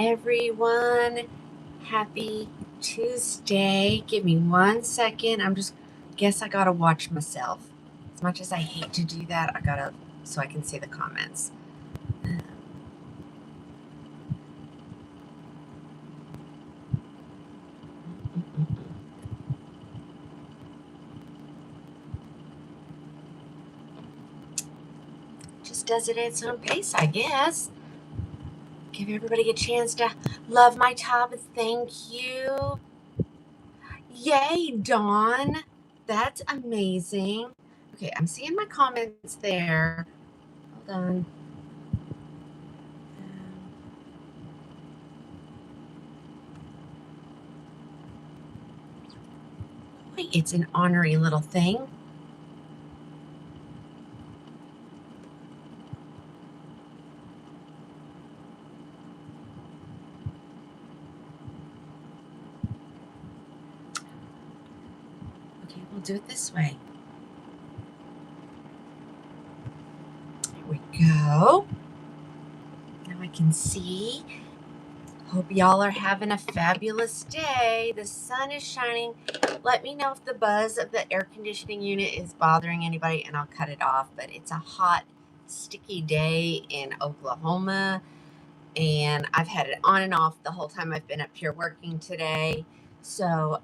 everyone. Happy Tuesday. Give me 1 second. Guess I gotta watch myself. As much as I hate to do that, I gotta, so I can see the comments. Just does it at its own pace, I guess. Give everybody a chance to love my top. Thank you. Yay, Dawn. That's amazing. Okay, I'm seeing my comments there. Hold on. Wait, it's an ornery little thing. Okay, we'll do it this way. Here we go. Now I can see. Hope y'all are having a fabulous day. The sun is shining. Let me know if the buzz of the air conditioning unit is bothering anybody and I'll cut it off. But it's a hot, sticky day in Oklahoma. And I've had it on and off the whole time I've been up here working today. So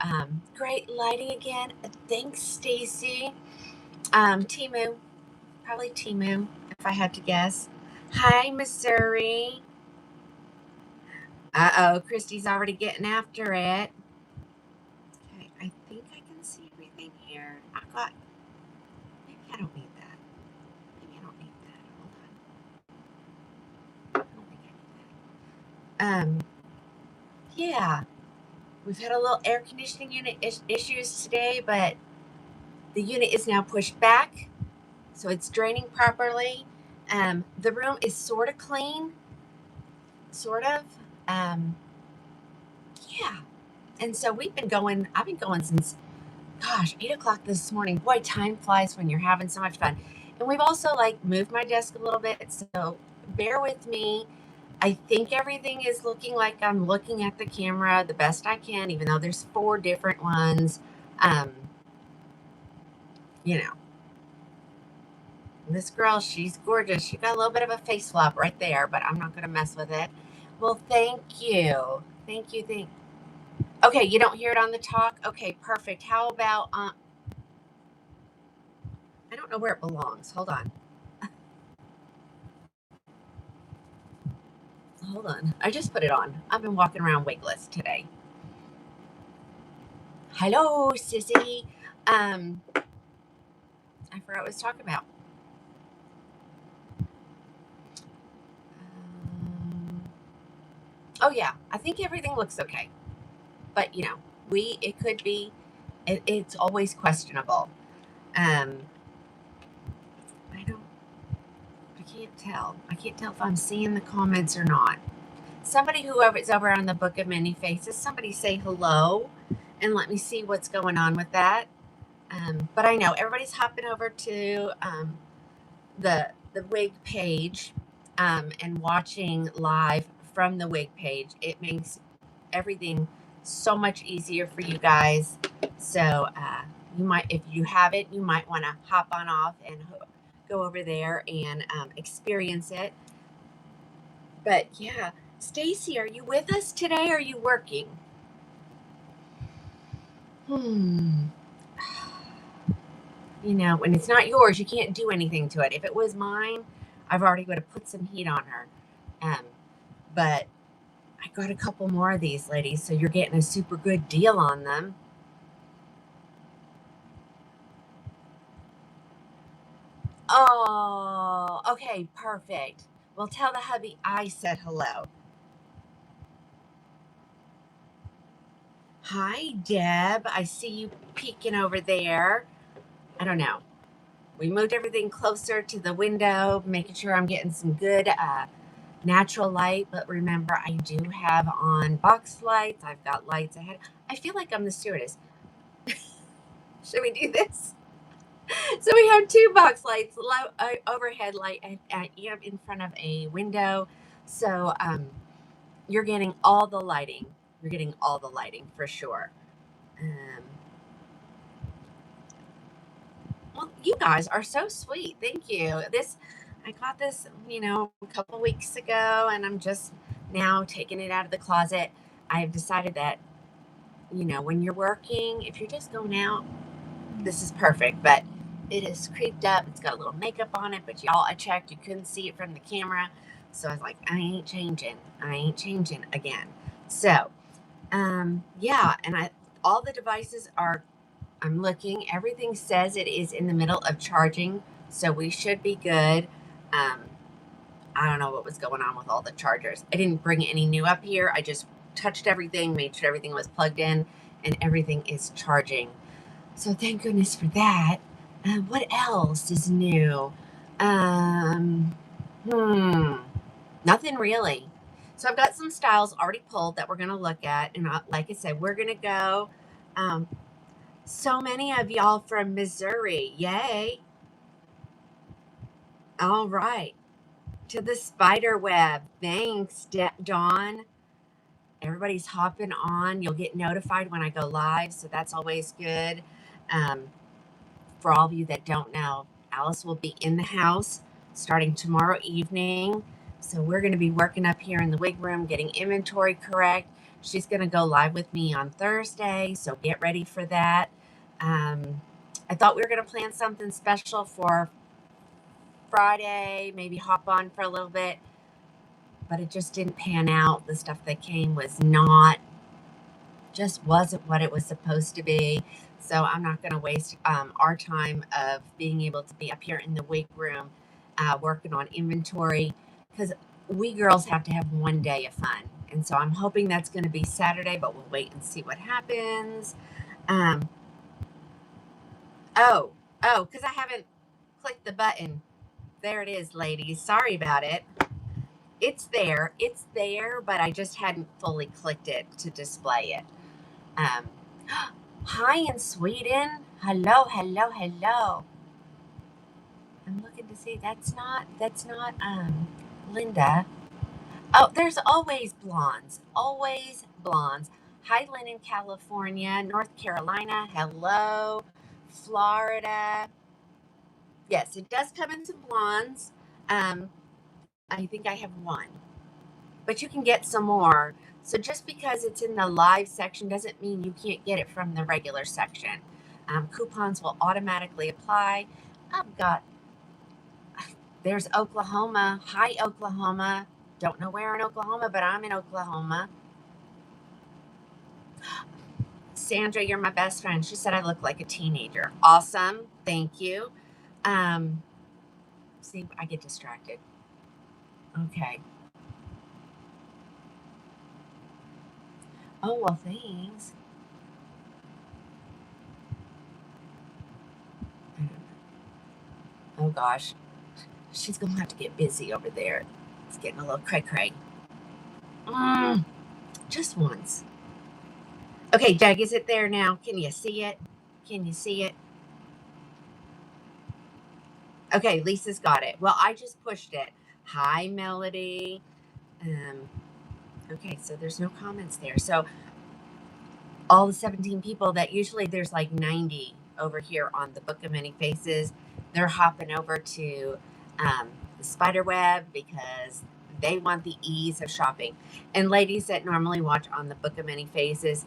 great lighting again. Thanks, Stacy. Timu, probably Timu, if I had to guess. Hi, Missouri. Uh-oh, Christy's already getting after it. Okay, I think I can see everything here. Maybe I don't need that. Maybe I don't need that. Hold on. I don't think I need that. Yeah. We've had a little air conditioning unit issues today, but the unit is now pushed back, so it's draining properly. The room is sort of clean, sort of. Yeah. And so I've been going since, gosh, 8 o'clock this morning. Boy, time flies when you're having so much fun. And we've also moved my desk a little bit, so bear with me. I think everything is looking like I'm looking at the camera the best I can, even though there's 4 different ones. You know, this girl, she's gorgeous. She got a little bit of a face flop right there, but I'm not going to mess with it. Well, thank you. Thank you. Okay, you don't hear it on the talk? Okay, perfect. How about, I don't know where it belongs. Hold on. Hold on. I just put it on. I've been walking around wigless today. Hello, sissy. I forgot what I was talking about. Oh yeah, I think everything looks okay. But it could be. It's always questionable. I can't tell. I can't tell if I'm seeing the comments or not. Somebody whoever's over on the Book of Many Faces, somebody say hello and let me see what's going on with that. But I know everybody's hopping over to the wig page and watching live from the wig page. It makes everything so much easier for you guys. So you might, if you have it, you might want to hop on off and go over there and experience it. But yeah, Stacy, are you with us today? Or are you working? When it's not yours, you can't do anything to it. If it was mine, I've already would have put some heat on her. But I got a couple more of these, ladies, so you're getting a super good deal on them. Oh, okay, perfect. Well, tell the hubby I said hello. Hi, Deb. I see you peeking over there. I don't know. We moved everything closer to the window, making sure I'm getting some good natural light. But remember, I do have on box lights. I've got lights ahead. I feel like I'm the stewardess. Should we do this? So we have 2 box lights, overhead light in front of a window. So You're getting all the lighting. You're getting all the lighting for sure. Well, you guys are so sweet. Thank you. I got this, a couple weeks ago, and I'm just now taking it out of the closet. I've decided that, when you're working, if you're just going out, this is perfect. But it is creeped up. It's got a little makeup on it, but y'all, I checked. You couldn't see it from the camera. So I was like, I ain't changing. I ain't changing again. So, yeah. And all the devices are, I'm looking. Everything says it is in the middle of charging, so we should be good. Um, I don't know what was going on with all the chargers. I didn't bring any new up here. I just touched everything, made sure everything was plugged in, and everything is charging. So thank goodness for that. What else is new? Um, Nothing really. So I've got some styles already pulled that we're going to look at, and like I said, we're going to go. Um, so many of y'all from Missouri. Yay. All right. To the spider web. Thanks, Dawn. Everybody's hopping on. You'll get notified when I go live, so that's always good. Um, for all of you that don't know, Alice will be in the house starting tomorrow evening. So we're going to be working up here in the wig room, getting inventory correct. She's going to go live with me on Thursday, so get ready for that. I thought we were going to plan something special for Friday, maybe hop on for a little bit, but it just didn't pan out. The stuff that came just wasn't what it was supposed to be. So I'm not going to waste our time of being able to be up here in the wig room working on inventory, because we girls have to have one day of fun. And so I'm hoping that's going to be Saturday, but we'll wait and see what happens. Because I haven't clicked the button. There it is, ladies. Sorry about it. It's there, but I just hadn't fully clicked it to display it. Hi in Sweden. Hello. I'm looking to see. That's not Linda. Oh, there's always blondes. Always blondes. Hi, Lynn in California, North Carolina. Hello, Florida. Yes, it does come in some blondes. I think I have one, but you can get some more. So just because it's in the live section doesn't mean you can't get it from the regular section. Coupons will automatically apply. There's Oklahoma. Hi, Oklahoma. Don't know where in Oklahoma, but I'm in Oklahoma. Sandra, you're my best friend. She said I look like a teenager. Awesome. Thank you. See, I get distracted. Okay. Oh, well, thanks. Oh, gosh. She's going to have to get busy over there. It's getting a little cray-cray. Just once. Okay, Doug, is it there now? Can you see it? Okay, Lisa's got it. Well, I just pushed it. Hi, Melody. Okay, so there's no comments there. So all the 17 people that usually there's like 90 over here on the Book of Many Faces, they're hopping over to the spider web because they want the ease of shopping. And ladies that normally watch on the Book of Many Faces,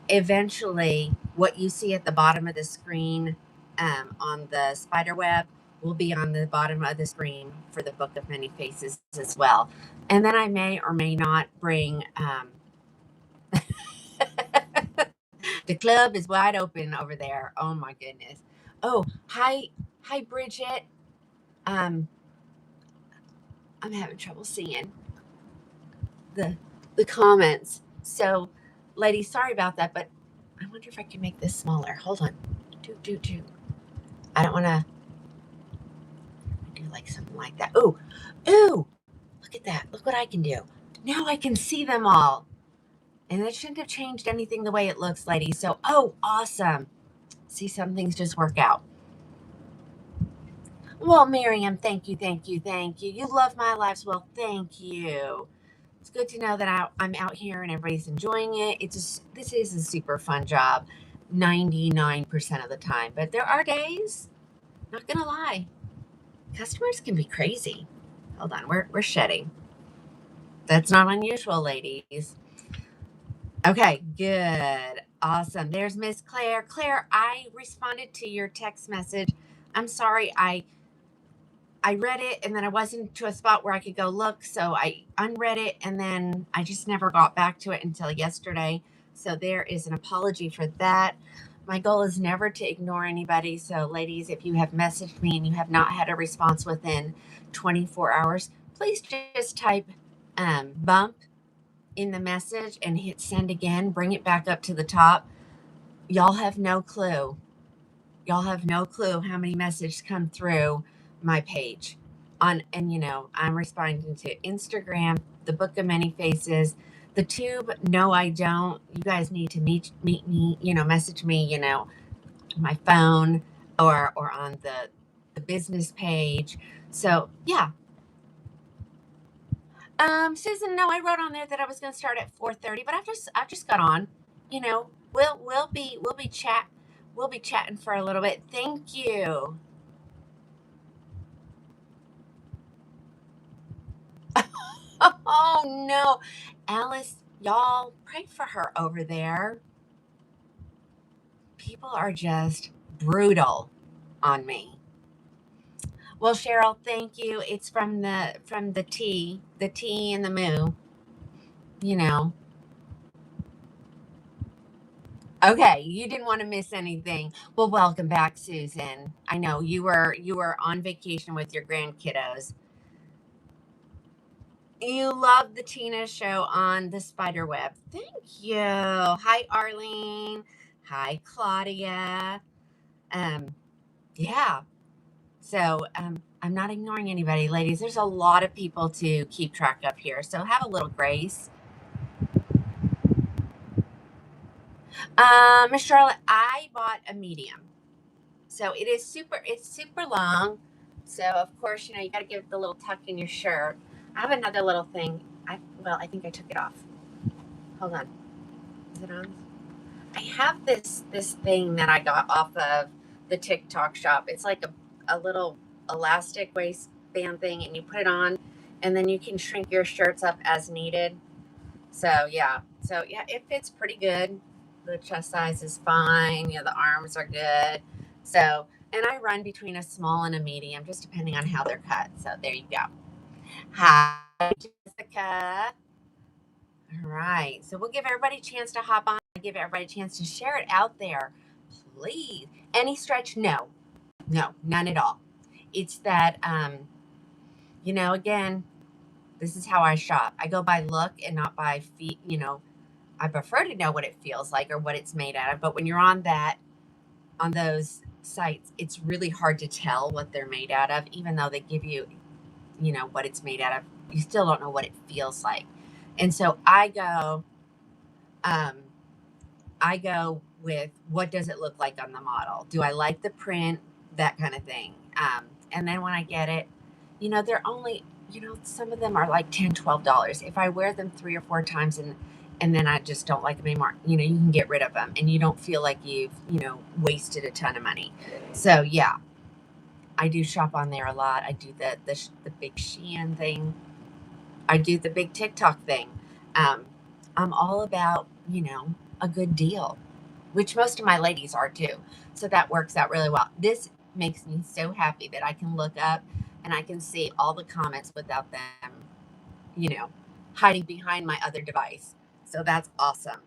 eventually what you see at the bottom of the screen on the spider web will be on the bottom of the screen for the Book of Many Faces as well. And then I may or may not bring the club is wide open over there. Oh my goodness. Oh, hi Bridget. I'm having trouble seeing the comments. So, ladies, sorry about that, but I wonder if I can make this smaller. Hold on. Do. I don't want to do like something like that. Ooh. Look at that. Look what I can do. Now I can see them all. And it shouldn't have changed anything the way it looks, ladies. So, awesome. See, some things just work out. Well, Miriam, thank you. You love my lives. Well, thank you. It's good to know that I'm out here and everybody's enjoying it. This is a super fun job 99% of the time. But there are days, not going to lie, customers can be crazy. Hold on, we're shedding. That's not unusual, ladies. Okay, good. Awesome. There's Miss Claire. Claire, I responded to your text message. I'm sorry, I read it and then I wasn't to a spot where I could go look, so I unread it and then I just never got back to it until yesterday. So there is an apology for that. My goal is never to ignore anybody. So, ladies, if you have messaged me and you have not had a response within 24 hours, please just type bump in the message and hit send again. Bring it back up to the top. Y'all have no clue. Y'all have no clue how many messages come through my page and I'm responding to Instagram, the Book of Many Faces, the Tube. No, I don't. You guys need to meet me, message me, my phone or on the business page. So yeah. Susan, no, I wrote on there that I was going to start at 4:30, but I've just got on. We'll be chatting for a little bit. Thank you. Oh no, Alice, y'all pray for her over there. People are just brutal on me. Well, Cheryl, thank you. It's from the T and the moo. You know. Okay, you didn't want to miss anything. Well, welcome back, Susan. I know you were on vacation with your grandkiddos. You love the Tina show on the spider web. Thank you. Hi, Arlene. Hi, Claudia. Um, yeah. So I'm not ignoring anybody, ladies. There's a lot of people to keep track of here. So have a little grace. Miss Charlotte, I bought a medium. So it's super long. So of course, you got to give it the little tuck in your shirt. I have another little thing. I think I took it off. Hold on. Is it on? I have this thing that I got off of the TikTok shop. It's like a little elastic waistband thing, and you put it on, and then you can shrink your shirts up as needed. So yeah, it fits pretty good. The chest size is fine. The arms are good. So, and I run between a small and a medium, just depending on how they're cut. So there you go. Hi, Jessica. All right. So we'll give everybody a chance to hop on, give everybody a chance to share it out there. Please. Any stretch? No. No, none at all. It's that again, this is how I shop. I go by look and not by feet, I prefer to know what it feels like or what it's made out of. But when you're on those sites, it's really hard to tell what they're made out of, even though they give you, what it's made out of. You still don't know what it feels like. And so I go with what does it look like on the model? Do I like the print? That kind of thing. And then when I get it, they're only, some of them are like $10, $12. If I wear them 3 or 4 times and then I just don't like them anymore, you can get rid of them and you don't feel like you've, wasted a ton of money. So yeah, I do shop on there a lot. I do the big Shein thing. I do the big TikTok thing. I'm all about, a good deal, which most of my ladies are too. So that works out really well. This makes me so happy that I can look up and I can see all the comments without them, hiding behind my other device. So that's awesome.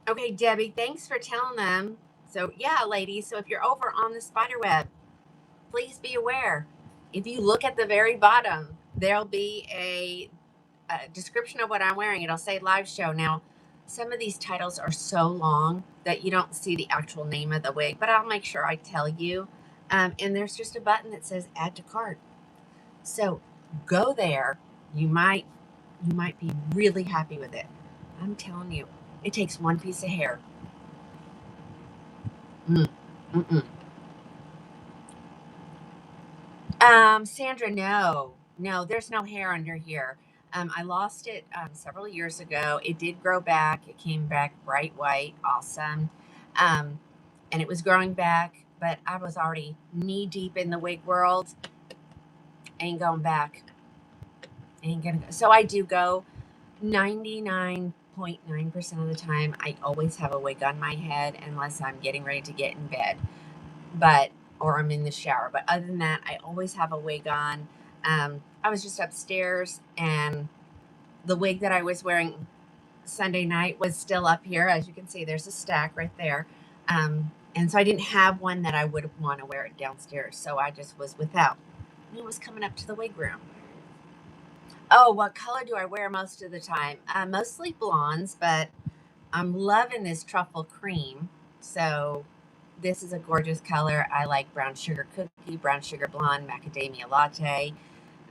Okay, Debbie, thanks for telling them. So yeah, ladies, so if you're over on the spider web, please be aware. If you look at the very bottom, there'll be a description of what I'm wearing. It'll say live show. Now, some of these titles are so long that you don't see the actual name of the wig, but I'll make sure I tell you. And there's just a button that says add to cart. So go there. You might be really happy with it. I'm telling you, it takes one piece of hair. Mm, mm-mm. Sandra, no, there's no hair under here. I lost it several years ago. It did grow back. It came back bright white, awesome. Um, and it was growing back, but I was already knee deep in the wig world. Ain't going back. Ain't gonna go. So I do go 99.9% of the time. I always have a wig on my head unless I'm getting ready to get in bed. But or I'm in the shower. But other than that, I always have a wig on. I was just upstairs, and the wig that I was wearing Sunday night was still up here. As you can see, there's a stack right there. And so I didn't have one that I would want to wear it downstairs. So I just was without. And it was coming up to the wig room. Oh, what color do I wear most of the time? Mostly blondes, but I'm loving this truffle cream. So this is a gorgeous color. I like brown sugar cookie, brown sugar blonde, macadamia latte,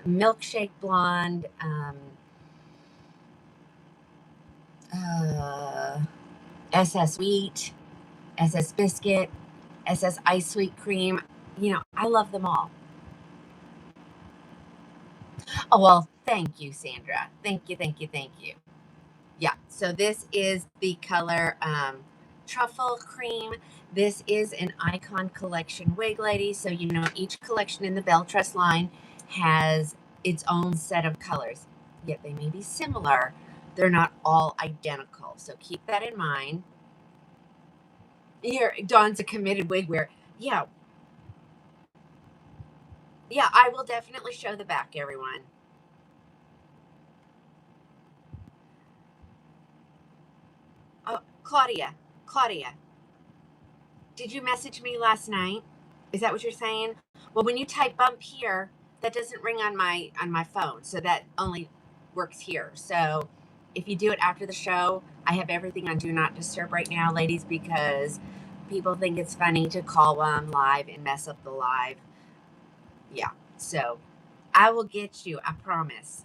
milkshake blonde, SS wheat, SS biscuit, SS ice sweet cream. You know, I love them all. Oh, well, thank you, Sandra. Thank you, thank you, thank you. Yeah, so this is the color truffle cream. This is an Icon Collection wig, ladies. So, you know, each collection in the Belle Tress line has its own set of colors, yet they may be similar. They're not all identical. So keep that in mind. Here, Dawn's a committed wig wearer. Yeah, yeah, I will definitely show the back, everyone. Oh, Claudia, did you message me last night? Is that what you're saying? Well, when you type bump here, that doesn't ring on my phone, so that only works here. So if you do it after the show, I have everything on do not disturb right now, ladies, because people think it's funny to call while I'm live and mess up the live. Yeah. So I will get you, I promise.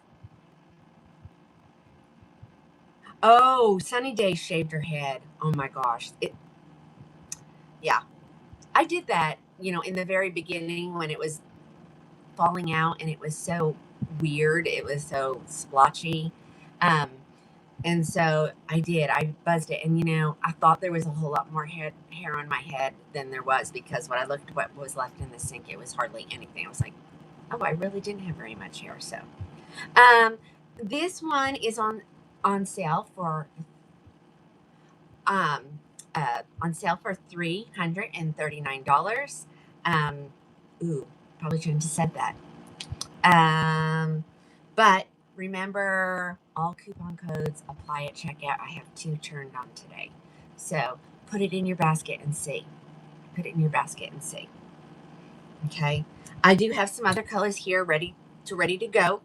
Oh, Sunny Day shaved her head. Oh my gosh. Yeah. I did that, you know, in the very beginning when it was falling out and it was so weird. It was so splotchy. Um, and so I did. I buzzed it. And, you know, I thought there was a whole lot more hair on my head than there was because when I looked at what was left in the sink, it was hardly anything. I was like, oh, I really didn't have very much hair. So um, this one is on sale for um, on sale for $339. Um, ooh, probably shouldn't have said that. But remember, all coupon codes apply at checkout. I have 2 turned on today. So put it in your basket and see. Put it in your basket and see. Okay. I do have some other colors here ready to go.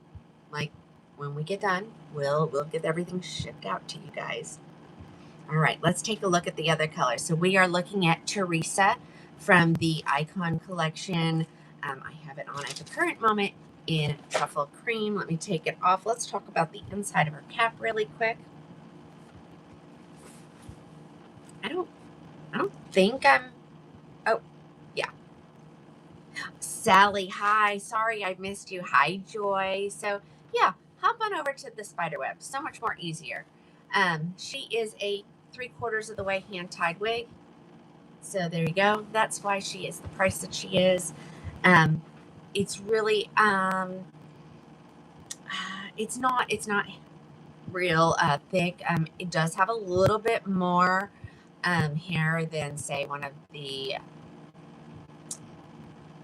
Like when we get done, we'll get everything shipped out to you guys. All right, let's take a look at the other colors. So we are looking at Teresa from the Icon Collection. I have it on at the current moment in truffle cream. Let me take it off. Let's talk about the inside of her cap really quick. I don't think I'm, oh, yeah. Sally, hi. Sorry I missed you. Hi, Joy. So, yeah, hop on over to the spider web. So much more easier. She is a 3/4 of the way hand-tied wig. So there you go. That's why she is the price that she is. It's really it's not real thick. It does have a little bit more hair than say one of the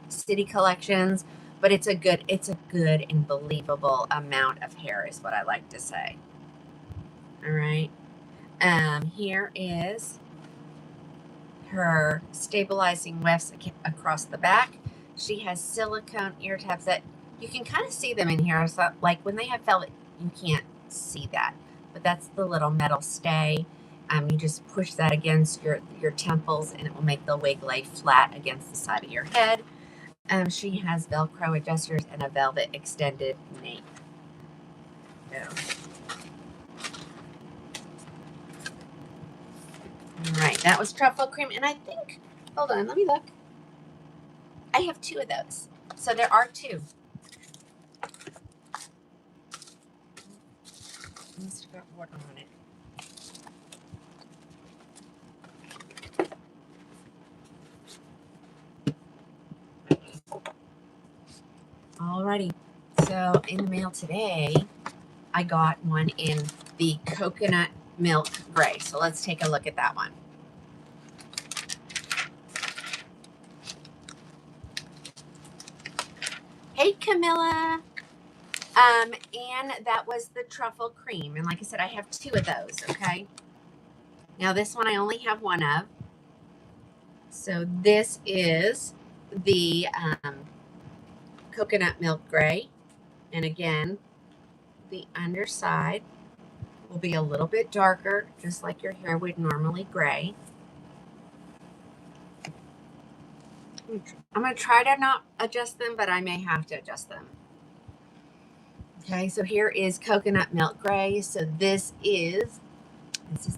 city collections, but it's a good and believable amount of hair is what I like to say. All right. Here is her stabilizing wefts across the back. She has silicone ear tabs that you can kind of see them in here. So, like when they have velvet, you can't see that, but that's the little metal stay. You just push that against your temples, and it will make the wig lay flat against the side of your head. She has Velcro adjusters and a velvet extended nape. So. All right, that was truffle cream, and I think, hold on, let me look. I have 2 of those. So there are two. I must have got water on it. Alrighty. So in the mail today, I got one in the coconut milk gray. So let's take a look at that one. Hey, Camilla. And that was the truffle cream. And like I said, I have two of those, okay? Now this one I only have one of. So this is the coconut milk gray. And again, the underside will be a little bit darker, just like your hair would normally gray. I'm going to try to not adjust them, but I may have to adjust them. Okay, so here is coconut milk gray. So this is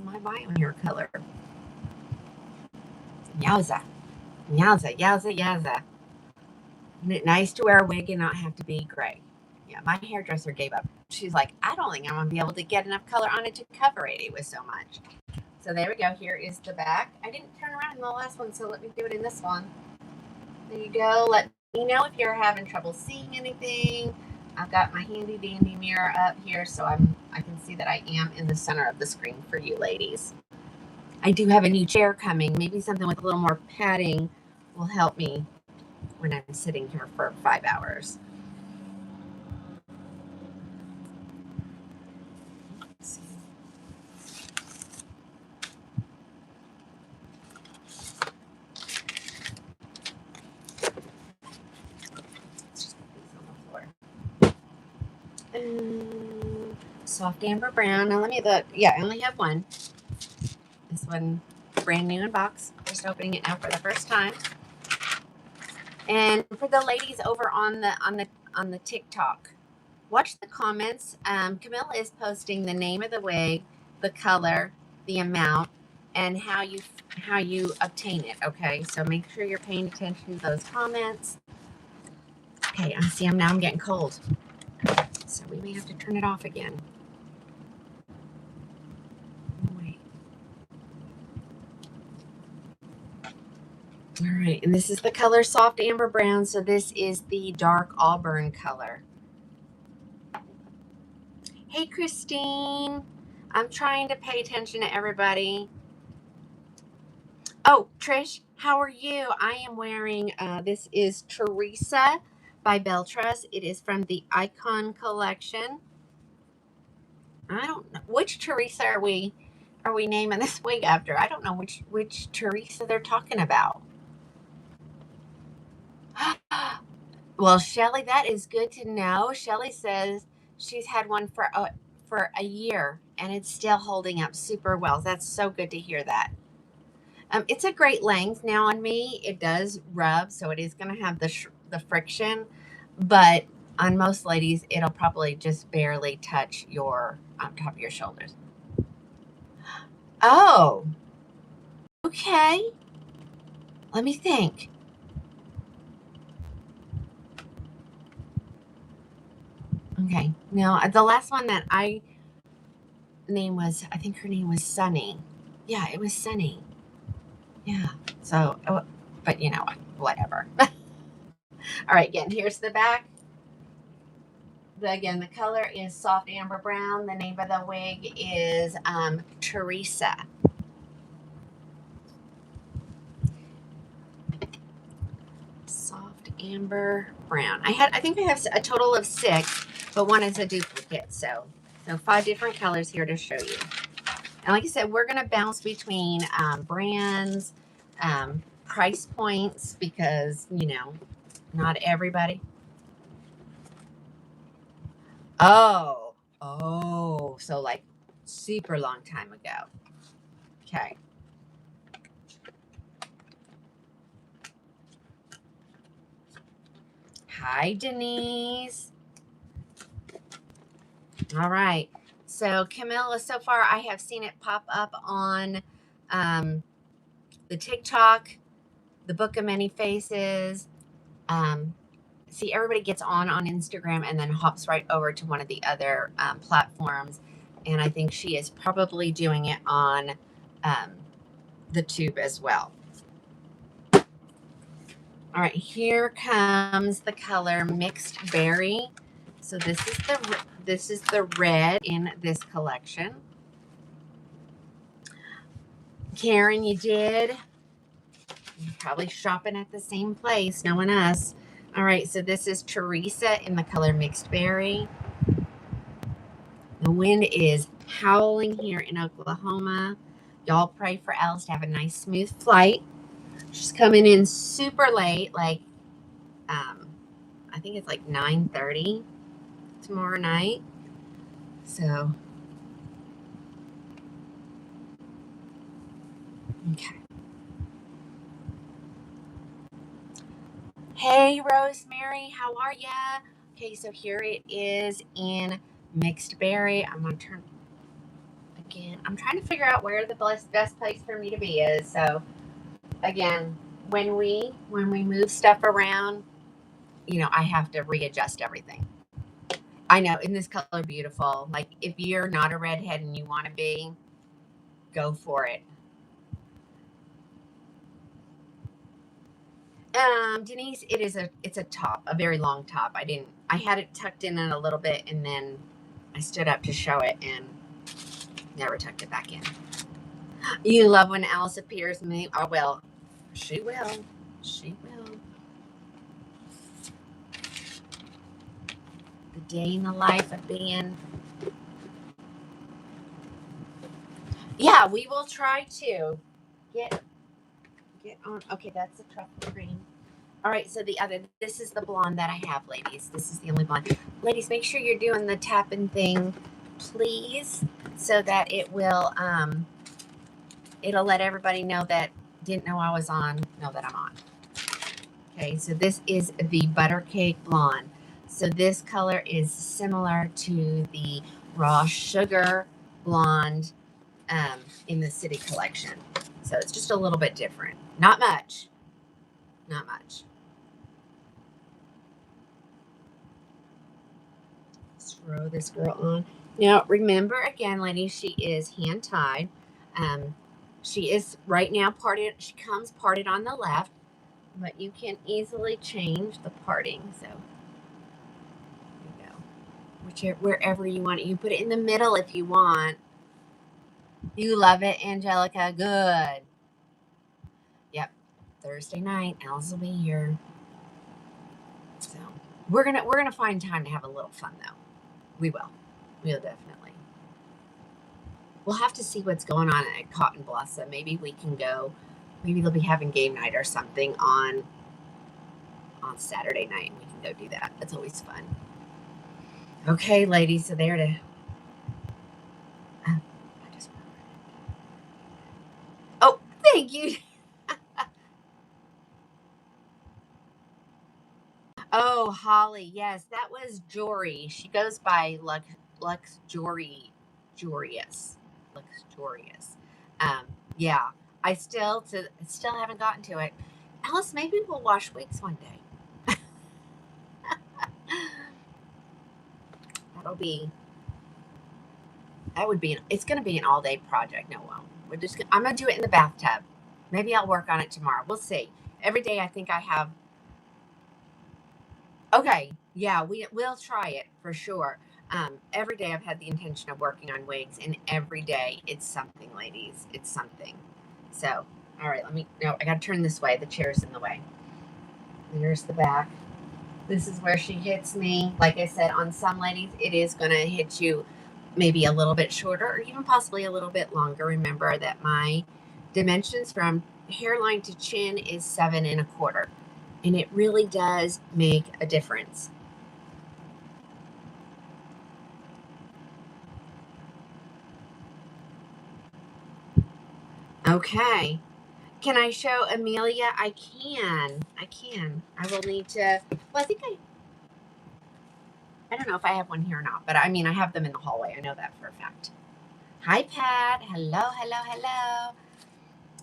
my bio hair color. Yowza. Yowza, yowza, yowza. Isn't it nice to wear a wig and not have to be gray? Yeah, my hairdresser gave up. She's like, I don't think I'm going to be able to get enough color on it to cover it. It was so much. So there we go. Here is the back. I didn't turn around in the last one, so let me do it in this one. There you go. Let me know if you're having trouble seeing anything. I've got my handy dandy mirror up here, so I can see that I am in the center of the screen for you ladies. I do have a new chair coming. Maybe something with a little more padding will help me when I'm sitting here for 5 hours. Let's see. Let's just put these on the floor. Soft amber brown. Now let me look. Yeah, I only have one. This one, brand new in box. Just opening it now for the first time. And for the ladies over on the TikTok, watch the comments. Camilla is posting the name of the wig, the color, the amount, and how you obtain it. Okay, so make sure you're paying attention to those comments. Okay, I see. Now I'm getting cold, so we may have to turn it off again. Wait. All right, and this is the color soft amber brown. So this is the dark auburn color. Hey, Christine. I'm trying to pay attention to everybody. Oh, Trish, how are you? I am wearing, this is Teresa by Beltress. It is from the Icon collection. I don't know. Which Teresa are we naming this wig after? I don't know which Teresa they're talking about. Well, Shelly, that is good to know. Shelly says she's had one for a year and it's still holding up super well. That's so good to hear that. It's a great length. Now on me, it does rub, so it is going to have the friction, but on most ladies, it'll probably just barely touch your top of your shoulders. Oh, okay. Let me think. Okay. Now, the last one that I think her name was Sunny. Yeah, it was Sunny. Yeah. So, but you know what? Whatever. All right. Again, here's the back. Again, the color is soft amber brown. The name of the wig is Teresa. Soft amber brown. I think I have a total of 6, but one is a duplicate. So 5 different colors here to show you. And like I said, we're going to bounce between brands, price points, because, you know, not everybody. Oh, so like super long time ago. Okay. Hi, Denise. All right. So Camilla, so far I have seen it pop up on the TikTok, the Book of Many Faces, see, everybody gets on Instagram and then hops right over to one of the other platforms. And I think she is probably doing it on the tube as well. All right, here comes the color Mixed Berry. So this is the red in this collection. Karen, you're probably shopping at the same place, knowing us. All right, so this is Teresa in the color Mixed Berry. The wind is howling here in Oklahoma. Y'all pray for Alice to have a nice, smooth flight. She's coming in super late, like I think it's like 9:30 tomorrow night. So, okay. Hey, Rosemary, how are ya? Okay, so here it is in Mixed Berry. I'm going to turn again. I'm trying to figure out where the best place for me to be is. So, again, when we move stuff around, you know, I have to readjust everything. I know, isn't this color beautiful? Like, if you're not a redhead and you want to be, go for it. Denise, it's a top, a very long top. I had it tucked in a little bit, and then I stood up to show it and never tucked it back in. You love when Alice appears. Me, oh well, she will. She will. The day in the life of being. Yeah, we will try to get on. Okay, that's the truffle green. All right, so this is the blonde that I have, ladies. This is the only blonde. Ladies, make sure you're doing the tapping thing, please, so that it will, it'll let everybody know that didn't know I was on, know that I'm on. Okay, so this is the Butter Cake Blonde. So this color is similar to the Raw Sugar Blonde in the City Collection. So it's just a little bit different. Not much. Not much. Throw this girl on. Now, remember again, ladies, she is hand tied. She is right now parted. She comes parted on the left, but you can easily change the parting. So there you go. Wherever you want it. You put it in the middle if you want. You love it, Angelica. Good. Yep. Thursday night, Alice will be here. So we're gonna find time to have a little fun though. We will. We'll definitely. We'll have to see what's going on at Cotton Blossom. Maybe we can go. Maybe they'll be having game night or something on Saturday night, and we can go do that. That's always fun. Okay, ladies, so there to. Oh, thank you. Oh, Holly, yes, that was Jory. She goes by Luxurious. Luxurious. Yeah, I still haven't gotten to it. Alice, maybe we'll wash wigs one day. It's going to be an all-day project. No, I'm going to do it in the bathtub. Maybe I'll work on it tomorrow. We'll see. Every day I think I have. Okay, yeah, we'll try it for sure. Every day I've had the intention of working on wigs, and every day it's something, ladies. It's something. So, all right, I got to turn this way. The chair's in the way. Here's the back. This is where she hits me. Like I said, on some ladies, it is going to hit you maybe a little bit shorter or even possibly a little bit longer. Remember that my dimensions from hairline to chin is 7 1/4. And it really does make a difference. Okay. Can I show Amelia? I can. I will need to. Well, I don't know if I have one here or not, but I mean, I have them in the hallway. I know that for a fact. Hi, Pat. Hello.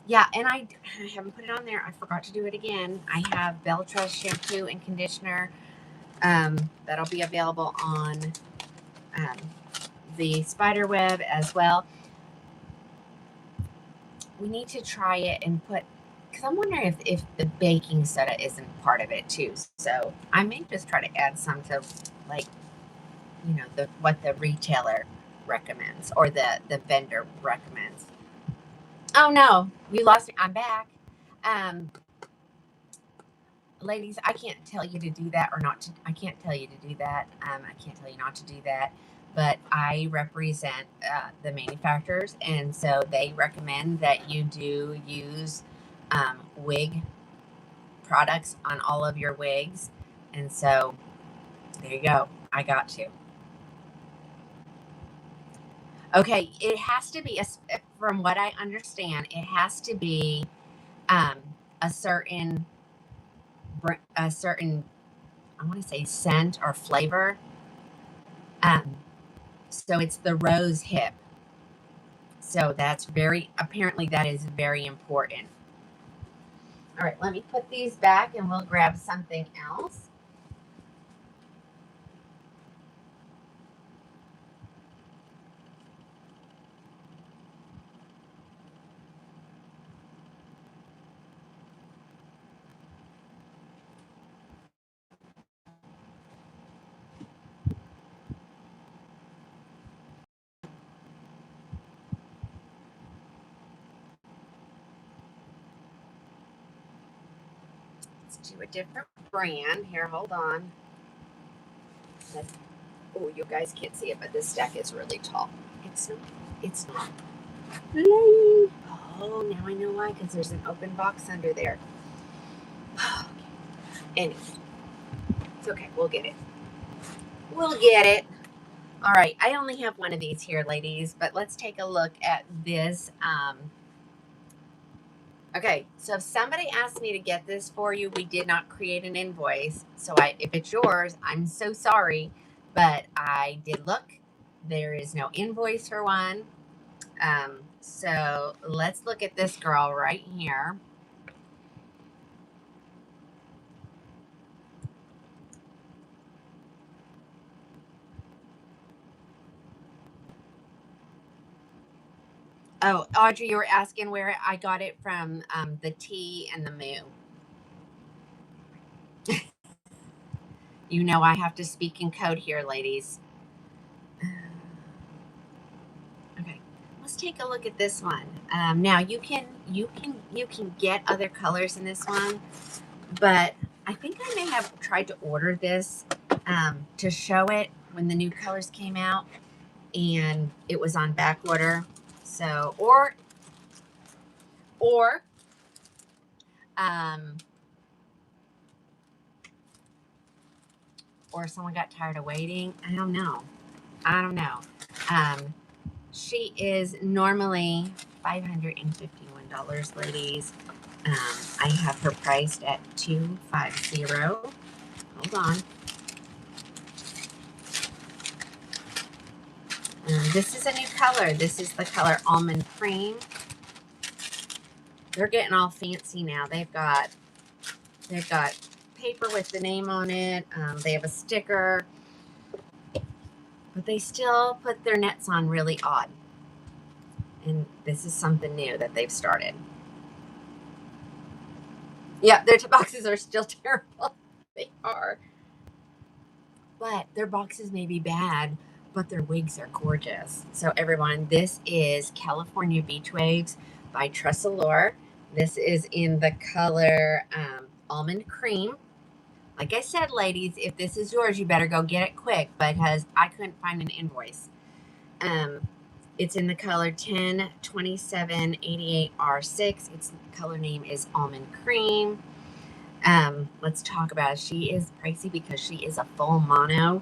Yeah, and I haven't put it on there. I forgot to do it again. I have Beltrust shampoo and conditioner. That'll be available on the spider web as well. We need to try it and put, because I'm wondering if the baking soda isn't part of it too. So I may just try to add some to, like, you know, what the retailer recommends or the vendor recommends. Oh no, you lost me. I'm back. Ladies, I can't tell you to do that or not to. I can't tell you to do that. I can't tell you not to do that. But I represent the manufacturers, and so they recommend that you do use wig products on all of your wigs. And so there you go. I got to. Okay, it has to be from what I understand, it has to be a certain I want to say scent or flavor. So it's the rose hip. So that's apparently that is very important. All right, let me put these back and we'll grab something else. Let's do a different brand here. Hold on. Oh, you guys can't see it, but this stack is really tall. It's not. It's not. Oh, now I know why, because there's an open box under there. Okay. Anyway, it's okay. We'll get it. We'll get it. All right. I only have one of these here, ladies, but let's take a look at this. Okay, so if somebody asked me to get this for you, we did not create an invoice. So if it's yours, I'm so sorry, but I did look. There is no invoice for one. So let's look at this girl right here. Oh, Audrey, you were asking where I got it from, the T and the Moo. You know I have to speak in code here, ladies. Okay, let's take a look at this one. Now you can get other colors in this one, but I think I may have tried to order this to show it when the new colors came out, and it was on back order. So or someone got tired of waiting. I don't know. She is normally $551, ladies. I have her priced at $250. Hold on. This is a new color. This is the color Almond Cream. They're getting all fancy now. They've got paper with the name on it. They have a sticker, but they still put their nets on really odd. And this is something new that they've started. Yeah, their boxes are still terrible. They are. But their boxes may be bad, but their wigs are gorgeous. So everyone, this is California Beach Waves by Tressalure. This is in the color Almond Cream. Like I said, ladies, if this is yours, you better go get it quick because I couldn't find an invoice. It's in the color 102788R6. Its color name is Almond Cream. Let's talk about it. She is pricey because she is a full mono.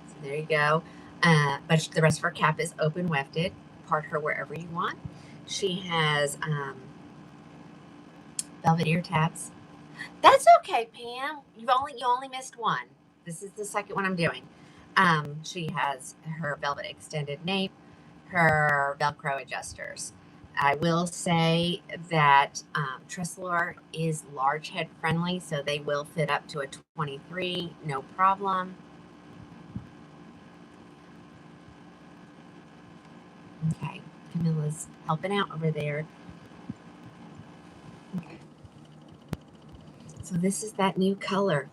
So there you go. But the rest of her cap is open wefted. Part her wherever you want. She has velvet ear tabs. That's okay, Pam. You only missed one. This is the second one I'm doing. She has her velvet extended nape, her Velcro adjusters. I will say that Trestlor is large head friendly, so they will fit up to a 23, no problem. Okay, Camilla's helping out over there. Okay. So this is that new color.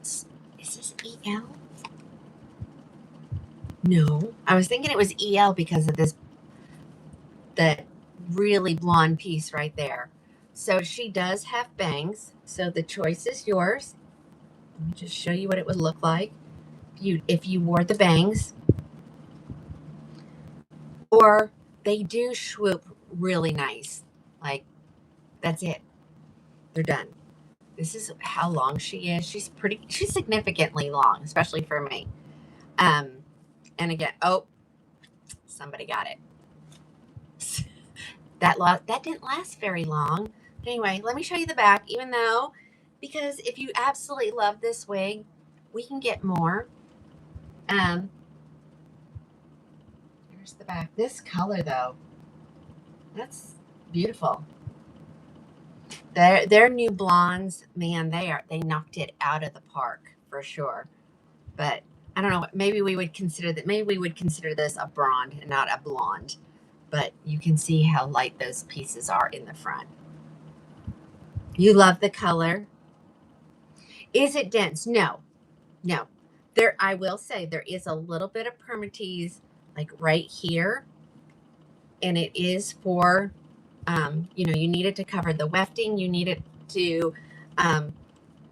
Is this EL? No, I was thinking it was EL because of this, that really blonde piece right there. So she does have bangs. So the choice is yours. Let me just show you what it would look like if you wore the bangs. Or they do swoop really nice. Like, that's it. They're done. This is how long she is. She's significantly long, especially for me. And again, oh, somebody got it. That didn't last very long. But anyway, let me show you the back, because if you absolutely love this wig, we can get more. Here's the back. This color though, that's beautiful. Their new blondes, man, they knocked it out of the park for sure. But I don't know, maybe we would consider this a blonde and not a blonde. But you can see how light those pieces are in the front. You love the color. Is it dense? No. I will say there is a little bit of permatease like right here, and it is for you need it to cover the wefting. You need it to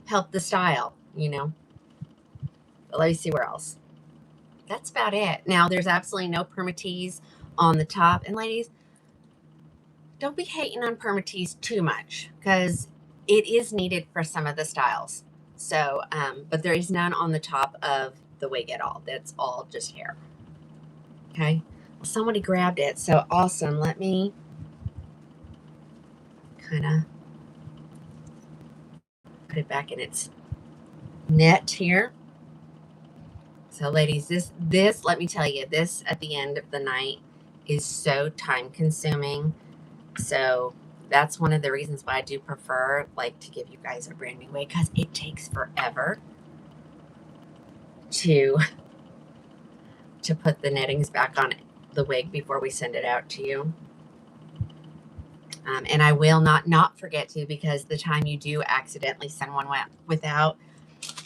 help the style, But let me see where else. That's about it. Now, there's absolutely no permatease on the top. And ladies, don't be hating on permatease too much because it is needed for some of the styles. So, but there is none on the top of the wig at all. That's all just hair. Okay. Well, somebody grabbed it. So awesome. Let me kind of put it back in its net here. So ladies, this, let me tell you, this at the end of the night is so time consuming. So that's one of the reasons why I do prefer to give you guys a brand new wig, because it takes forever to put the nettings back on the wig before we send it out to you. And I will not forget to, because the time you do accidentally send one without,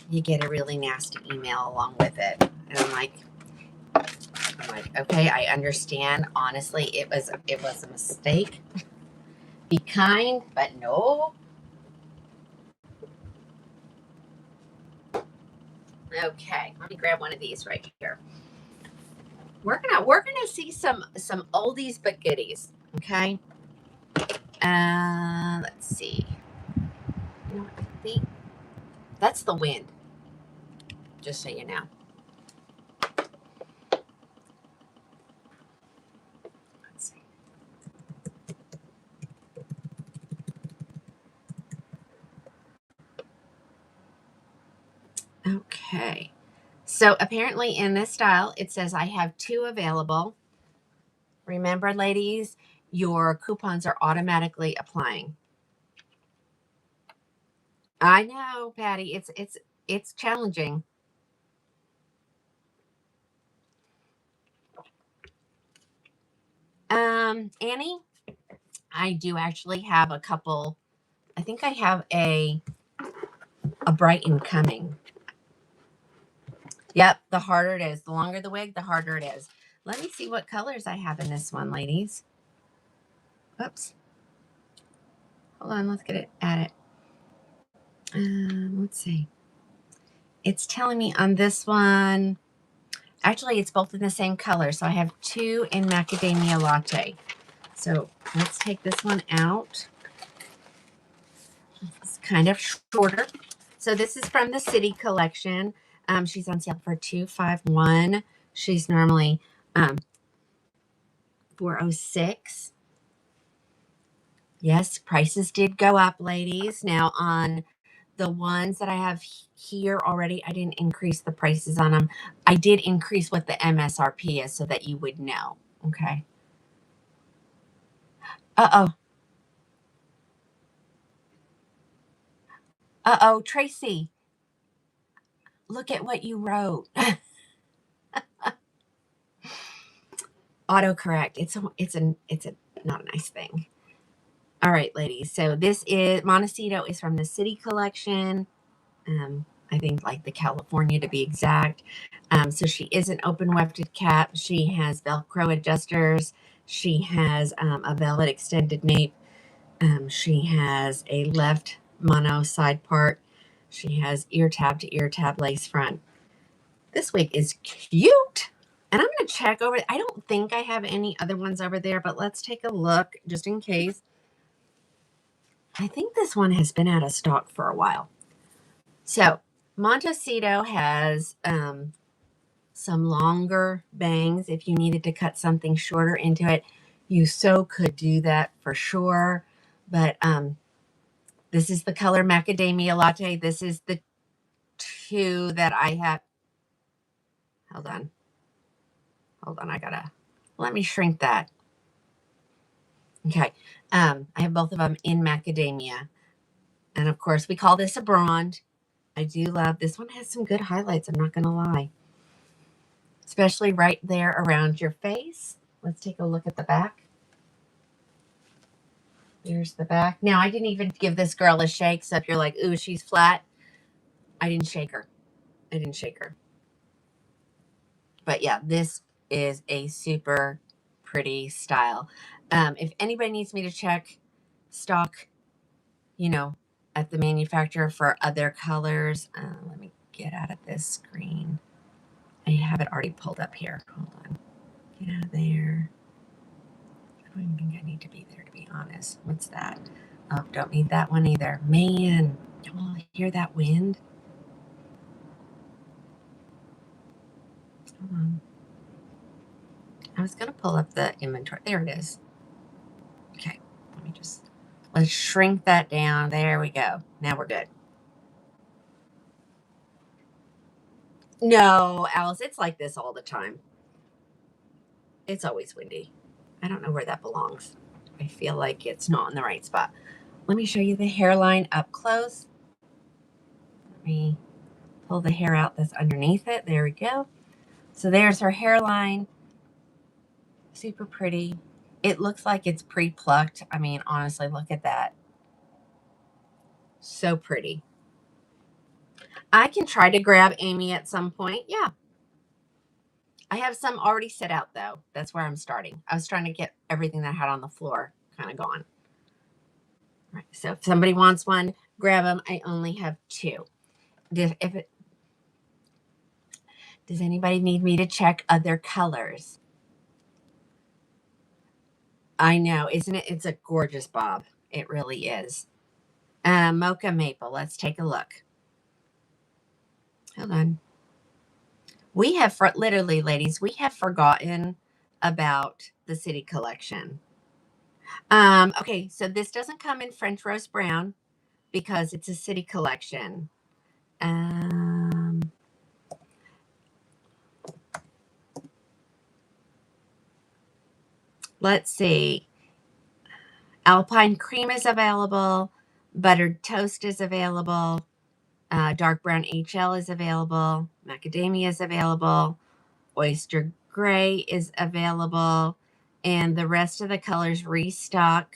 you get a really nasty email along with it. And I'm like, okay, I understand. Honestly, it was a mistake. Be kind, but no. Okay, let me grab one of these right here. We're gonna see some oldies but goodies. Okay. Let's see. You know what I think? That's the wind. Just so you know. Let's see. Okay. So apparently in this style, it says I have 2 available. Remember, ladies, your coupons are automatically applying. I know, Patty. It's challenging. Annie, I do actually have a couple. I think I have a Brighton coming. Yep, the harder it is. The longer the wig, the harder it is. Let me see what colors I have in this one, ladies. Oops. Hold on, let's get it at it. Let's see. It's telling me on this one, actually it's both in the same color. So I have 2 in Macadamia Latte. So let's take this one out. It's kind of shorter. So this is from the City collection. She's on sale for $251. She's normally $406. Yes, prices did go up, ladies. Now on the ones that I have here already, I didn't increase the prices on them. I did increase what the MSRP is so that you would know. Okay. Uh-oh. Uh-oh, Tracy. Look at what you wrote. Autocorrect. It's a not a nice thing. All right, ladies. So this is Montecito is from the City Collection. I think like the California to be exact. So she is an open wefted cap. She has Velcro adjusters. She has a velvet extended nape. She has a left mono side part. She has ear tab to ear tab lace front. This wig is cute. And I'm going to check over. I don't think I have any other ones over there, but let's take a look just in case. I think this one has been out of stock for a while. So Montecito has some longer bangs. If you needed to cut something shorter into it, you so could do that for sure. But this is the color Macadamia Latte. This is the two that I have. Hold on. Hold on. Let me shrink that. Okay. I have both of them in macadamia. And of course, we call this a blonde. I do love this one. Has some good highlights. I'm not going to lie. Especially right there around your face. Let's take a look at the back. There's the back. Now, I didn't even give this girl a shake. So if you're like, ooh, she's flat, I didn't shake her. I didn't shake her. But yeah, this is a super pretty style. If anybody needs me to check stock, you know, at the manufacturer for other colors, let me get out of this screen. I have it already pulled up here. Hold on. Get out of there. I don't even think I need to be there, to be honest. What's that? Oh, don't need that one either. Man, y'all hear that wind? Hold on. I was going to pull up the inventory. There it is. Okay, let's shrink that down. There we go. Now we're good. No, Alice, it's like this all the time. It's always windy. I don't know where that belongs. I feel like it's not in the right spot. Let me show you the hairline up close. Let me pull the hair out that's underneath it. There we go. So there's her hairline. Super pretty. It looks like it's pre-plucked. I mean, honestly, look at that. So pretty. I can try to grab Amy at some point. Yeah. I have some already set out, though. That's where I'm starting. I was trying to get everything that I had on the floor kind of gone. Right. So if somebody wants one, grab them. I only have two. Does anybody need me to check other colors? I know, isn't it? It's a gorgeous bob. It really is. Mocha Maple. Let's take a look. Hold on. We have, literally, ladies, we have forgotten about the City Collection. Okay, so this doesn't come in French Roast Brown because it's a City Collection. Let's see. Alpine Cream is available. Buttered Toast is available. Dark Brown HL is available. Macadamia is available. Oyster Gray is available. And the rest of the colors restock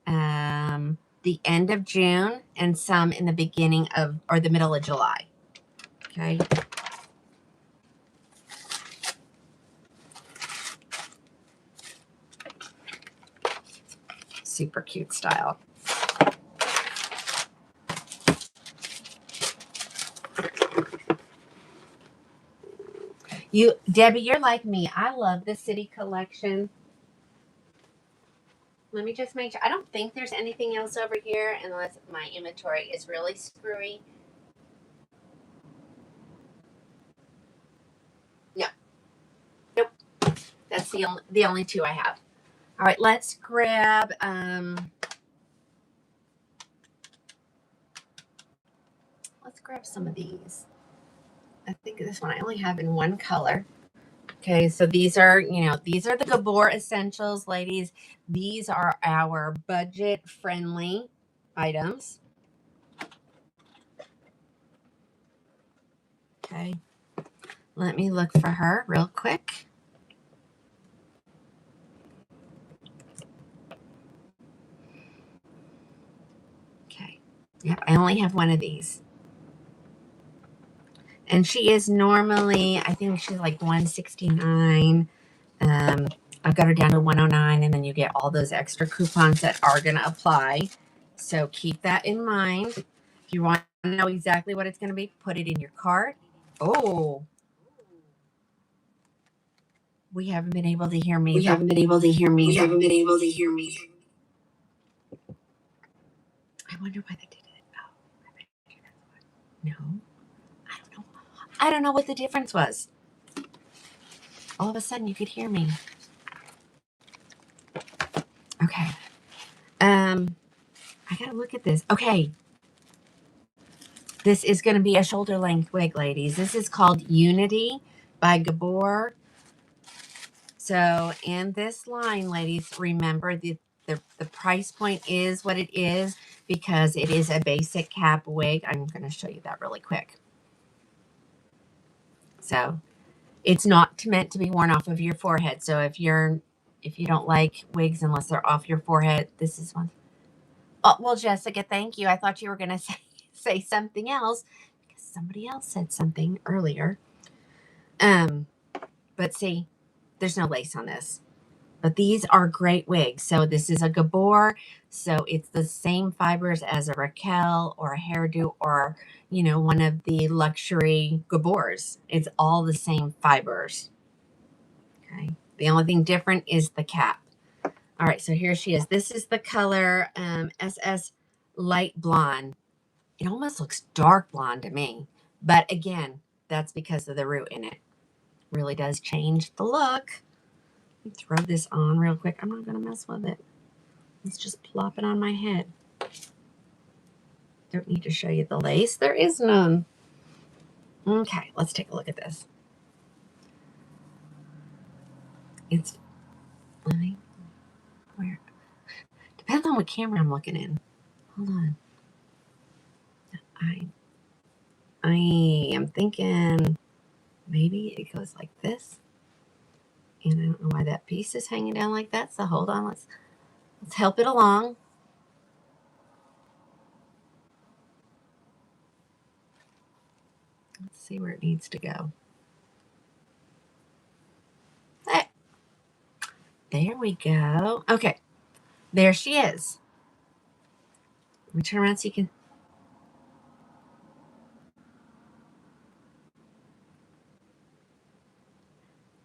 the end of June and some in the beginning of, or the middle of July. Okay. Super cute style. Debbie, you're like me. I love the City Collection. Let me just make sure. I don't think there's anything else over here unless my inventory is really screwy. No. Nope. That's the only two I have. All right, let's grab some of these. I think this one I only have in one color. Okay, so these are, these are the Gabor Essentials, ladies. These are our budget-friendly items. Okay, let me look for her real quick. Okay, yep, I only have one of these. And she is normally, I think she's like $169. I've got her down to $109, and then you get all those extra coupons that are going to apply. So keep that in mind. If you want to know exactly what it's going to be, put it in your cart. Oh, we haven't been able to hear me. We haven't been able to hear me. We haven't been able to hear me. I wonder why they did it. Oh, no, I don't know. I don't know what the difference was. All of a sudden, you could hear me. Okay. I gotta look at this. Okay. This is going to be a shoulder length wig, ladies. This is called Unity by Gabor. So in this line, ladies, remember the price point is what it is because it is a basic cap wig. I'm going to show you that really quick. So it's not meant to be worn off of your forehead. So if you don't like wigs unless they're off your forehead, this is one. Oh, well, Jessica, thank you. I thought you were going to say something else because somebody else said something earlier. But see, there's no lace on this. But these are great wigs. So this is a Gabor. So it's the same fibers as a Raquel or a hairdo or, one of the luxury Gabors. It's all the same fibers. Okay. The only thing different is the cap. All right. So here she is. This is the color SS Light Blonde. It almost looks dark blonde to me. But again, that's because of the root in it. Really does change the look. Let me throw this on real quick. I'm not going to mess with it. Let's just plop it on my head. Don't need to show you the lace. There is none. Okay, let's take a look at this. It's, where? Depends on what camera I'm looking in. Hold on. I am thinking maybe it goes like this. And I don't know why that piece is hanging down like that. So hold on, let's help it along. Let's see where it needs to go. There we go. Okay, there she is. Let me turn around so you can.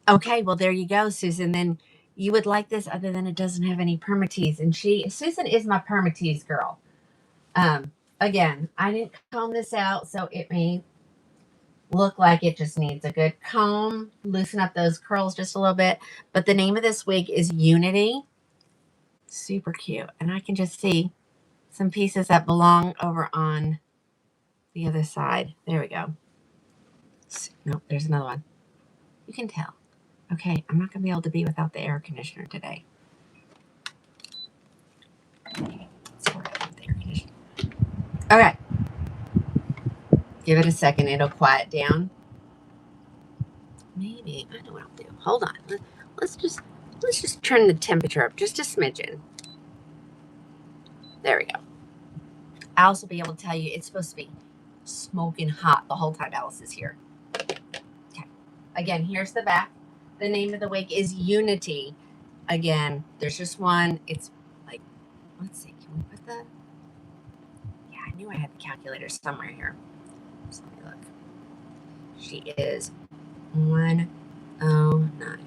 Okay, well, there you go, Susan. Then you would like this other than it doesn't have any permatease. And Susan is my permatease girl. Again, I didn't comb this out, so it may look like it just needs a good comb, loosen up those curls just a little bit. But the name of this wig is Unity. Super cute. And I can just see some pieces that belong over on the other side. There we go. Nope, there's another one. You can tell. Okay, I'm not going to be able to be without the air conditioner today. Okay. Give it a second. It'll quiet down. Maybe. I know what I'll do. Hold on. Let's just turn the temperature up just a smidgen. There we go. I'll also be able to tell you it's supposed to be smoking hot the whole time Alice is here. Okay. Again, here's the back. The name of the wig is Unity. Again, there's just one. It's like, let's see. Can we put the... Yeah, I knew I had the calculator somewhere here. So let me look. She is 109.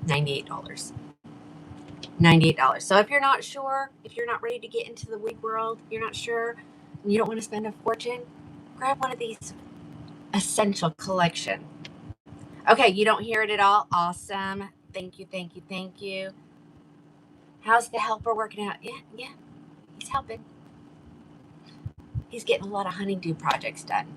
$98. $98. So if you're not sure, if you're not ready to get into the wig world, you're not sure, and you don't want to spend a fortune, grab one of these essential collection. Okay, you don't hear it at all? Awesome. Thank you, thank you, thank you. How's the helper working out? Yeah, he's helping. He's getting a lot of honeydew projects done.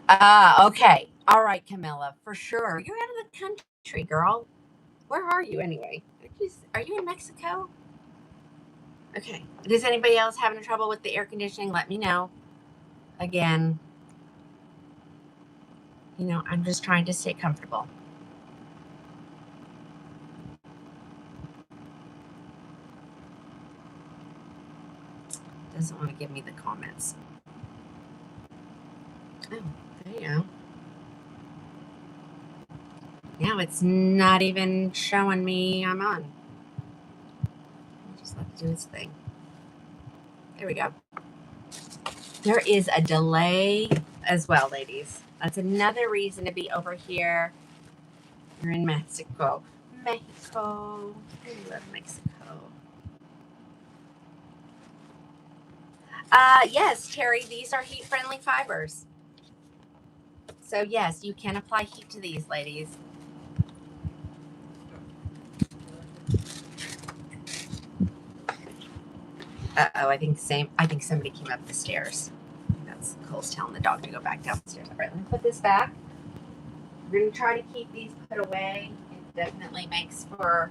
Okay. All right, Camilla, for sure. You're out of the country, girl. Where are you anyway? Are you in Mexico? Okay. Does anybody else having trouble with the air conditioning? Let me know. Again, I'm just trying to stay comfortable. Doesn't want to give me the comments. Oh, there you go. Now it's not even showing me I'm on. Just let it do its thing. There we go. There is a delay as well, ladies. That's another reason to be over here. You're in Mexico. Mexico. I love Mexico. Yes, Terry, these are heat-friendly fibers. So, yes, you can apply heat to these, ladies. Uh-oh, I think somebody came up the stairs. That's Cole's telling the dog to go back downstairs. All right, let me put this back. We're going to try to keep these put away. It definitely makes for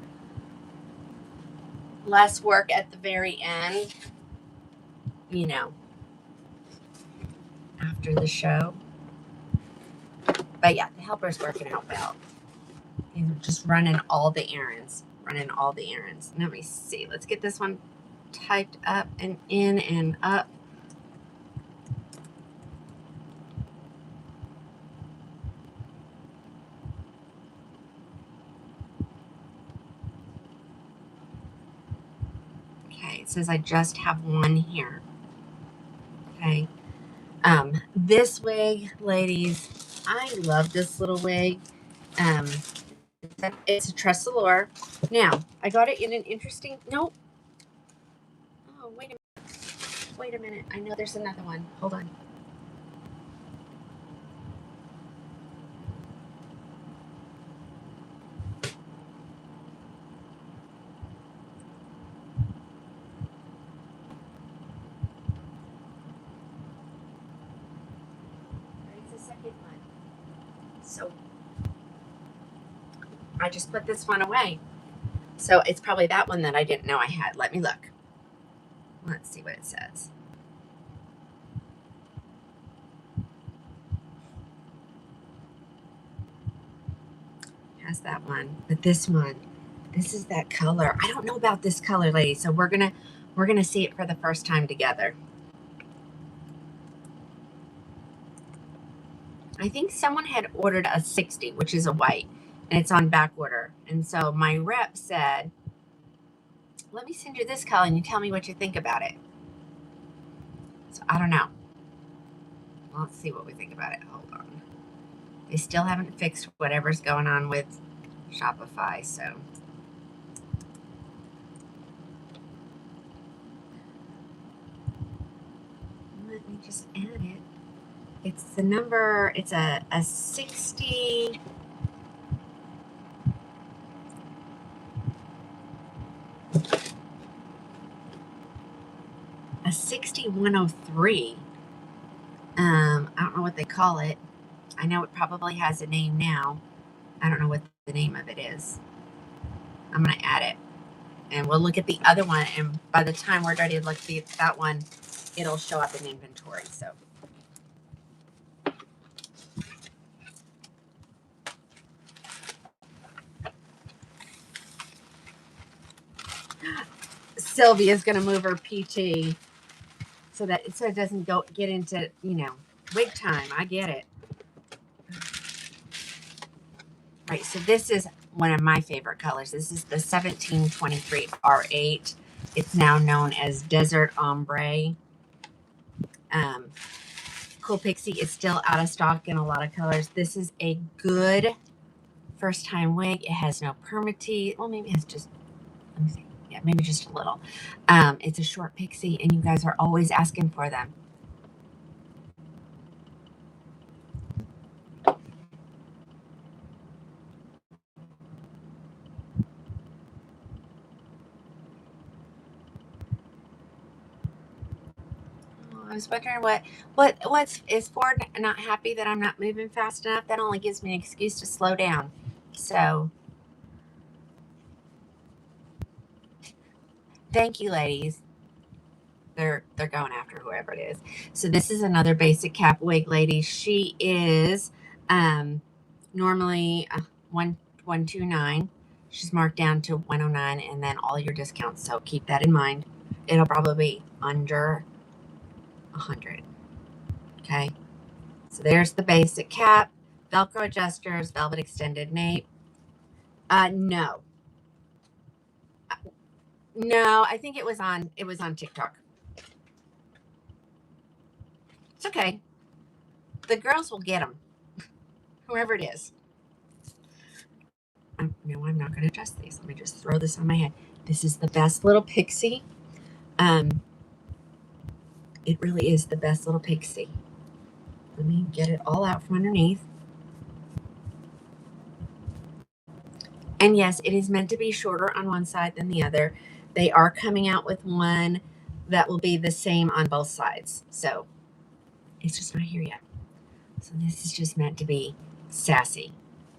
less work at the very end, after the show. But yeah, the helper's working out well. And just running all the errands. Let me see. Let's get this one typed up and in and up. Okay, it says I just have one here. Okay. This wig, ladies, I love this little wig. It's a Tressalure. Now, I got it in an interesting, nope. Oh, wait a minute. I know there's another one. Hold on. There's a second one. So, I just put this one away. So, it's probably that one that I didn't know I had. Let me look. Let's see what it says. Has that one, but this is that color. I don't know about this color, ladies. So we're gonna see it for the first time together. I think someone had ordered a 60, which is a white, and it's on back order. And so my rep said, "Let me send you this color, and you tell me what you think about it." So I don't know. Let's see what we think about it. Hold on. They still haven't fixed whatever's going on with Shopify, so. Let me just add it. It's the number, it's a 60. A 6103. I don't know what they call it. I know it probably has a name now. I don't know what the name of it is. I'm going to add it. And we'll look at the other one. And by the time we're ready to look at that one, it'll show up in inventory. So. Sylvia's going to move her PT so it doesn't get into, wig time. I get it. Right, so this is one of my favorite colors. This is the 1723 R8. It's now known as Desert Ombre. Cool Pixie is still out of stock in a lot of colors. This is a good first time wig. It has no permatease. Well, maybe it's just, let me see. Yeah, maybe just a little. It's a short pixie, and you guys are always asking for them. I was wondering what's is Ford not happy that I'm not moving fast enough? That only gives me an excuse to slow down. So thank you, ladies. They're going after whoever it is. So this is another basic cap wig, ladies. She is normally 129. She's marked down to 109, and then all your discounts. So keep that in mind. It'll probably be under 100. Okay. So there's the basic cap, Velcro adjusters, velvet extended nape. No, I think it was on TikTok. It's okay. The girls will get them, whoever it is. No, I'm not going to adjust these. Let me just throw this on my head. This is the best little pixie. It really is the best little pixie. Let me get it all out from underneath. And yes, it is meant to be shorter on one side than the other. They are coming out with one that will be the same on both sides. So it's just not here yet. So this is just meant to be sassy.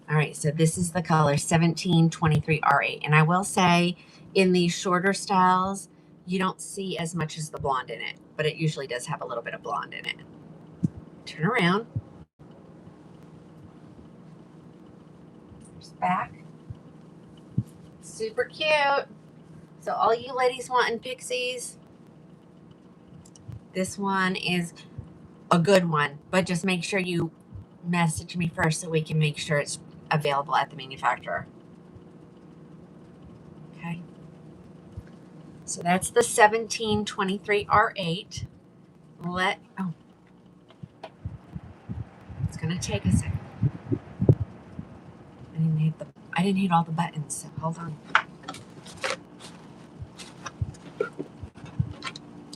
All right, so this is the color 1723 R8. And I will say in these shorter styles, you don't see as much as the blonde in it, but it usually does have a little bit of blonde in it. Turn around. There's back. Super cute. So all you ladies wanting pixies, this one is a good one, but just make sure you message me first so we can make sure it's available at the manufacturer. Okay. So that's the 1723 R8. It's gonna take a second. I didn't hit all the buttons, so hold on.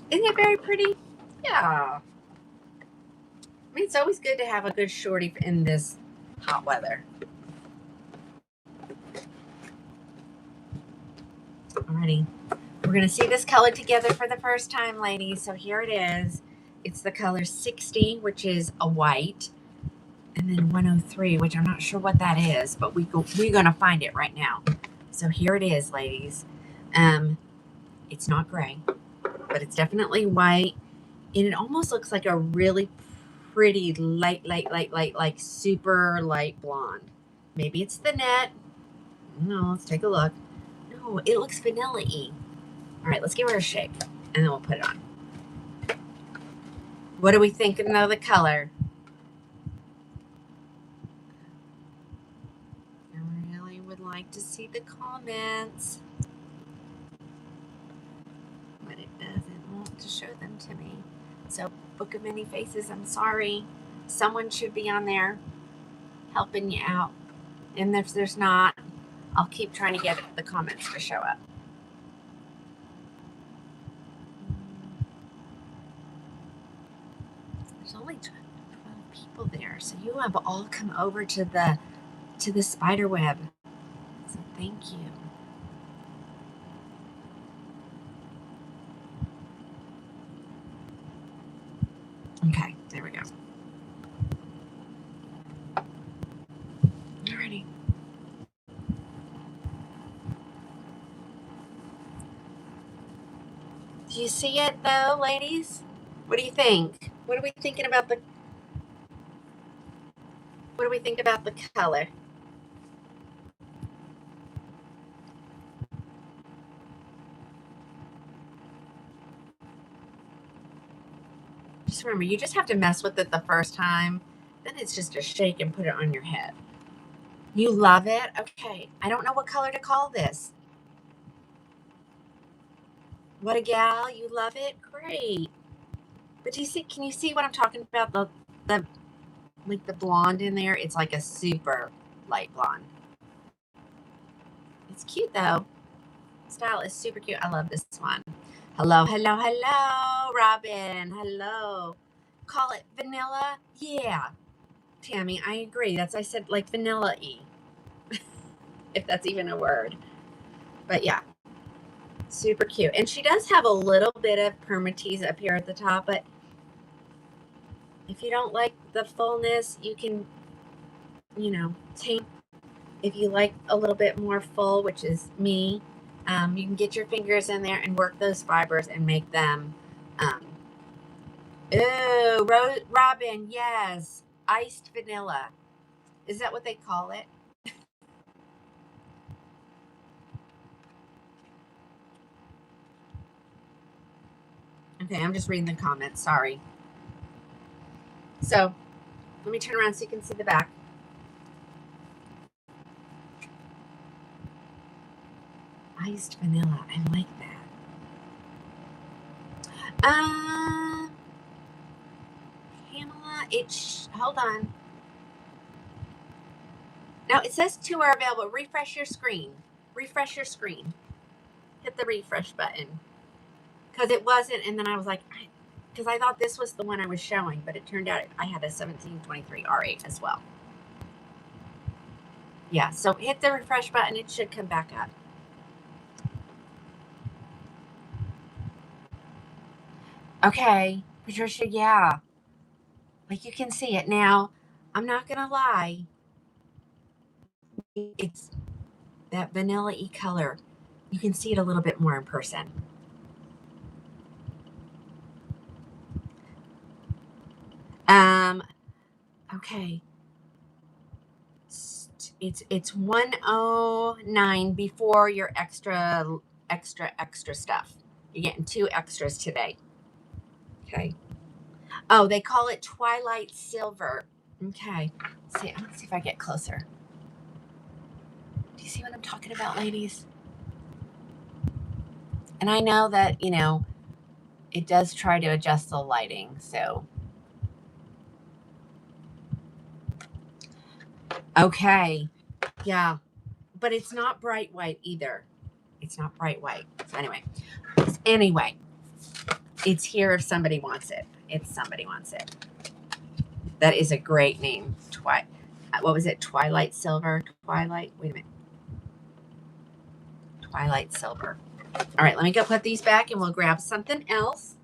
Isn't it very pretty? Yeah. I mean, it's always good to have a good shorty in this hot weather. Alrighty. We're going to see this color together for the first time, ladies. So here it is. It's the color 60, which is a white. And then 103, which I'm not sure what that is, but we're going to find it right now. So here it is, ladies. It's not gray, but it's definitely white. And it almost looks like a really pretty light, like super light blonde. Maybe it's the net. No, let's take a look. No, it looks vanilla-y. All right, let's give her a shake, and then we'll put it on. What are we thinking of the color? I really would like to see the comments, but it doesn't want to show them to me. So, Book of Many Faces, I'm sorry. Someone should be on there helping you out. And if there's not, I'll keep trying to get the comments to show up. There's only 12 people there, so you have all come over to the spider web. So thank you. Okay, there we go. Alrighty. Do you see it though, ladies? What do you think? What are we thinking about the color? Just remember, you just have to mess with it the first time. Then it's just a shake and put it on your head. You love it? Okay. I don't know what color to call this. What a gal. You love it? Great. But do you see, can you see what I'm talking about? The like the blonde in there? It's like a super light blonde. It's cute though. Style is super cute. I love this one. Hello, hello, hello, Robin. Hello. Call it vanilla? Yeah. Tammy, I agree. I said like vanilla-y. If that's even a word. But yeah. Super cute. And she does have a little bit of permatease up here at the top, but If you don't like the fullness, you can, take. If you like a little bit more full, which is me, you can get your fingers in there and work those fibers and make them. Um, Robin, yes, iced vanilla. Is that what they call it? Okay, I'm just reading the comments. Sorry. So let me turn around so you can see the back. Iced vanilla. I like that. Pamela, hold on. Now it says 2 are available. Refresh your screen. Refresh your screen. Hit the refresh button. Because it wasn't, and then I was like, because I thought this was the one I was showing, but it turned out I had a 1723 R8 as well. Yeah, so hit the refresh button. It should come back up. Okay, Patricia, yeah. Like you can see it now. I'm not going to lie. It's that vanilla-y color. You can see it a little bit more in person. Okay. It's 109 before your extra stuff. You're getting 2 extras today. Okay. Oh, they call it Twilight Silver. Okay. See, let's see if I get closer. Do you see what I'm talking about, ladies? And I know that, it does try to adjust the lighting, so. Okay. Yeah. But it's not bright white either. It's not bright white. So anyway, it's here if somebody wants it. Somebody wants it. That is a great name. What was it? Twilight Silver? Twilight? Wait a minute. Twilight Silver. All right, let me go put these back and we'll grab something else.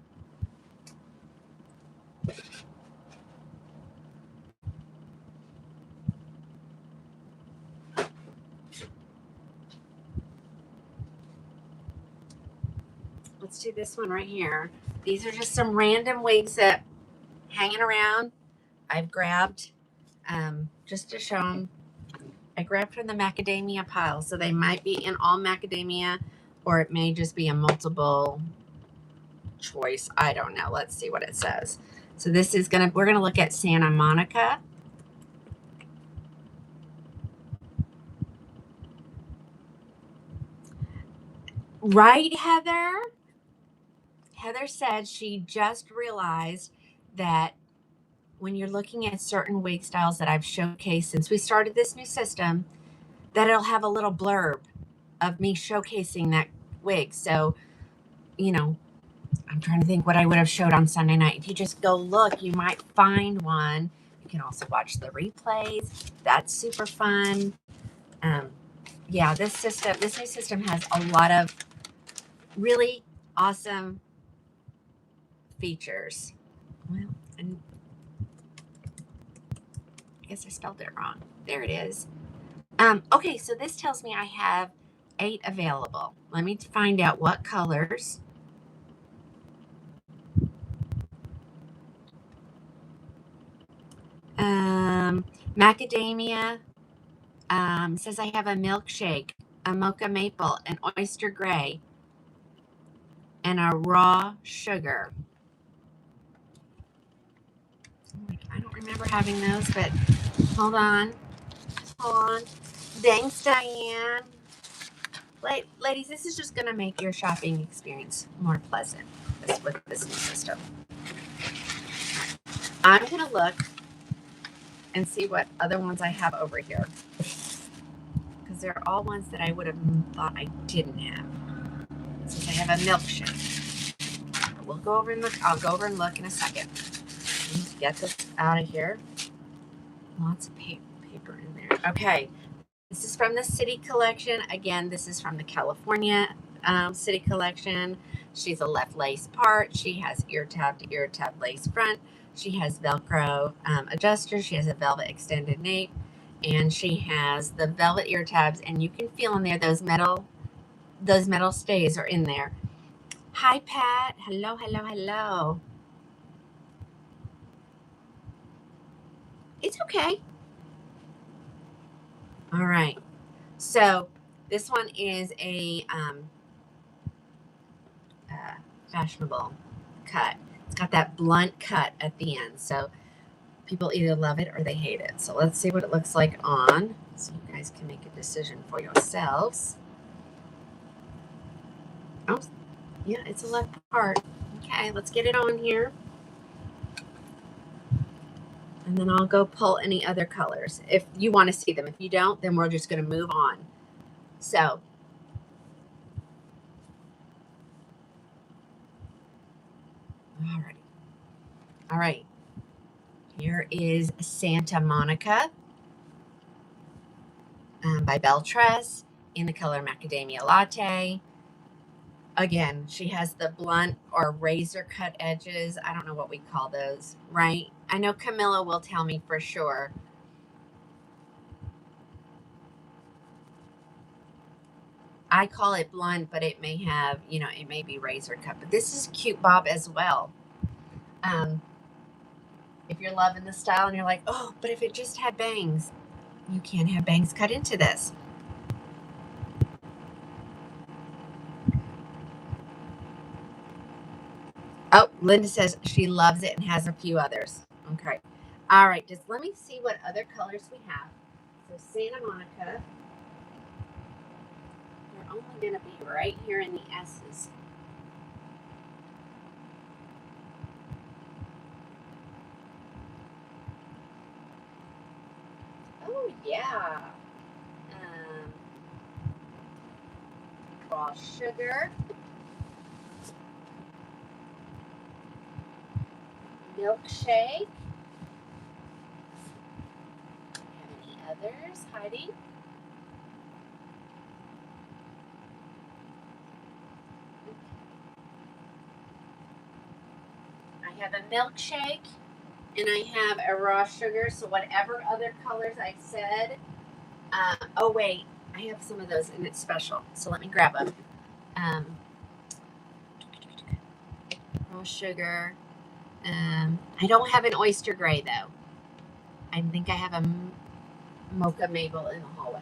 Let's do this one right here. These are just some random wigs that hanging around. I've grabbed just to show them. I grabbed from the macadamia pile, so they might be in all macadamia, or it may just be a multiple choice. I don't know. Let's see what it says. So this is we're gonna look at Santa Monica. Right, Heather? Heather said she just realized that when you're looking at certain wig styles that I've showcased since we started this new system, that it'll have a little blurb of me showcasing that wig. So, I'm trying to think what I would have showed on Sunday night. If you just go look, you might find one. You can also watch the replays. That's super fun. Yeah, this new system has a lot of really awesome features. Well, and I guess I spelled it wrong. There it is. Okay, so this tells me I have 8 available. Let me find out what colors. Macadamia says I have a milkshake, a mocha maple, an oyster gray, and a raw sugar. I don't remember having those, but hold on. Thanks, Diane. Ladies, this is just going to make your shopping experience more pleasant with this new system. I'm going to look and see what other ones I have over here, because they're all ones that I would have thought I didn't have. Since I have a milkshake, we'll go over and look. I'll go over and look in a second. Let's get this out of here. Lots of paper in there. Okay, this is from the City Collection. Again, this is from the California City Collection. She's a left lace part. She has ear tab to ear tab lace front. She has Velcro adjusters. She has a velvet extended nape, and she has the velvet ear tabs. And you can feel in there those metal stays are in there. Hi, Pat. Hello, hello, hello. It's okay. All right. So this one is a fashionable cut. It's got that blunt cut at the end. So people either love it or they hate it. So let's see what it looks like on, so you guys can make a decision for yourselves. Oh, yeah, it's a left part. Okay, let's get it on here. And then I'll go pull any other colors if you want to see them. If you don't, then we're just going to move on. So, alrighty. All right. Here is Santa Monica by Beltress in the color Macadamia Latte. Again, she has the blunt or razor cut edges. I don't know what we call those, right? I know Camilla will tell me for sure. I call it blunt, but it may have, it may be razor cut. But this is cute bob as well. If you're loving the style and you're like, oh, but if it just had bangs, you can have bangs cut into this. Oh, Linda says she loves it and has a few others. Okay. All right. Just let me see what other colors we have. So Santa Monica. They're only going to be right here in the S's. Oh, yeah. Raw sugar. Milkshake. Have any others hiding? I have a milkshake and I have a raw sugar. So whatever other colors I said. Oh wait, I have some of those and it's special. So let me grab them. Raw sugar. I don't have an oyster gray though. I think I have a mocha maple in the hallway.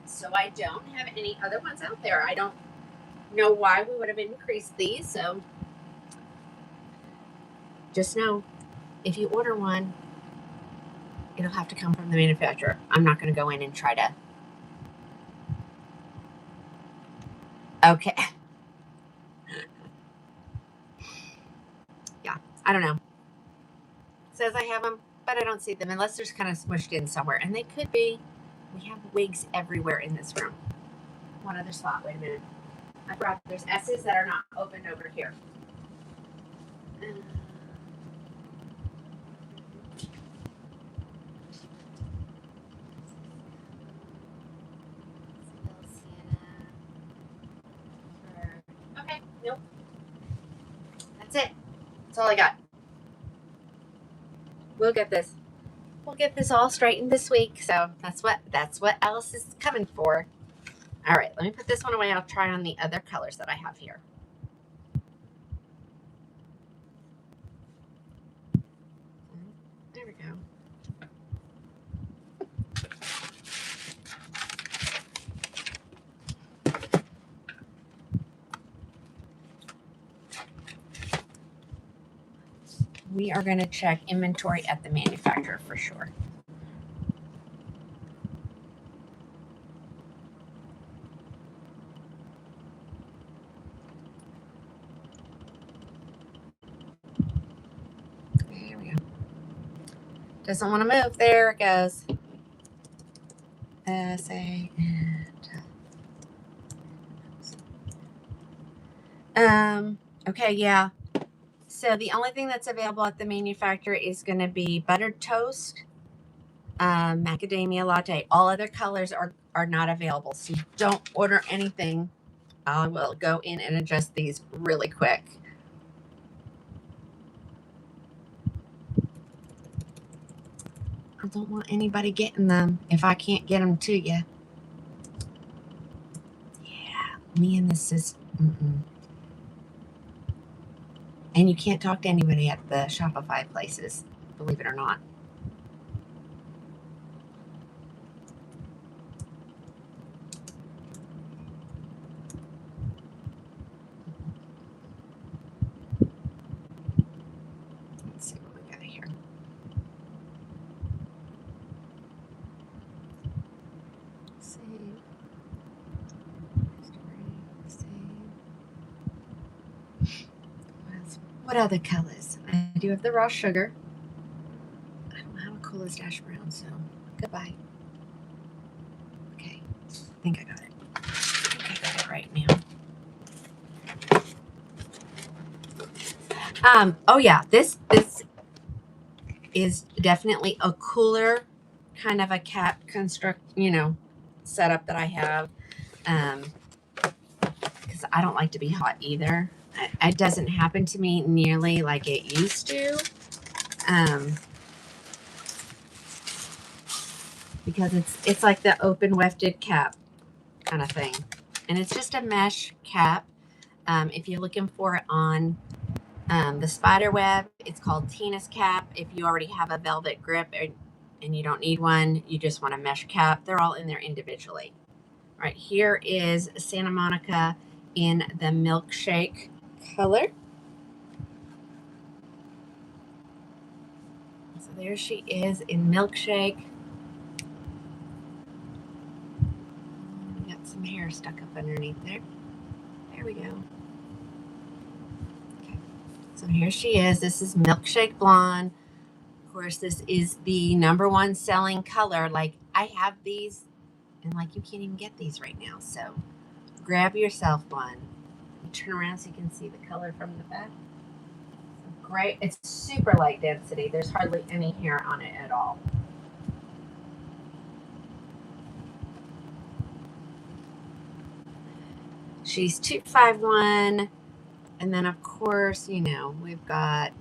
So I don't have any other ones out there. I don't know why we would have increased these. So just know if you order one, it'll have to come from the manufacturer. I'm not going to go in and try to. Okay. Yeah, I don't know. It says I have them, but I don't see them unless they're kind of smushed in somewhere. And they could be. We have wigs everywhere in this room. One other spot. Wait a minute. I brought, there's S's that are not opened over here. Okay, nope. That's it. That's all I got. We'll get this. We'll get this all straightened this week. So that's what Alice is coming for. All right, let me put this one away. I'll try on the other colors that I have here. There we go. We are going to check inventory at the manufacturer for sure. Doesn't want to move. There it goes. Okay, yeah. So the only thing that's available at the manufacturer is going to be buttered toast, macadamia latte. All other colors are not available. So don't order anything. I will go in and adjust these really quick. I don't want anybody getting them if I can't get them to you. Yeah, me and this is... And you can't talk to anybody at the Shopify places, believe it or not. Let's see what we got here. Save. What other colors? I do have the raw sugar. I don't have a Coolest Dash Brown, so goodbye. Okay, I think I got it. I think I got it right now. Oh yeah, this is definitely a cooler kind of a cap setup that I have. Because I don't like to be hot either. It doesn't happen to me nearly like it used to. Because it's like the open wefted cap kind of thing. And it's just a mesh cap. If you're looking for it on the spider web, it's called Tina's cap. If you already have a velvet grip and you don't need one, you just want a mesh cap, they're all in there individually. All right, here is Santa Monica in the milkshake color. So there she is in milkshake. Got some hair stuck up underneath there. There we go. Okay, so here she is. This is milkshake blonde. Of course, this is the #1 selling color. Like, I have these, and like, you can't even get these right now. So grab yourself one. Turn around so you can see the color from the back. Great. It's super light density. There's hardly any hair on it at all. She's 251. And then, of course, we've got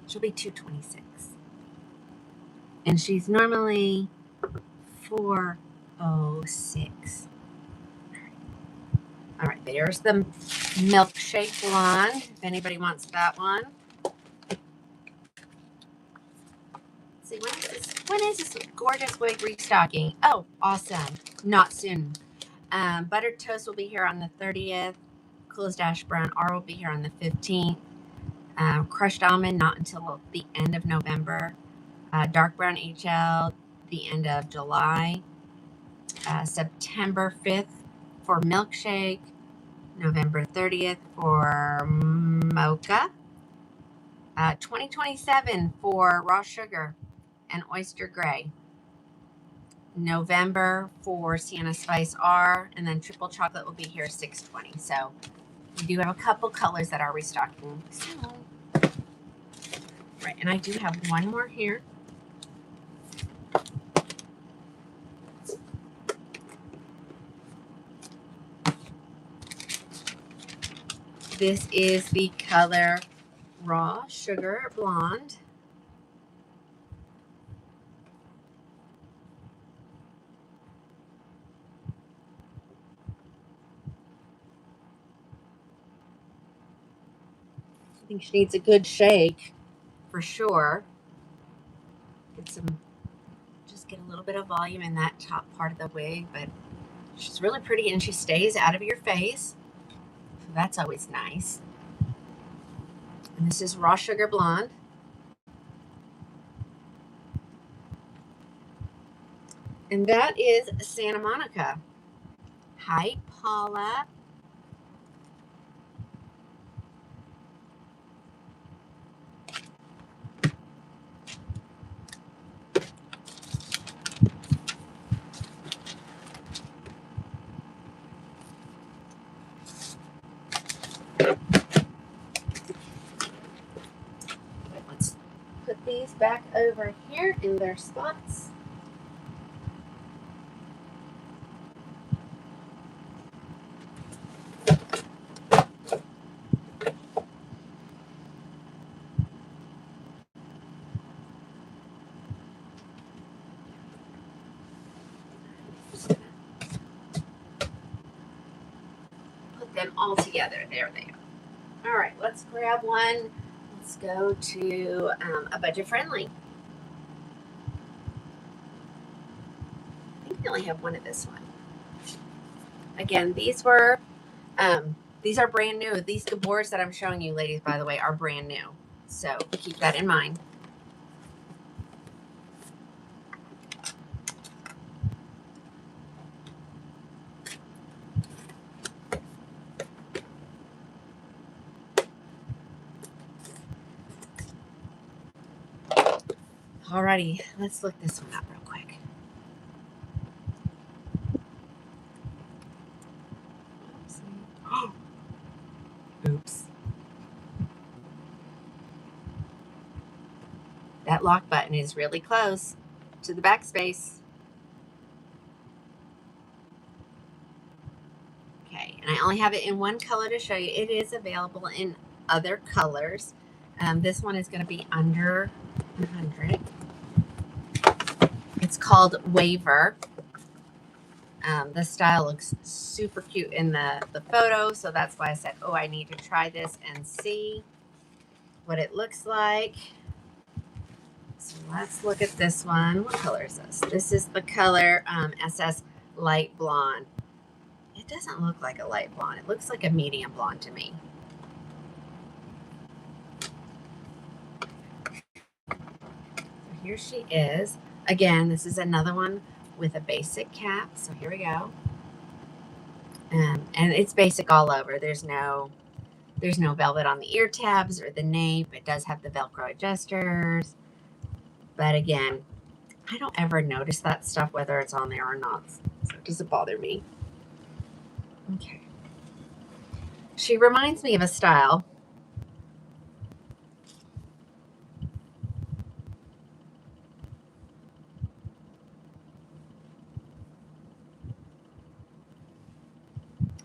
she'll be 226. And she's normally 406. All right, there's the milkshake blonde, if anybody wants that one. See, when is this gorgeous wig restocking? Oh, awesome. Not soon. Buttered toast will be here on the 30th. Coolest Dash Brown R will be here on the 15th. Crushed almond, not until the end of November. Dark brown HL, the end of July. September 5th for milkshake. November 30th for mocha. 2027 for raw sugar and oyster gray. November for Sienna Spice R, and then triple chocolate will be here 6/20. So we do have a couple colors that are restocking soon. Right, and I do have one more here. This is the color Raw Sugar Blonde. I think she needs a good shake for sure. Just get a little bit of volume in that top part of the wig, but she's really pretty and she stays out of your face. So that's always nice. And this is Raw Sugar Blonde. And that is Santa Monica. Hi, Paula. Let's put these back over here in their spots. Put them all together. There they are. All right, let's grab one. Let's go to a budget friendly. I think we only have one of this one. Again, these are brand new. These Gabors that I'm showing you, ladies, by the way, are brand new. So keep that in mind. Alrighty, let's look this one up real quick. Oops. That lock button is really close to the backspace. Okay, and I only have it in one color to show you. It is available in other colors. This one is going to be under 100. It's called Waver. The style looks super cute in the photo, so that's why I said, oh, I need to try this and see what it looks like. So let's look at this one. What color is this? This is the color SS Light Blonde. It doesn't look like a light blonde. It looks like a medium blonde to me. So here she is. Again, this is another one with a basic cap. So here we go. And it's basic all over. There's no velvet on the ear tabs or the nape. It does have the Velcro adjusters. But again, I don't ever notice that stuff, whether it's on there or not. So it doesn't bother me. Okay. She reminds me of a style.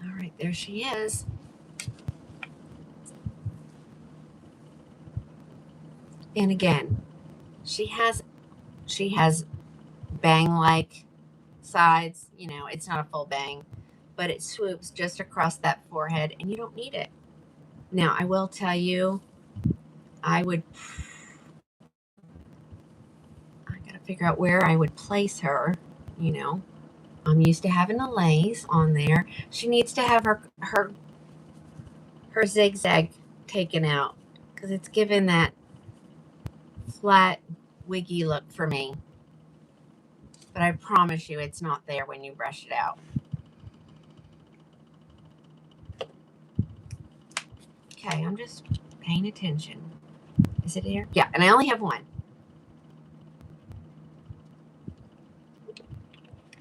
All right, there she is. And again, she has bang-like sides. You know, it's not a full bang, but it swoops just across that forehead, and you don't need it. Now, I will tell you, I gotta figure out where I would place her. You know, I'm used to having a lace on there. She needs to have her zigzag taken out because it's given that flat wiggy look for me. But I promise you it's not there when you brush it out. Okay, I'm just paying attention. Is it here? Yeah, and I only have one.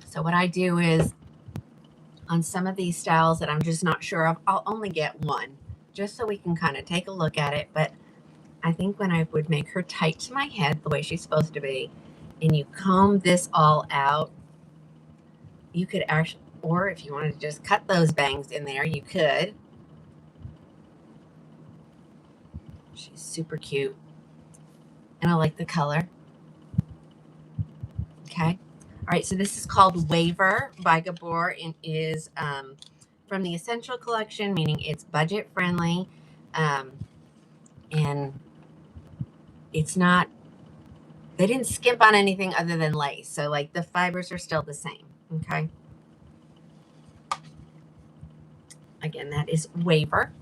So what I do is on some of these styles that I'm just not sure of, I'll only get one just so we can kind of take a look at it. But I think when I would make her tight to my head the way she's supposed to be, and you comb this all out, you could actually, or if you wanted to just cut those bangs in there, you could. She's super cute. And I like the color. Okay. All right, so this is called Waver by Gabor and is from the Essential Collection, meaning it's budget friendly. And it's not, they didn't skimp on anything other than lace. So like the fibers are still the same. Okay. Again, that is Waver.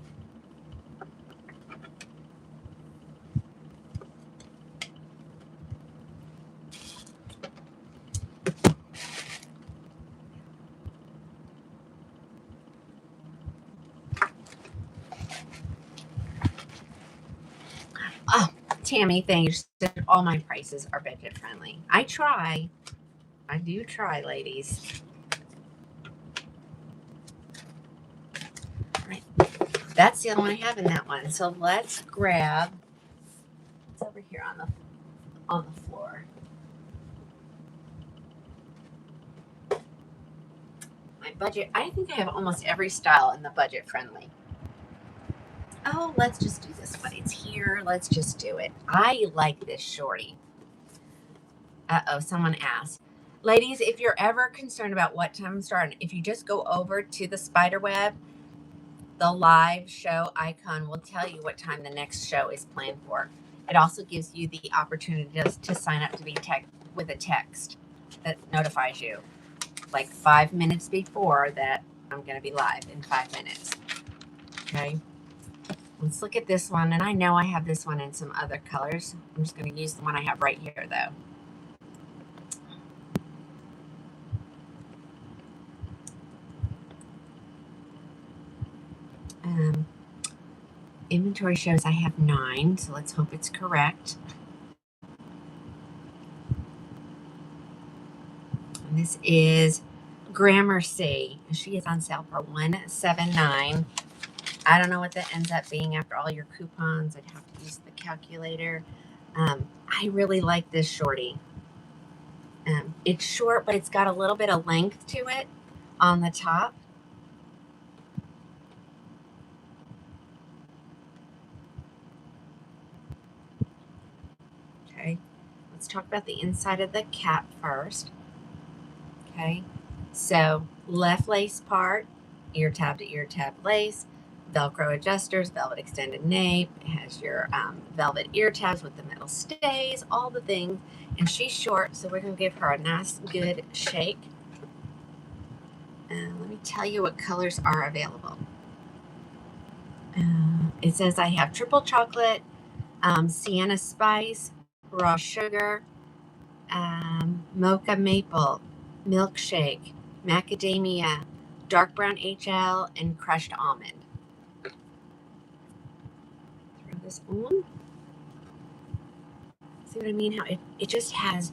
Tammy thinks that all my prices are budget friendly. I try. I do try, ladies. All right. That's the only one I have in that one. So let's grab. It's over here on the floor. My budget. I think I have almost every style in the budget friendly. Oh, let's just do this one. It's here. Let's just do it. I like this shorty. Uh-oh, someone asked. Ladies, if you're ever concerned about what time I'm starting, if you just go over to the spider web, the live show icon will tell you what time the next show is planned for. It also gives you the opportunity to sign up to be with a text that notifies you like 5 minutes before that I'm going to be live in 5 minutes. Okay. Let's look at this one. And I know I have this one in some other colors. I'm just going to use the one I have right here, though. Inventory shows I have 9, so let's hope it's correct. And this is Gramercy. She is on sale for $179. I don't know what that ends up being after all your coupons. I'd have to use the calculator. I really like this shorty. It's short, but it's got a little bit of length to it on the top. Okay, let's talk about the inside of the cap first. Okay, so left lace part, ear tab to ear tab lace, Velcro adjusters, velvet extended nape. It has your velvet ear tabs with the metal stays, all the things. And she's short, so we're going to give her a nice, good shake. Let me tell you what colors are available. It says I have triple chocolate, sienna spice, raw sugar, mocha maple, milkshake, macadamia, dark brown HL, and crushed almond. Throw this on. See what I mean? How it just has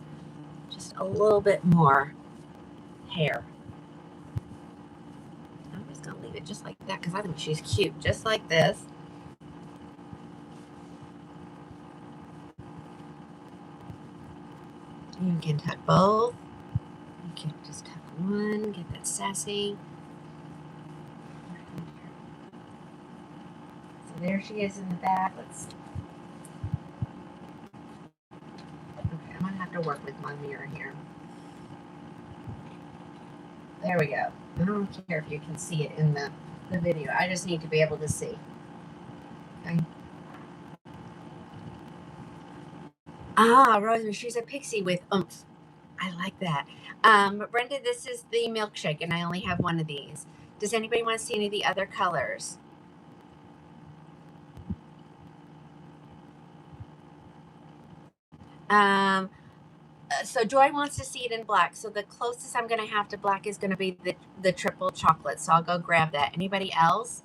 just a little bit more hair. I'm just going to leave it just like that because I think she's cute. Just like this. You can tuck both. You can just tuck one. Get that sassy. So there she is in the back. Okay, I'm going to have to work with my mirror here. There we go. I don't care if you can see it in the video. I just need to be able to see. Okay. Ah, Rosemary, she's a pixie with oomph. I like that. Brenda, this is the milkshake, and I only have one of these. Does anybody want to see any of the other colors? So Joy wants to see it in black. So the closest I'm going to have to black is going to be the triple chocolate. So I'll go grab that. Anybody else?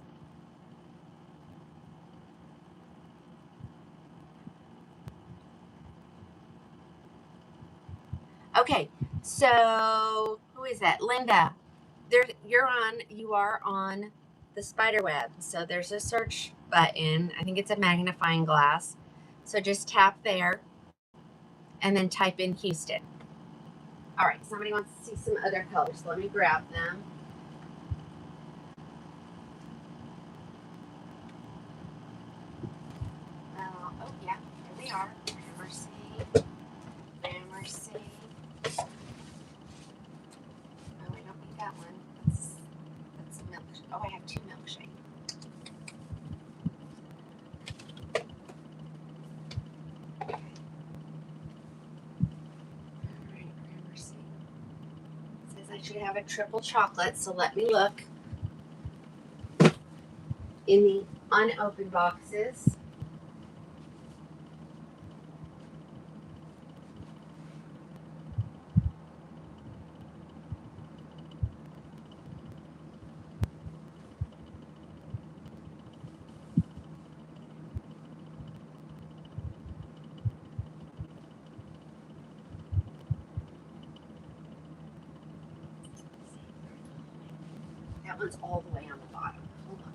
Okay. So who is that? Linda. You are on the spider web. So there's a search button. I think it's a magnifying glass. So just tap there and then type in Houston. All right, somebody wants to see some other colors. So let me grab them. Oh, yeah, here they are. Gramercy. Oh, I don't need that one. That's a milkshake. Oh, I have 2 milkshakes. I should have a triple chocolate, so let me look in the unopened boxes. That one's all the way on the bottom. Hold on.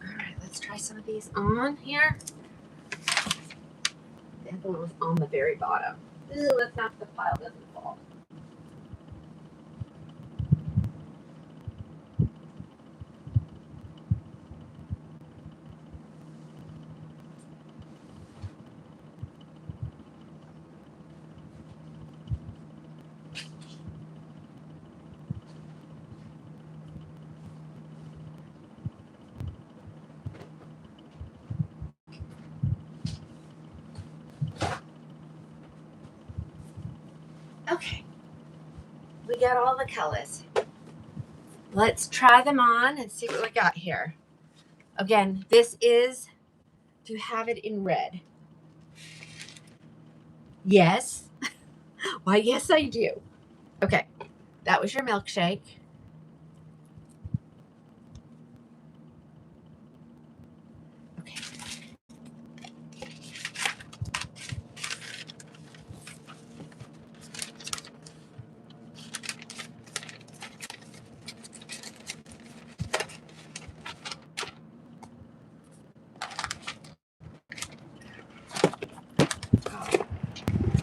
Alright, let's try some of these on here. The other one was on the very bottom. Ooh, let's not the pile doesn't fall. Okay, we got all the colors. Let's try them on and see what we got here. Again, this is to have it in red. Yes. Why, yes, I do. Okay, that was your milkshake. Okay.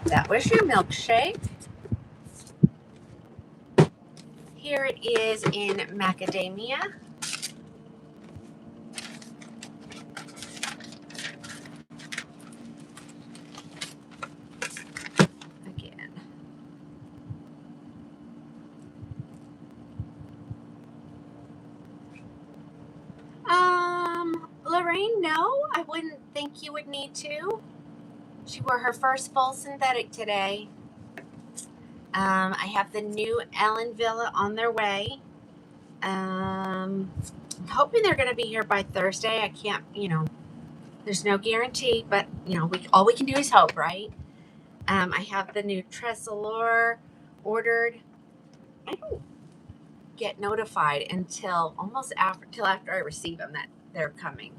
That was your milkshake. Here it is in macadamia. Again. Lorraine, no, I wouldn't think you would need to. She wore her first full synthetic today. I have the new Ellen Villa on their way. I'm hoping they're going to be here by Thursday. I can't, there's no guarantee, but all we can do is hope, right? I have the new Tressolor ordered. I don't get notified until almost after I receive them that they're coming.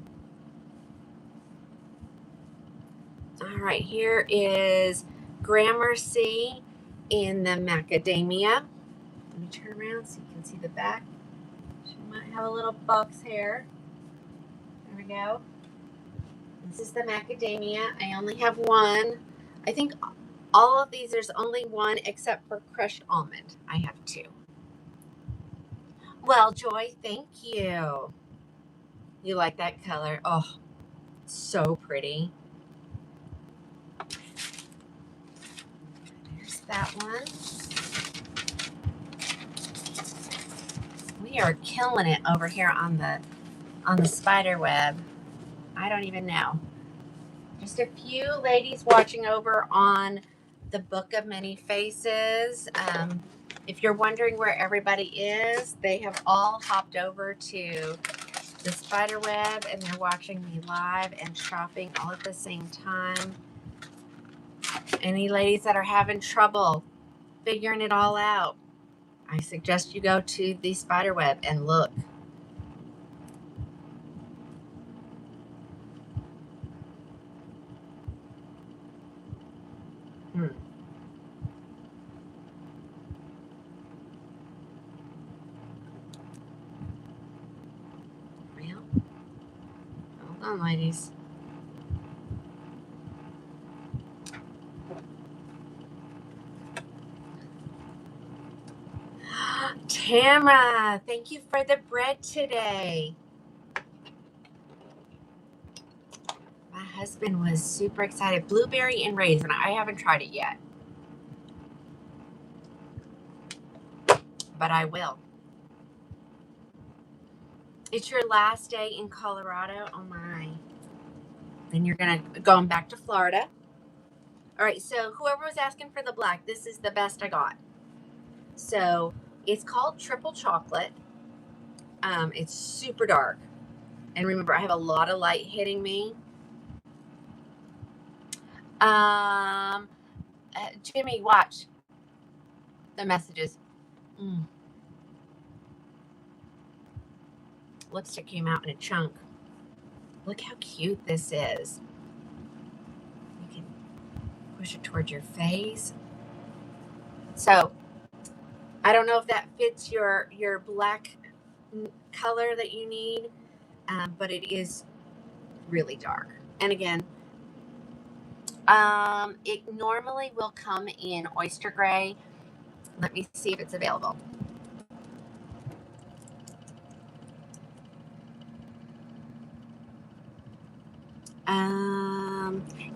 All right, here is Gramercy in the macadamia. Let me turn around so you can see the back. She might have a little box hair. There we go. This is the macadamia. I only have one. I think all of these, there's only one except for crushed almond. I have two. Well, Joy, thank you. You like that color? Oh, so pretty. There's that one. We are killing it over here on the spider web. I don't even know. Just a few ladies watching over on the Book of Many Faces. If you're wondering where everybody is, they have all hopped over to the spider web and they're watching me live and shopping all at the same time. Any ladies that are having trouble figuring it all out, I suggest you go to the spider web and look. Well, hold on, ladies. Tamara, thank you for the bread today. My husband was super excited. Blueberry and raisin. I haven't tried it yet. but I will. It's your last day in Colorado. Oh my. Then you're going back to Florida. All right, so whoever was asking for the black, this is the best I got. So it's called Triple Chocolate. It's super dark. And remember, I have a lot of light hitting me. Jimmy, watch the messages. Lipstick came out in a chunk. Look how cute this is. You can push it towards your face. So I don't know if that fits your black color that you need, but it is really dark. And again, it normally will come in oyster gray. Let me see if it's available.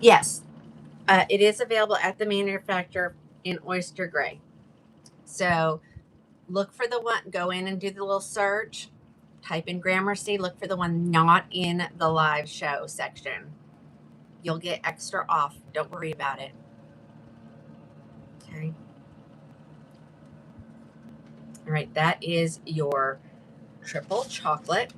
Yes, it is available at the manufacturer in oyster gray. So look for the one, go in and do the little search, type in Gramercy, look for the one not in the live show section. You'll get extra off. Don't worry about it. Okay. All right, that is your triple chocolate.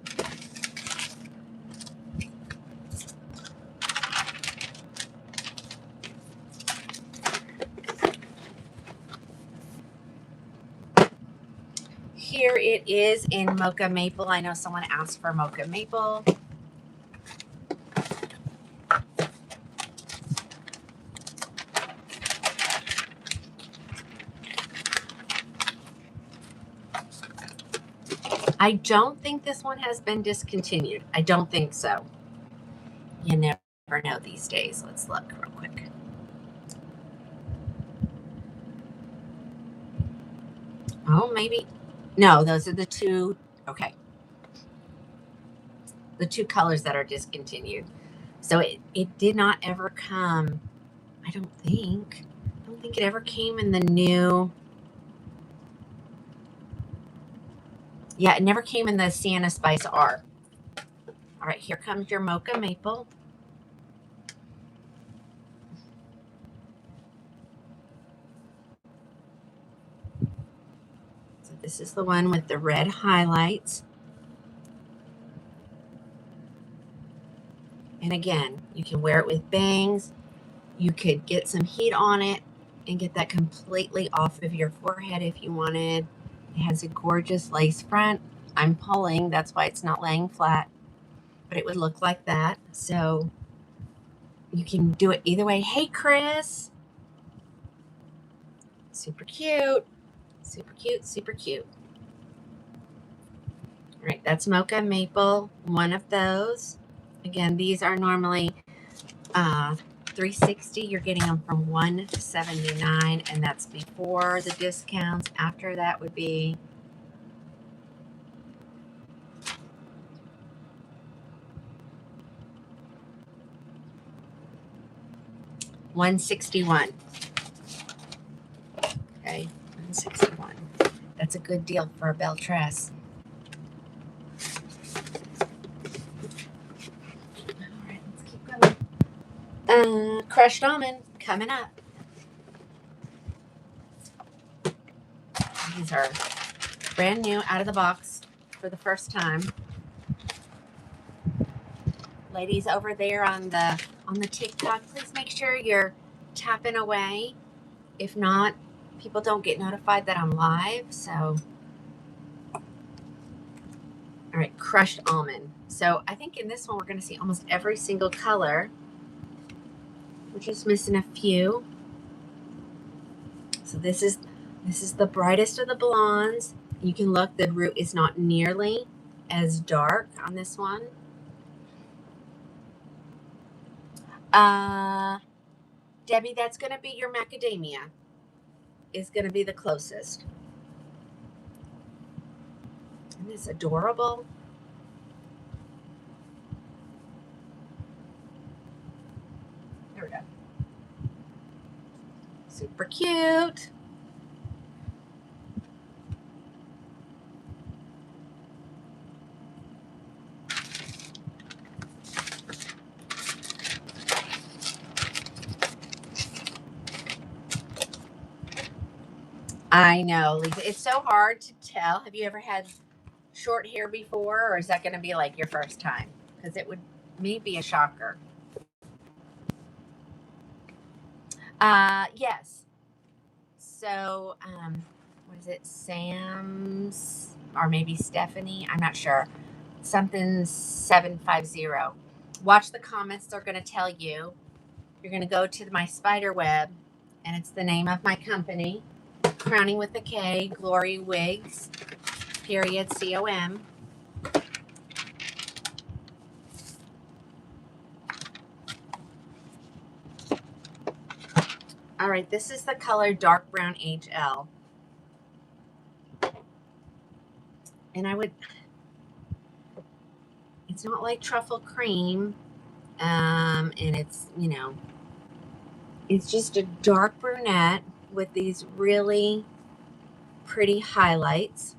Here it is in Mocha Maple. I know someone asked for Mocha Maple. I don't think this one has been discontinued. I don't think so. You never know these days. Let's look real quick. Oh, maybe. No, those are the two. Okay. The two colors that are discontinued. So it did not ever come, I don't think it ever came in the new. Yeah, it never came in the Sienna Spice R. All right, here comes your Mocha Maple. So this is the one with the red highlights. And again, you can wear it with bangs. You could get some heat on it and get that completely off of your forehead if you wanted. It has a gorgeous lace front. I'm pulling, that's why it's not laying flat, but it would look like that. So you can do it either way. Hey, Chris. Super cute. Super cute, super cute. All right, that's Mocha Maple, one of those. Again, these are normally $360. You're getting them from $179, and that's before the discounts. After that would be $161. Okay, $161. That's a good deal for a belle tress. All right, let's keep going. Crushed almond coming up. These are brand new out of the box for the first time. Ladies over there on the TikTok, please make sure you're tapping away. If not, people don't get notified that I'm live. So, all right, crushed almond. So I think in this one we're going to see almost every single color. We're just missing a few. So this is the brightest of the blondes. You can look, the root is not nearly as dark on this one. Debbie, that's going to be your macadamia. Is going to be the closest. Isn't this adorable? There we go. Super cute. I know, Lisa. It's so hard to tell. Have you ever had short hair before, or is that going to be like your first time? Because it would maybe a shocker. Yes. So, what is it? Sam's or maybe Stephanie? I'm not sure. Something 750. Watch the comments. They're going to tell you. You're going to go to my spider web, and it's the name of my company, Krowning with a K, Glory Wigs, period, COM. All right, this is the color dark brown HL. And it's not like truffle cream. And it's, it's just a dark brunette with these really pretty highlights.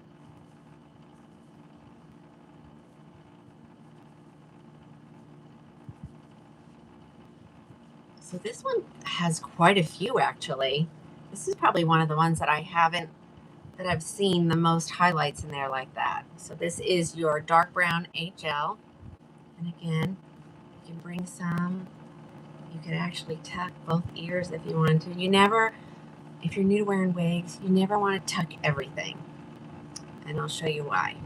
So this one has quite a few, actually. This is probably one of the ones that I've seen the most highlights in there like that. So this is your dark brown HL. And again, you can bring some. You could actually tuck both ears if you wanted to. If you're new to wearing wigs, you never want to tuck everything. And I'll show you why.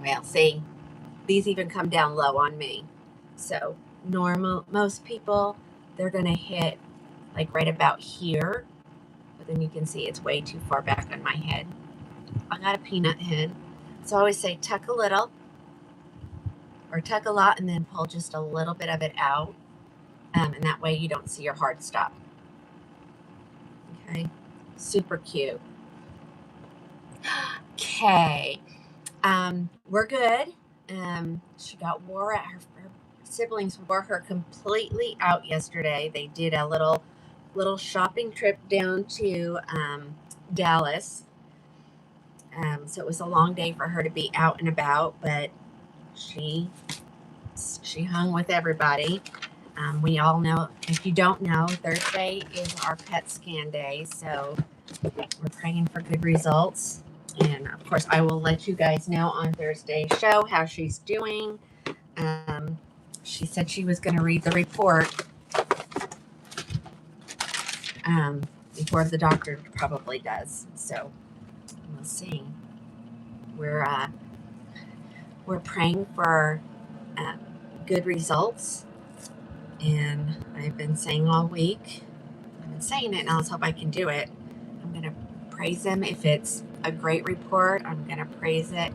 Well, see, these even come down low on me. So most people, they're going to hit like right about here. But then you can see it's way too far back on my head. I got a peanut head. So I always say tuck a little or tuck a lot and then pull just a little bit of it out. And that way you don't see your hard stop. Okay, super cute. Okay, we're good. She got her siblings wore her completely out yesterday. They did a little shopping trip down to Dallas. So it was a long day for her to be out and about, but she hung with everybody. We all know, if you don't know, Thursday is our pet scan day, so we're praying for good results. And of course, I will let you guys know on Thursday's show how she's doing. She said she was going to read the report before the doctor probably does. So we'll see. We're praying for good results. And I've been saying all week, I've been saying it, and let's hope I can do it. I'm going to praise him if it's a great report. I'm going to praise him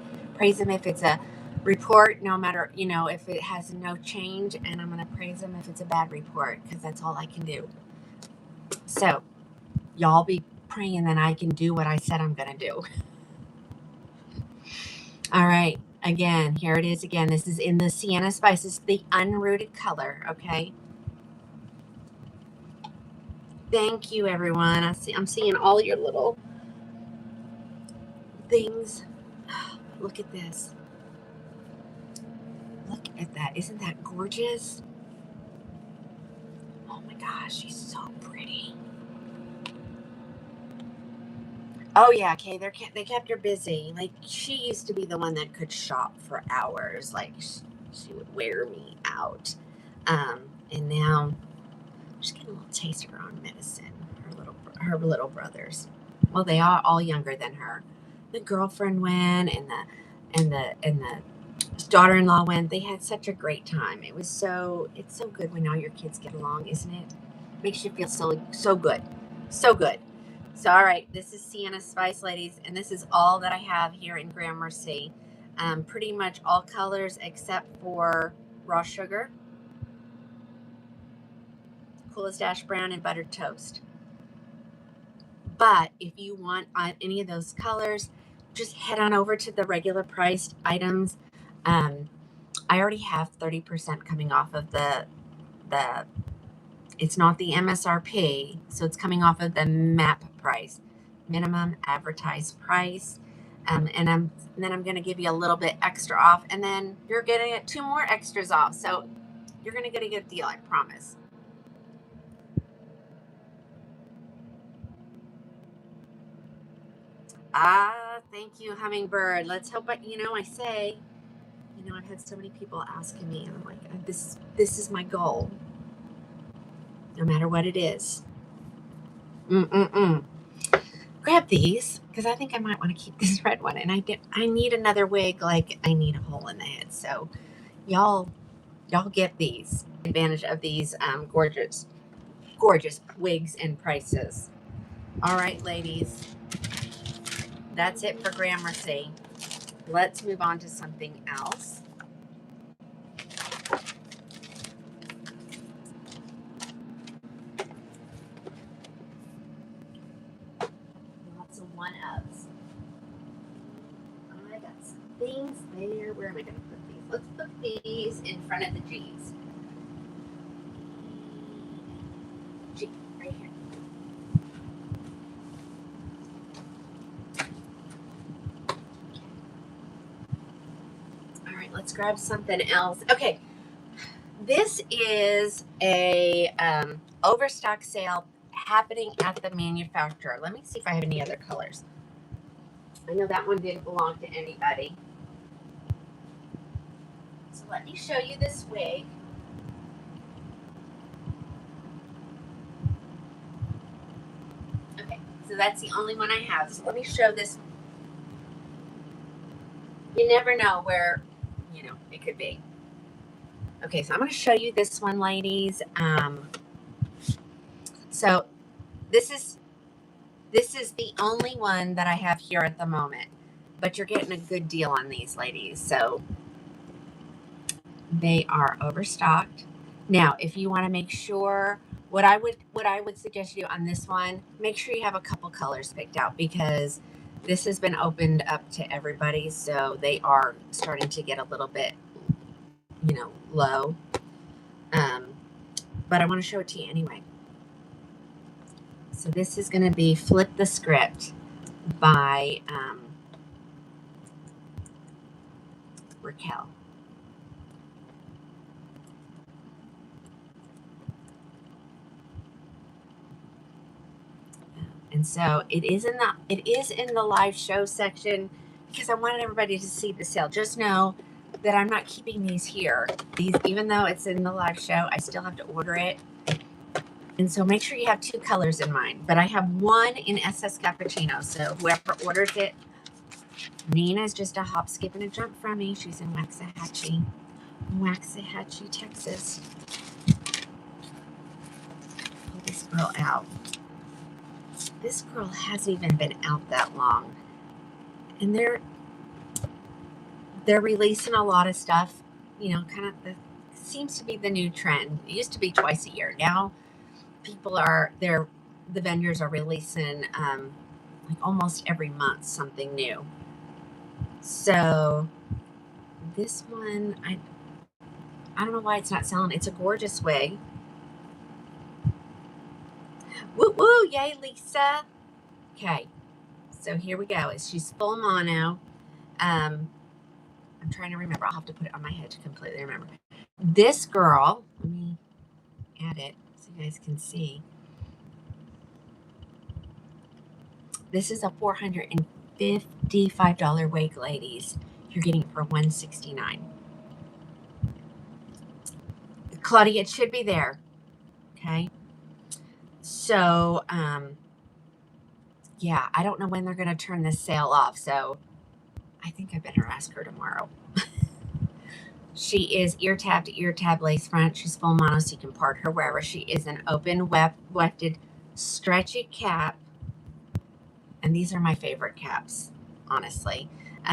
if it's a report, no matter, if it has no change. And I'm going to praise him if it's a bad report, because that's all I can do. So y'all be praying that I can do what I said I'm going to do. All right. Again, here it is again. This is in the Sienna Spices, the unrooted color. Okay. Thank you, everyone. I'm seeing all your little things. Look at this. Look at that. Isn't that gorgeous? Oh my gosh, she's so pretty. Oh yeah, okay. They kept her busy. Like, she used to be the one that could shop for hours. Like, she would wear me out. And now she's getting a little taste of her own medicine. Her little brothers. Well, they are all younger than her. The girlfriend went, and the daughter-in-law went. They had such a great time. It's so good when all your kids get along, isn't it? Makes you feel so good. So good. So, all right, this is Sienna Spice, ladies, and this is all that I have here in Gramercy. Pretty much all colors except for raw sugar, coolest ash brown, and buttered toast. But if you want any of those colors, just head on over to the regular priced items. I already have 30% coming off of the it's not the MSRP, so it's coming off of the MAP price, minimum advertised price. And then I'm going to give you a little bit extra off, and then you're going to get 2 more extras off. So you're going to get a good deal, I promise. Thank you, Hummingbird. Let's hope, I've had so many people asking me, and I'm like, this is my goal, no matter what it is. Grab these, because I think I might want to keep this red one, and I need another wig, like I need a hole in the head. So y'all get these, advantage of these gorgeous wigs and prices. All right, ladies, that's it for Gramercy. Let's move on to something else. Lots of one-ups. I got some things there. Where am I going to put these? Let's put these in front of the G's. G, right here. All right, let's grab something else. Okay, this is a overstock sale happening at the manufacturer. Let me see if I have any other colors. I know that one didn't belong to anybody. So let me show you this wig. Okay, so that's the only one I have. So let me show this. You never know where, it could be. Okay, so I'm going to show you this one, ladies. So this is the only one that I have here at the moment, but you're getting a good deal on these, ladies. So they are overstocked. Now, if you want to make sure, what I would suggest you do on this one, make sure you have a couple colors picked out, because this has been opened up to everybody, so they are starting to get a little bit, low. But I want to show it to you anyway. So this is going to be Flip the Script by Raquel. And so it is in the live show section, because I wanted everybody to see the sale. Just know that I'm not keeping these here. These, even though it's in the live show, I still have to order it. And so make sure you have two colors in mind. But I have one in SS Cappuccino. So whoever orders it, Nina's just a hop, skip, and a jump from me. She's in Waxahachie, Texas. Pull this girl out. This girl hasn't even been out that long. And they're releasing a lot of stuff, kind of seems to be the new trend. It used to be twice a year. Now the vendors are releasing like almost every month something new. So this one, I don't know why it's not selling. It's a gorgeous wig. Woo woo, yay, Lisa. Okay, so here we go. She's full mono. I'm trying to remember. I'll have to put it on my head to completely remember. This girl, let me add it so you guys can see. This is a $455 wig, ladies. You're getting it for $169. Claudia, it should be there. Okay. So, yeah, I don't know when they're going to turn this sale off. So I think I better ask her tomorrow. She is ear tab to ear tab lace front. She's full mono, so you can part her wherever. She is an open wefted stretchy cap. And these are my favorite caps, honestly.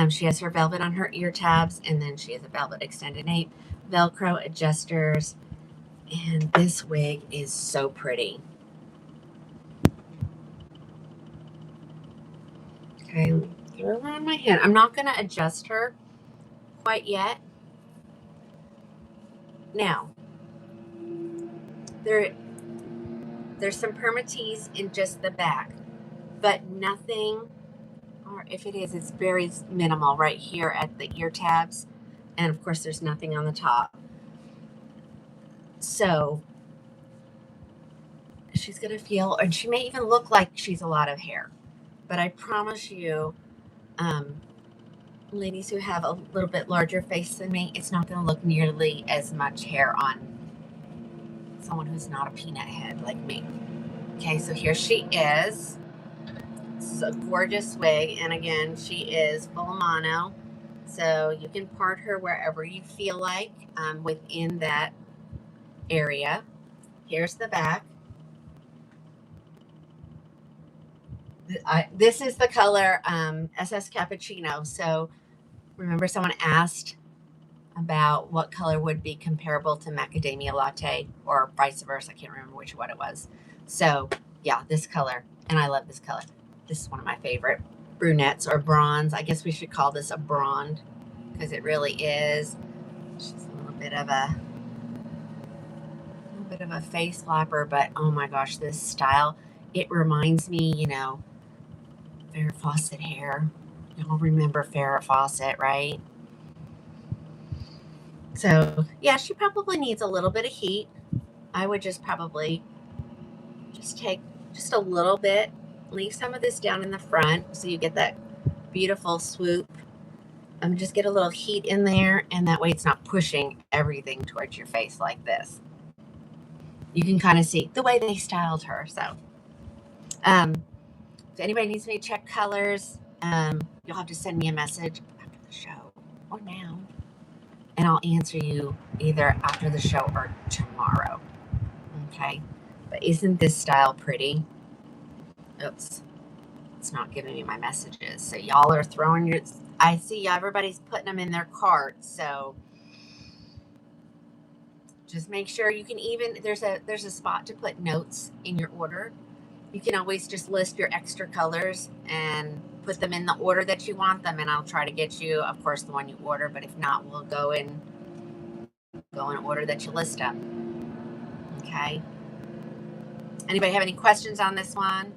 She has her velvet on her ear tabs, and then she has a velvet extended nape, Velcro adjusters, and this wig is so pretty. Okay, let me throw her on my head. I'm not going to adjust her quite yet. Now, there's some permatease in just the back, but nothing, or if it is, it's very minimal right here at the ear tabs. And of course, there's nothing on the top. So she's going to feel, and she may even look like she's a lot of hair, But I promise you, ladies who have a little bit larger face than me, it's not going to look nearly as much hair on someone who's not a peanut head like me. Okay, so here she is. This is a gorgeous wig, and again, she is full mono, so you can part her wherever you feel like within that area. Here's the back. This is the color SS Cappuccino. So remember, someone asked about what color would be comparable to Macadamia Latte or vice versa. I can't remember which one it was. So yeah, this color, and I love this color. This is one of my favorite brunettes or bronze. I guess we should call this a blonde because it really is. She's a little bit of a face flapper, but oh my gosh, this style, it reminds me, you know, Farrah Fawcett hair. Y'all remember Farrah Fawcett, right? So yeah, she probably needs a little bit of heat. I would just probably just take just a little bit, leave some of this down in the front so you get that beautiful swoop. Just get a little heat in there, and that way it's not pushing everything towards your face like this. You can kind of see the way they styled her. So if anybody needs me to check colors, you'll have to send me a message after the show or now, and I'll answer you either after the show or tomorrow. Okay? But isn't this style pretty? Oops. It's not giving me my messages. So y'all are throwing your... I see everybody's putting them in their carts. So just make sure you can even... There's a spot to put notes in your order. You can always just list your extra colors and put them in the order that you want them, and I'll try to get you, of course, the one you order. But if not, we'll go in order that you list them. Okay. Anybody have any questions on this one?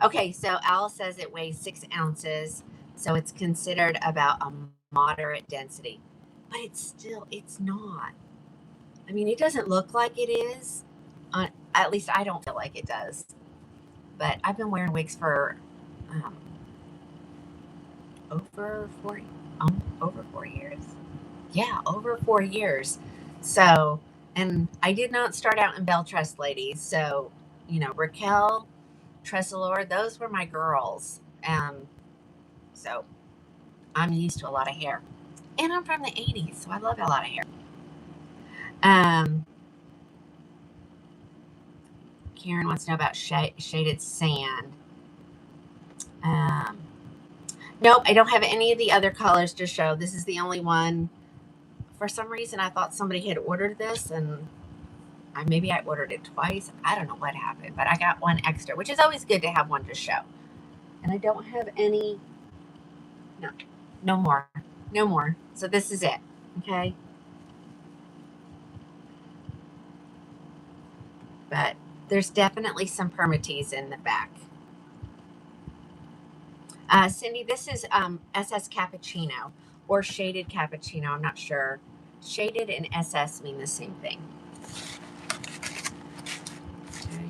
Okay, so Al says it weighs 6 ounces, so it's considered about a moderate density, but it's not. I mean, it doesn't look like it is. At least I don't feel like it does. But I've been wearing wigs for over 4 years. Yeah, over 4 years. So, and I did not start out in Belle Tress, ladies. So, you know, Raquel, Tressalor, those were my girls. So I'm used to a lot of hair. And I'm from the 80s, so I love a lot of hair. Karen wants to know about shaded sand. Nope, I don't have any of the other colors to show. This is the only one. For some reason, I thought somebody had ordered this, and maybe I ordered it twice. I don't know what happened, but I got one extra, which is always good to have one to show. And I don't have any. No more. So this is it. Okay. But there's definitely some permatease in the back. Cindy, this is SS Cappuccino or Shaded Cappuccino. I'm not sure. Shaded and SS mean the same thing. Okay.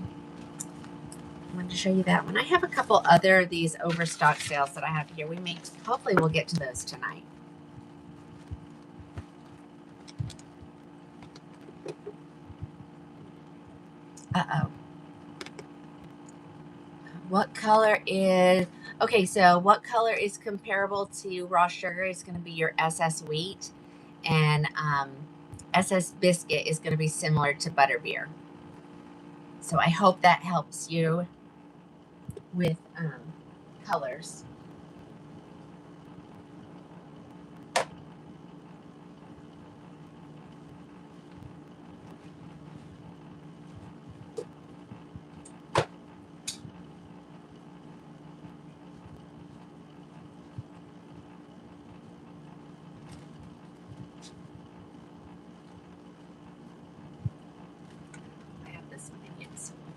I wanted to show you that one. I have a couple other of these overstock sales that I have here. Hopefully we'll get to those tonight. Uh-oh. What color is... Okay, so what color is comparable to raw sugar is going to be your SS wheat, and SS biscuit is going to be similar to butterbeer. So I hope that helps you with colors.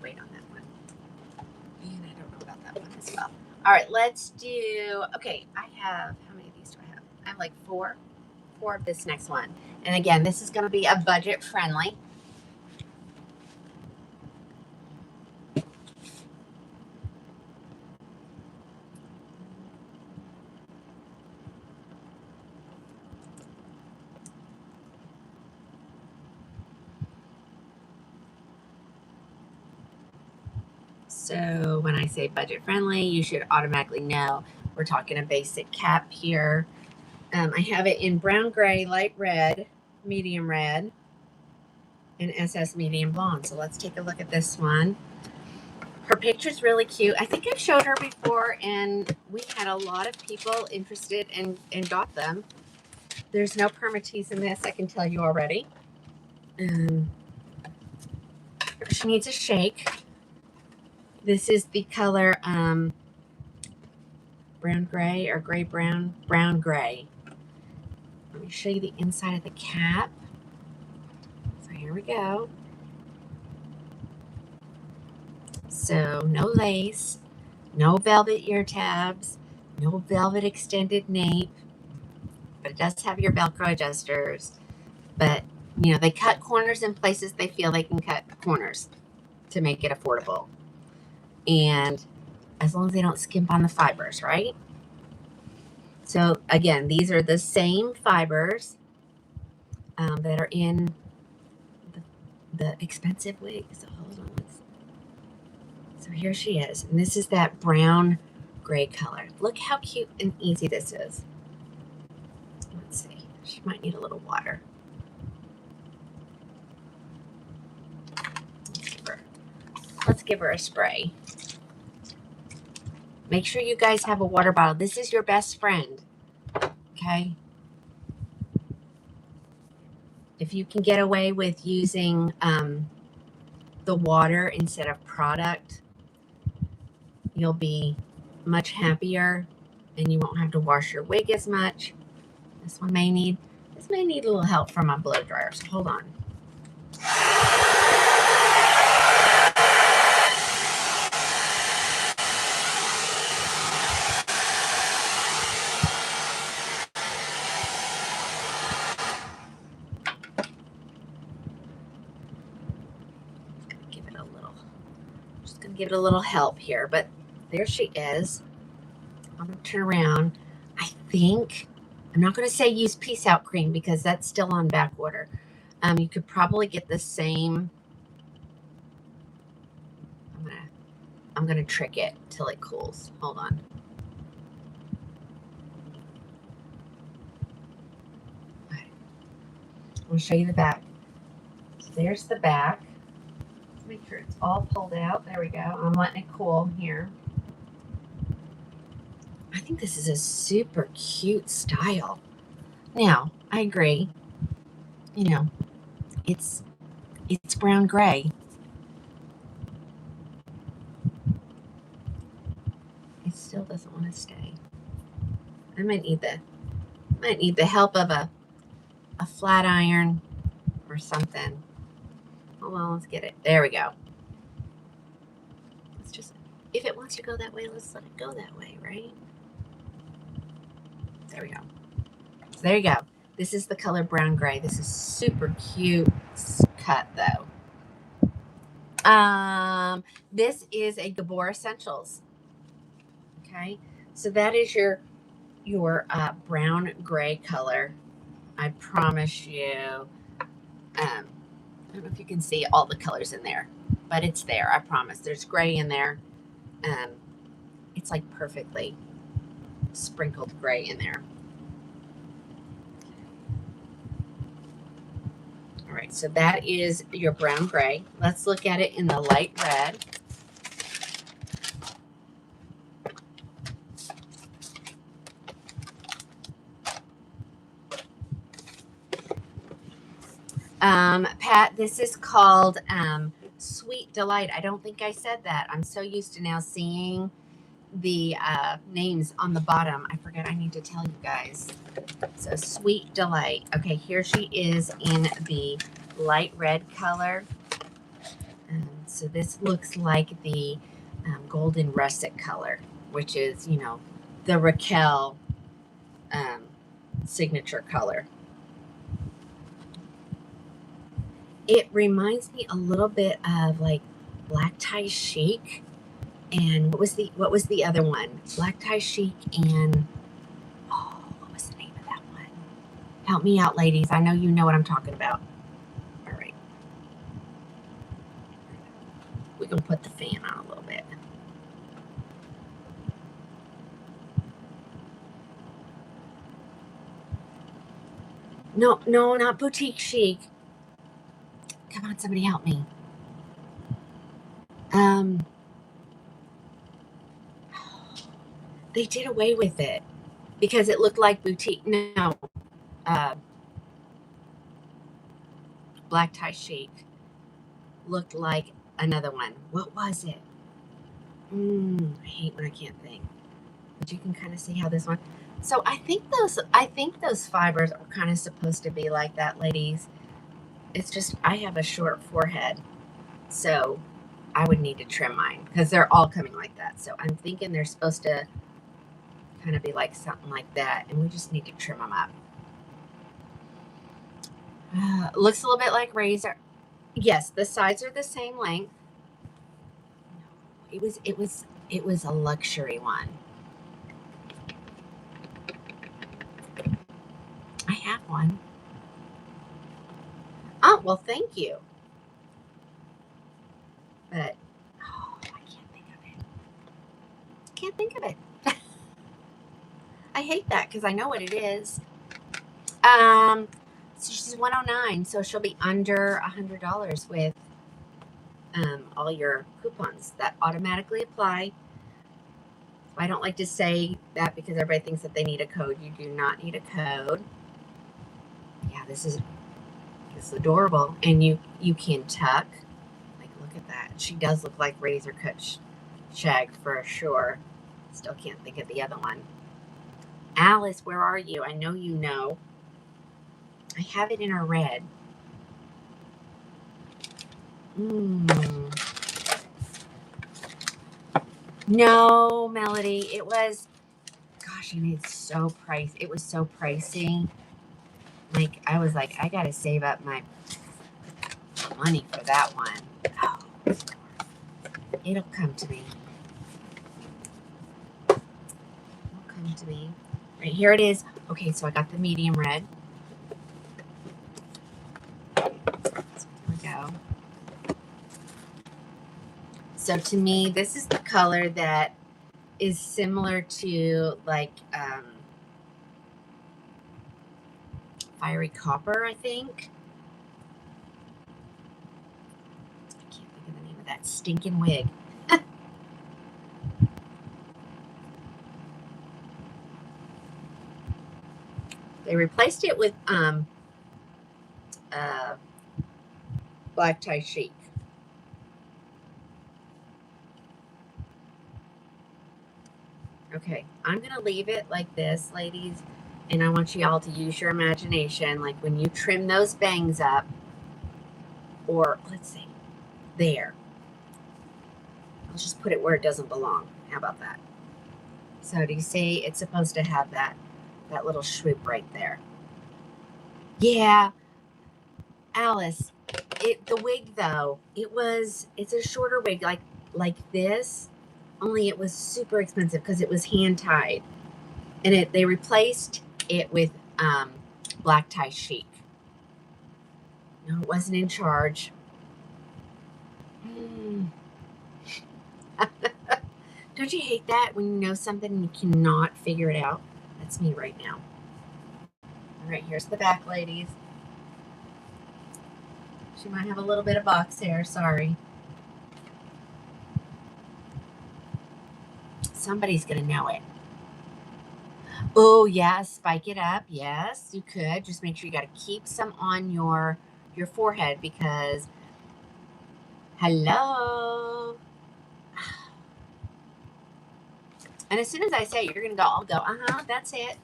Wait on that one. And I don't know about that one as well. All right, let's do, okay, I have, how many of these do I have? I have like four of this next one. And again, this is going to be a budget friendly. So when I say budget friendly, you should automatically know we're talking a basic cap here. I have it in brown gray, light red, medium red, and SS medium blonde. So let's take a look at this one. Her picture's really cute. I think I've showed her before, and we had a lot of people interested and got them. There's no permatease in this, I can tell you already. She needs a shake. This is the color brown gray or gray brown, brown gray. Let me show you the inside of the cap. So here we go. So no lace, no velvet ear tabs, no velvet extended nape, but it does have your Velcro adjusters. But, you know, they cut corners in places they feel they can cut corners to make it affordable. And as long as they don't skimp on the fibers, right? So again, these are the same fibers that are in the expensive wigs. So hold on. So here she is. And this is that brown gray color. Look how cute and easy this is. Let's see. She might need a little water. Let's give her a spray. Make sure you guys have a water bottle. This is your best friend. Okay? If you can get away with using the water instead of product, you'll be much happier and you won't have to wash your wig as much. This may need a little help from my blow dryer, so hold on. Give it a little help here, but there she is. I'm gonna turn around. I think I'm not gonna say use Peace Out cream because that's still on back order. You could probably get the same. I'm gonna trick it till it cools. Hold on. Okay. I'm gonna show you the back. So there's the back. Make sure it's all pulled out. There we go. I'm letting it cool here. I think this is a super cute style. Now, I agree. You know, it's brown gray. It still doesn't want to stay. I might need the help of a flat iron or something. Hold on, let's get it. There we go. Let's just, if it wants to go that way, let's let it go that way, right? There we go. So there you go. This is the color brown gray. This is super cute cut though. This is a Gabor Essentials. Okay, so that is your brown gray color. I promise you. I don't know if you can see all the colors in there, but it's there. I promise. There's gray in there. It's like perfectly sprinkled gray in there. All right, so that is your brown gray. Let's look at it in the light red. Pat, this is called Sweet Delight. I don't think I said that. I'm so used to now seeing the names on the bottom. I forget I need to tell you guys. So Sweet Delight. Okay, here she is in the light red color. So this looks like the golden russet color, which is, you know, the Raquel signature color. It reminds me a little bit of like Black Tie Chic, and what was the other one? Black Tie Chic and what was the name of that one? Help me out, ladies. I know you know what I'm talking about. All right. We're going to put the fan on a little bit. No, not boutique chic. Come on, somebody help me. They did away with it because it looked like boutique. No, black tie chic looked like another one. What was it? I hate when I can't think. But you can kind of see how this one. So I think those fibers are kind of supposed to be like that, ladies. It's just I have a short forehead, so I would need to trim mine because they're all coming like that. So I'm thinking they're supposed to kind of be like something like that, and we just need to trim them up. Looks a little bit like razor. Yes, the sides are the same length. It was a luxury one. I have one. Oh, well, thank you. But I can't think of it. Can't think of it. I hate that because I know what it is. So she's $109, so she'll be under $100 with all your coupons that automatically apply. I don't like to say that because everybody thinks that they need a code. You do not need a code. Yeah, this is adorable, and you can tuck. Like, look at that. She does look like razor cut shag for sure. Still can't think of the other one. Alice, where are you? I know you know. I have it in a red. No, Melody. It was, gosh, and it's so pricey. It was so pricey. Like, I was like, I gotta save up my money for that one. Oh, it'll come to me. It'll come to me. Right, here it is. Okay, so I got the medium red. So here we go. So to me, this is the color that is similar to like fiery copper, I think. I can't think of the name of that stinking wig. They replaced it with black tie chic. Okay, I'm gonna leave it like this, ladies, and I want you all to use your imagination. Like when you trim those bangs up, or let's see, there. Let's just put it where it doesn't belong. How about that? So do you see it's supposed to have that little swoop right there? Yeah, Alice. The wig though, it's a shorter wig like this, only it was super expensive because it was hand tied, and they replaced it with black tie chic. No, it wasn't in charge. Don't you hate that when you know something and you cannot figure it out? That's me right now. All right, here's the back, ladies. She might have a little bit of box hair, sorry. Somebody's going to know it. Oh, yeah, spike it up. Yes, you could. Just make sure you got to keep some on your forehead because, hello. And as soon as I say it, you're going to go, I'll go, that's it.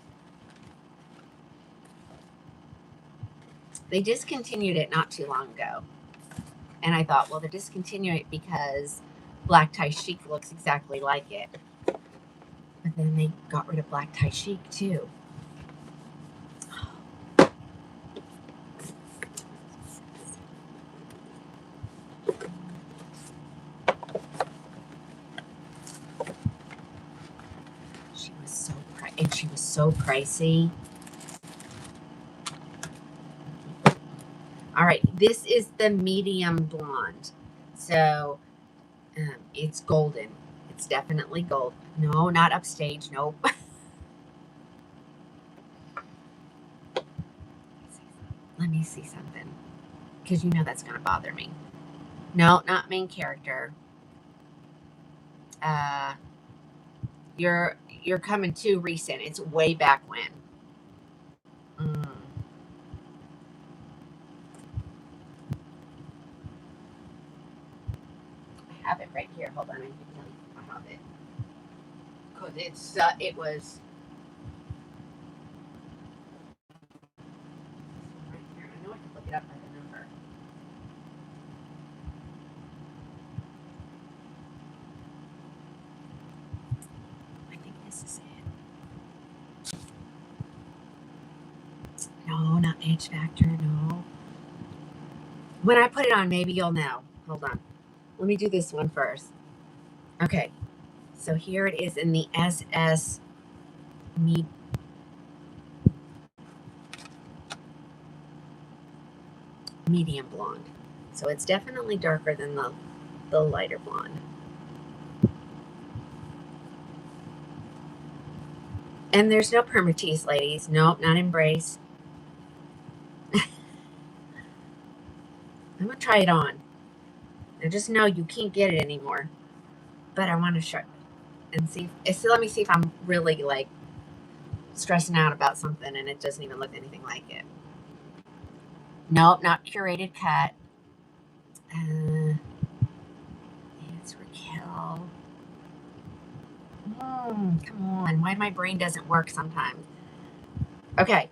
They discontinued it not too long ago. And I thought, well, they're discontinuing it because black tie chic looks exactly like it. But then they got rid of black tie chic too. She was so pricey. All right, this is the medium blonde. So It's golden. It's definitely gold. No, not upstage. Nope. Let me see something. Because you know that's going to bother me. No, not main character. You're coming too recent. It's way back when. I have it right here. Hold on, I can tell you. I have it. Because it was right here. I know I can look it up by the number. I think this is it. No, not Edge Factor. No. When I put it on, maybe you'll know. Hold on. Let me do this one first. Okay. So here it is in the SS medium blonde. So it's definitely darker than the lighter blonde. And there's no permatease, ladies. Nope, not Embrace. I'm going to try it on. I just know you can't get it anymore. But I want to show and see. So let me see if I'm really like stressing out about something and it doesn't even look anything like it. Nope, not curated cut. It's Raquel. Come on. Why my brain doesn't work sometimes. Okay.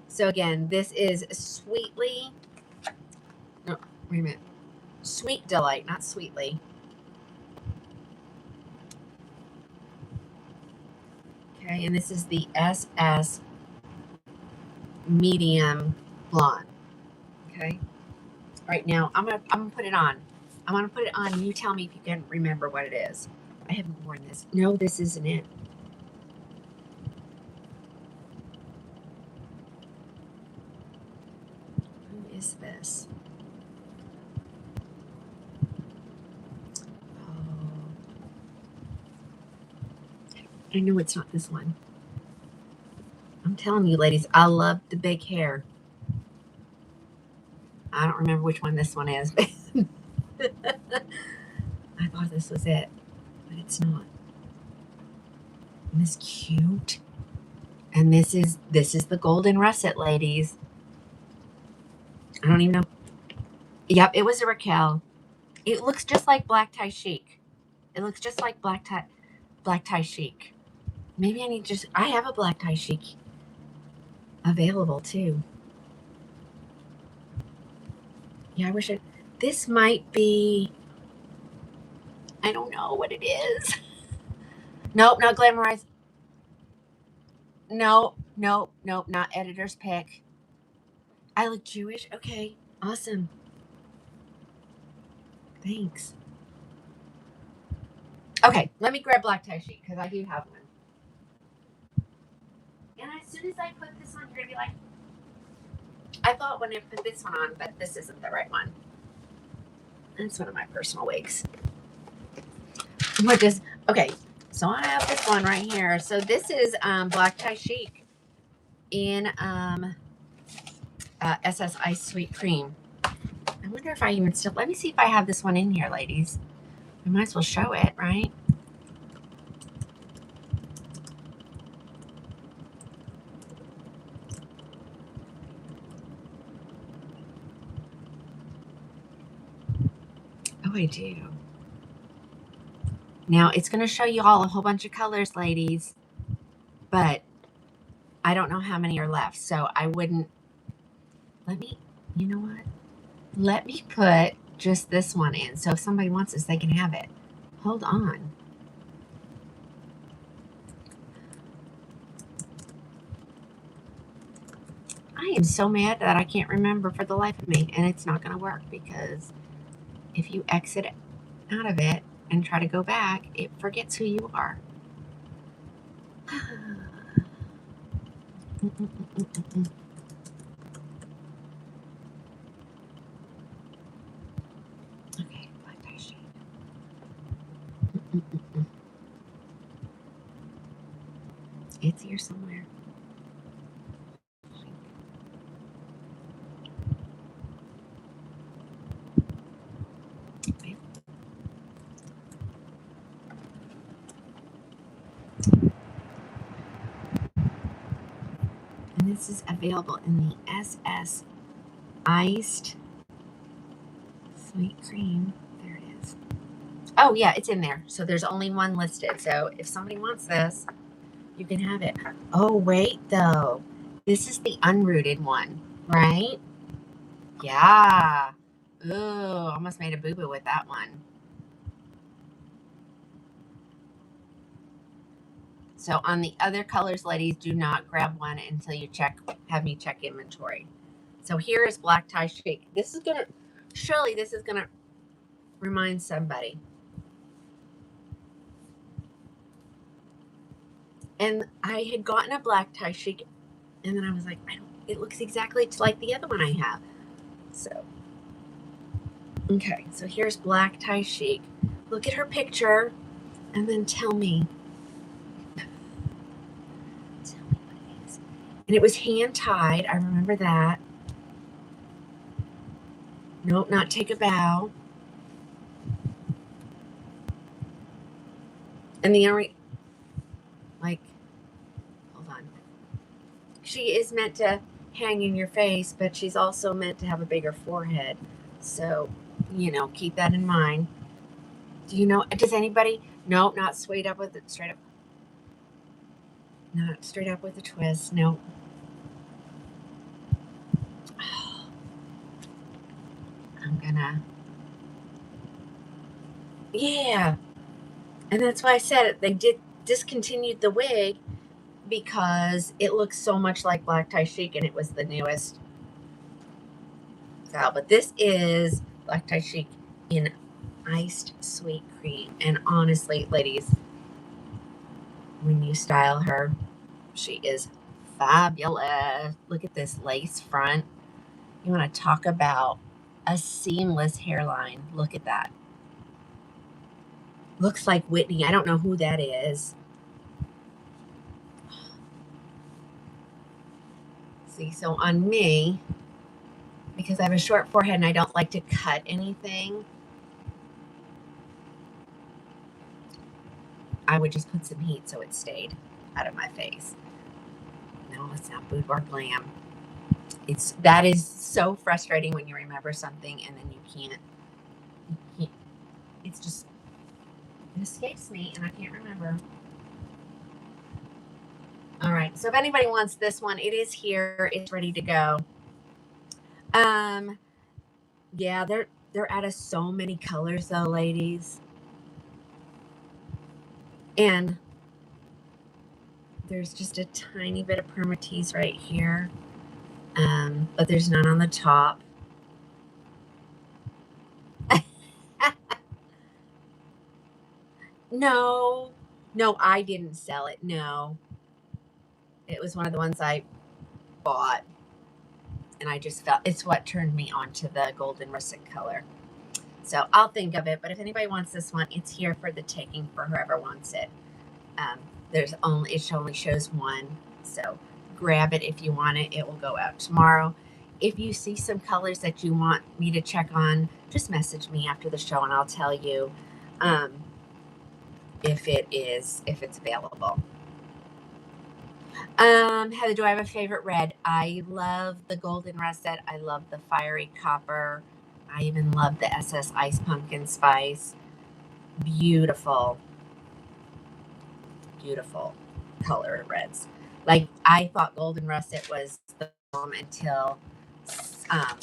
So again, this is Sweetly. No, wait a minute. Sweet Delight, not Sweetly. Okay, and this is the SS Medium Blonde. Okay. All right, now I'm gonna put it on. I'm gonna put it on, and you tell me if you can remember what it is. I haven't worn this. No, this isn't it. Who is this? Oh, I know it's not this one. I'm telling you, ladies, I love the big hair. I don't remember which one this one is. I thought this was it, but it's not. Isn't this cute? And this is the golden russet, ladies. I don't even know. Yep, it was a Raquel. It looks just like black tie chic. It looks just like black tie chic. Maybe I need just. I have a black tie chic available too. Yeah, I wish it. This might be. I don't know what it is. Nope, not glamorized. Nope, not editor's pick. I look Jewish. Okay, awesome. Thanks. Okay, let me grab black tie sheet because I do have one. And as soon as I put this on, you're gonna be like, I thought when I put this one on, but this isn't the right one. That's one of my personal wigs. What does? Okay, so I have this one right here. So this is black tie chic in SS Ice Sweet Cream. I wonder if I even still. Let me see if I have this one in here, ladies. I might as well show it, right? Oh, I do. Now, it's going to show you all a whole bunch of colors, ladies, but I don't know how many are left, so I wouldn't. You know what? Let me put just this one in, so if somebody wants this, they can have it. Hold on. I am so mad that I can't remember for the life of me, and it's not going to work because if you exit out of it and try to go back, it forgets who you are. Okay, black tie sheet. Mm-mm-mm. It's here somewhere. And this is available in the SS Iced Sweet Cream. There it is. Oh, yeah, it's in there. So there's only one listed. So if somebody wants this, you can have it. Oh, wait, though. This is the unrooted one, right? Yeah. Ooh, almost made a boo-boo with that one. So on the other colors, ladies, do not grab one until you have me check inventory. So here is Black Tie Shake. Surely this is gonna remind somebody. And I had gotten a Black Tie Chic, and then I was like, it looks exactly like the other one I have. So, okay, so here's Black Tie Chic. Look at her picture, and then tell me what it is. And it was hand tied. I remember that. Nope, not take a bow. And the only, like, hold on. She is meant to hang in your face, but she's also meant to have a bigger forehead. So, keep that in mind. Does anybody? No, not straight up with it. Straight up. Not straight up with a twist. No. I'm gonna. Yeah. And that's why I said it. They discontinued the wig because it looks so much like Black Tie Chic, and it was the newest style. But this is Black Tie Chic in iced sweet cream. And honestly, ladies, when you style her, she is fabulous. Look at this lace front. You want to talk about a seamless hairline. Look at that. Looks like Whitney. I don't know who that is. See, so on me, because I have a short forehead and I don't like to cut anything, I would just put some heat so it stayed out of my face. No, it's not boudoir glam. That is so frustrating when you remember something and then you can't. It's just, it escapes me and I can't remember. All right, so if anybody wants this one, it is here. It's ready to go. Yeah, they're out of so many colors though, ladies. And there's just a tiny bit of permatease right here. But there's none on the top. No, I didn't sell it. No, it was one of the ones I bought, and I just felt it's what turned me on to the golden russet color. So I'll think of it. But if anybody wants this one, it's here for the taking for whoever wants it. It only shows one, so grab it if you want it. It will go out tomorrow. If you see some colors that you want me to check on, just message me after the show and I'll tell you if it's available. Heather, do I have a favorite red? I love the golden russet. I love the fiery copper. I even love the SS Ice Pumpkin Spice. Beautiful color reds. Like, I thought golden russet was the bomb until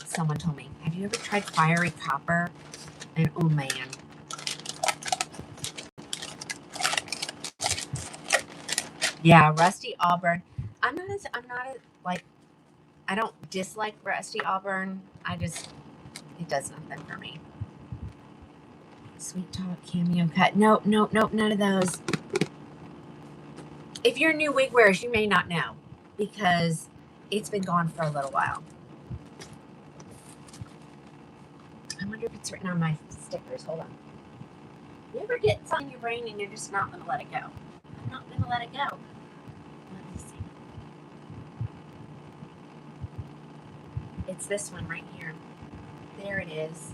someone told me, have you ever tried fiery copper? And oh man. Yeah, rusty auburn. I don't dislike rusty auburn. It does nothing for me. Sweet Talk Cameo Cut. Nope, none of those. If you're new wig wearers, you may not know because it's been gone for a little while. I wonder if it's written on my stickers. Hold on. You ever get something in your brain and you're just not going to let it go? I'm not going to let it go. Let me see. It's this one right here. There it is.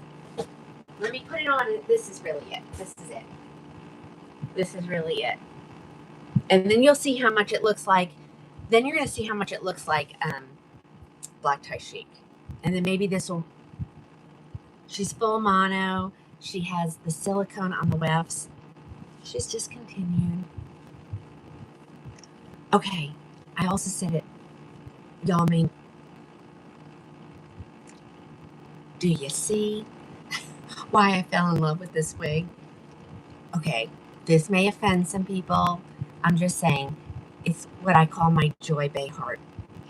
Let me put it on. This is really it. This is it. This is really it. And then you'll see how much it looks like. Then you're going to see how much it looks like black tie chic. And then maybe this will. She's full mono. She has the silicone on the wefts. She's discontinued. Okay. I also said it. Y'all mean. Do you see why I fell in love with this wig? Okay. This may offend some people. I'm just saying. It's what I call my Joy Behart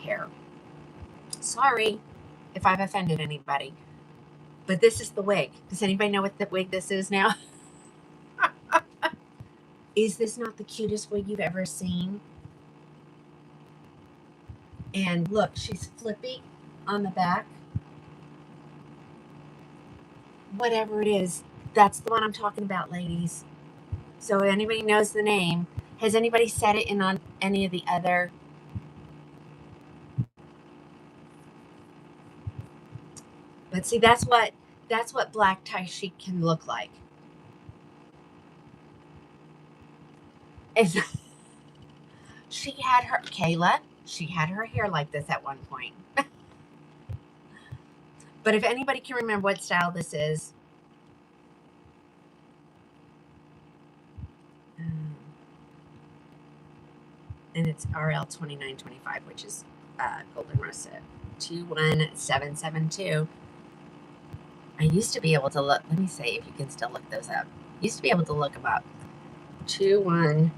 hair. Sorry if I've offended anybody. But this is the wig. Does anybody know what the wig this is now? Is this not the cutest wig you've ever seen? And look, she's flippy on the back. Whatever it is, that's the one I'm talking about, ladies. So if anybody knows the name, has anybody said it in on any of the other? But see, that's what black tie chic can look like. She had her hair like this at one point. But if anybody can remember what style this is, and it's RL 2925, which is Golden Russet 21772. I used to be able to look. Let me see if you can still look those up. Used to be able to look them up. 21.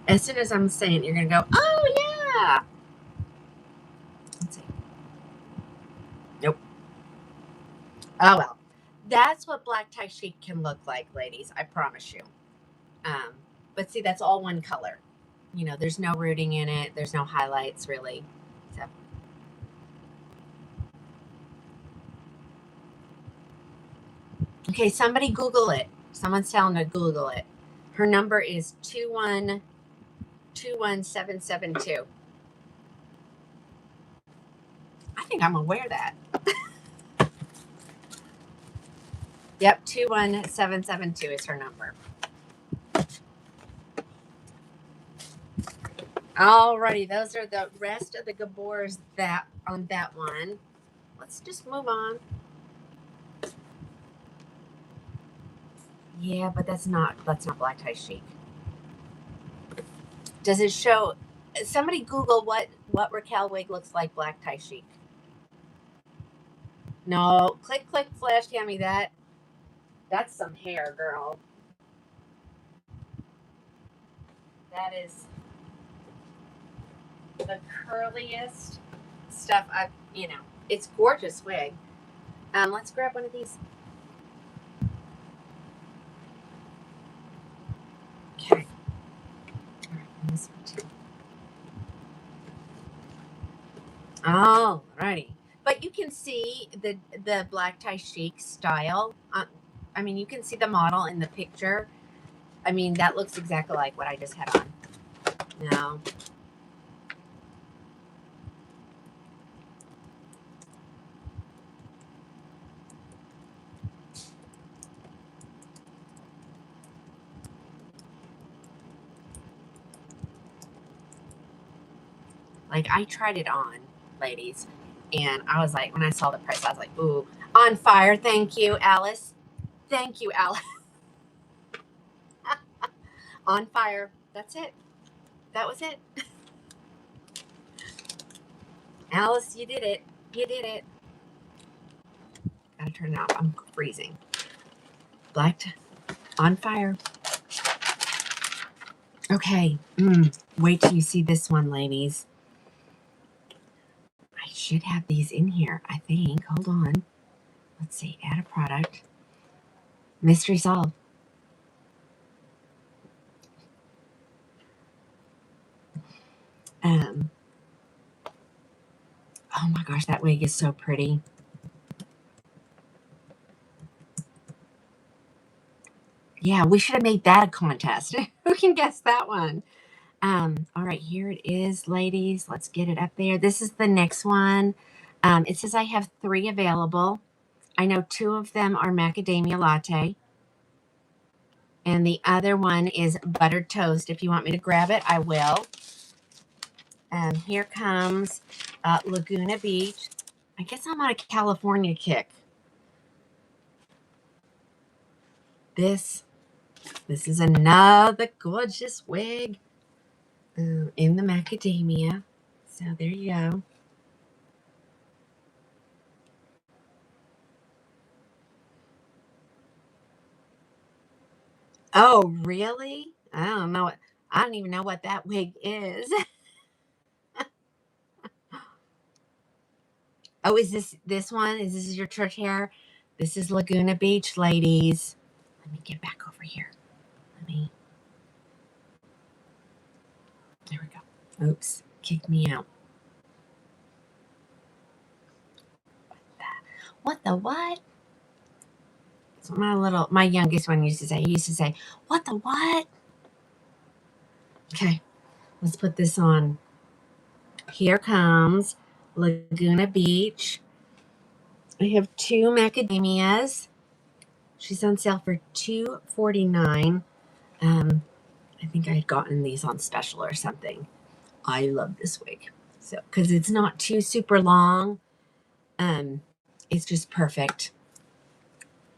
As soon as I'm saying it, you're gonna go, oh yeah. Let's see. Nope. Oh well. That's what black tie chic can look like, ladies. I promise you. But see, that's all one color. You know, there's no rooting in it. There's no highlights really. So. Okay, somebody Google it. Someone's telling to Google it. Her number is 2121772. I think I'm gonna wear that. Yep, 21772 is her number. Alrighty, those are the rest of the Gabors that on that one. Let's just move on. Yeah, but that's not black tie chic. Does it show? Somebody Google what Raquel wig looks like black tie chic. No, click flash cam me that. That's some hair, girl. That is the curliest stuff I've, it's gorgeous wig. Let's grab one of these. Okay. All right, this one too. Alrighty. But you can see the black tie chic style. I mean, you can see the model in the picture. I mean, that looks exactly like what I just had on. No. Like, I tried it on, ladies, and I was like, when I saw the price, I was like, ooh, on fire. Thank you, Alice. Thank you, Alice. On fire. That's it. That was it. Alice, you did it. You did it. Gotta turn it off. I'm freezing. On fire. Okay. Wait till you see this one, ladies. I should have these in here, I think. Hold on. Let's see. Add a product. Mystery solved. Oh my gosh, that wig is so pretty. Yeah, we should have made that a contest. Who can guess that one? All right, here it is, ladies. Let's get it up there. This is the next one. It says I have 3 available. I know 2 of them are macadamia latte, and the other one is buttered toast. If you want me to grab it, I will. Here comes Laguna Beach. I guess I'm on a California kick. This is another gorgeous wig in the macadamia. So there you go. Oh, really? I don't know. I don't even know what that wig is. Oh, is this one? Is this your church hair? This is Laguna Beach, ladies. Let me get back over here. There we go. Oops, kicked me out. What the what? So my youngest one used to say. He used to say, "What the what?" Okay, let's put this on. Here comes Laguna Beach. I have 2 macadamias. She's on sale for $2.49. I think I had gotten these on special or something. I love this wig. So, because it's not too super long, it's just perfect.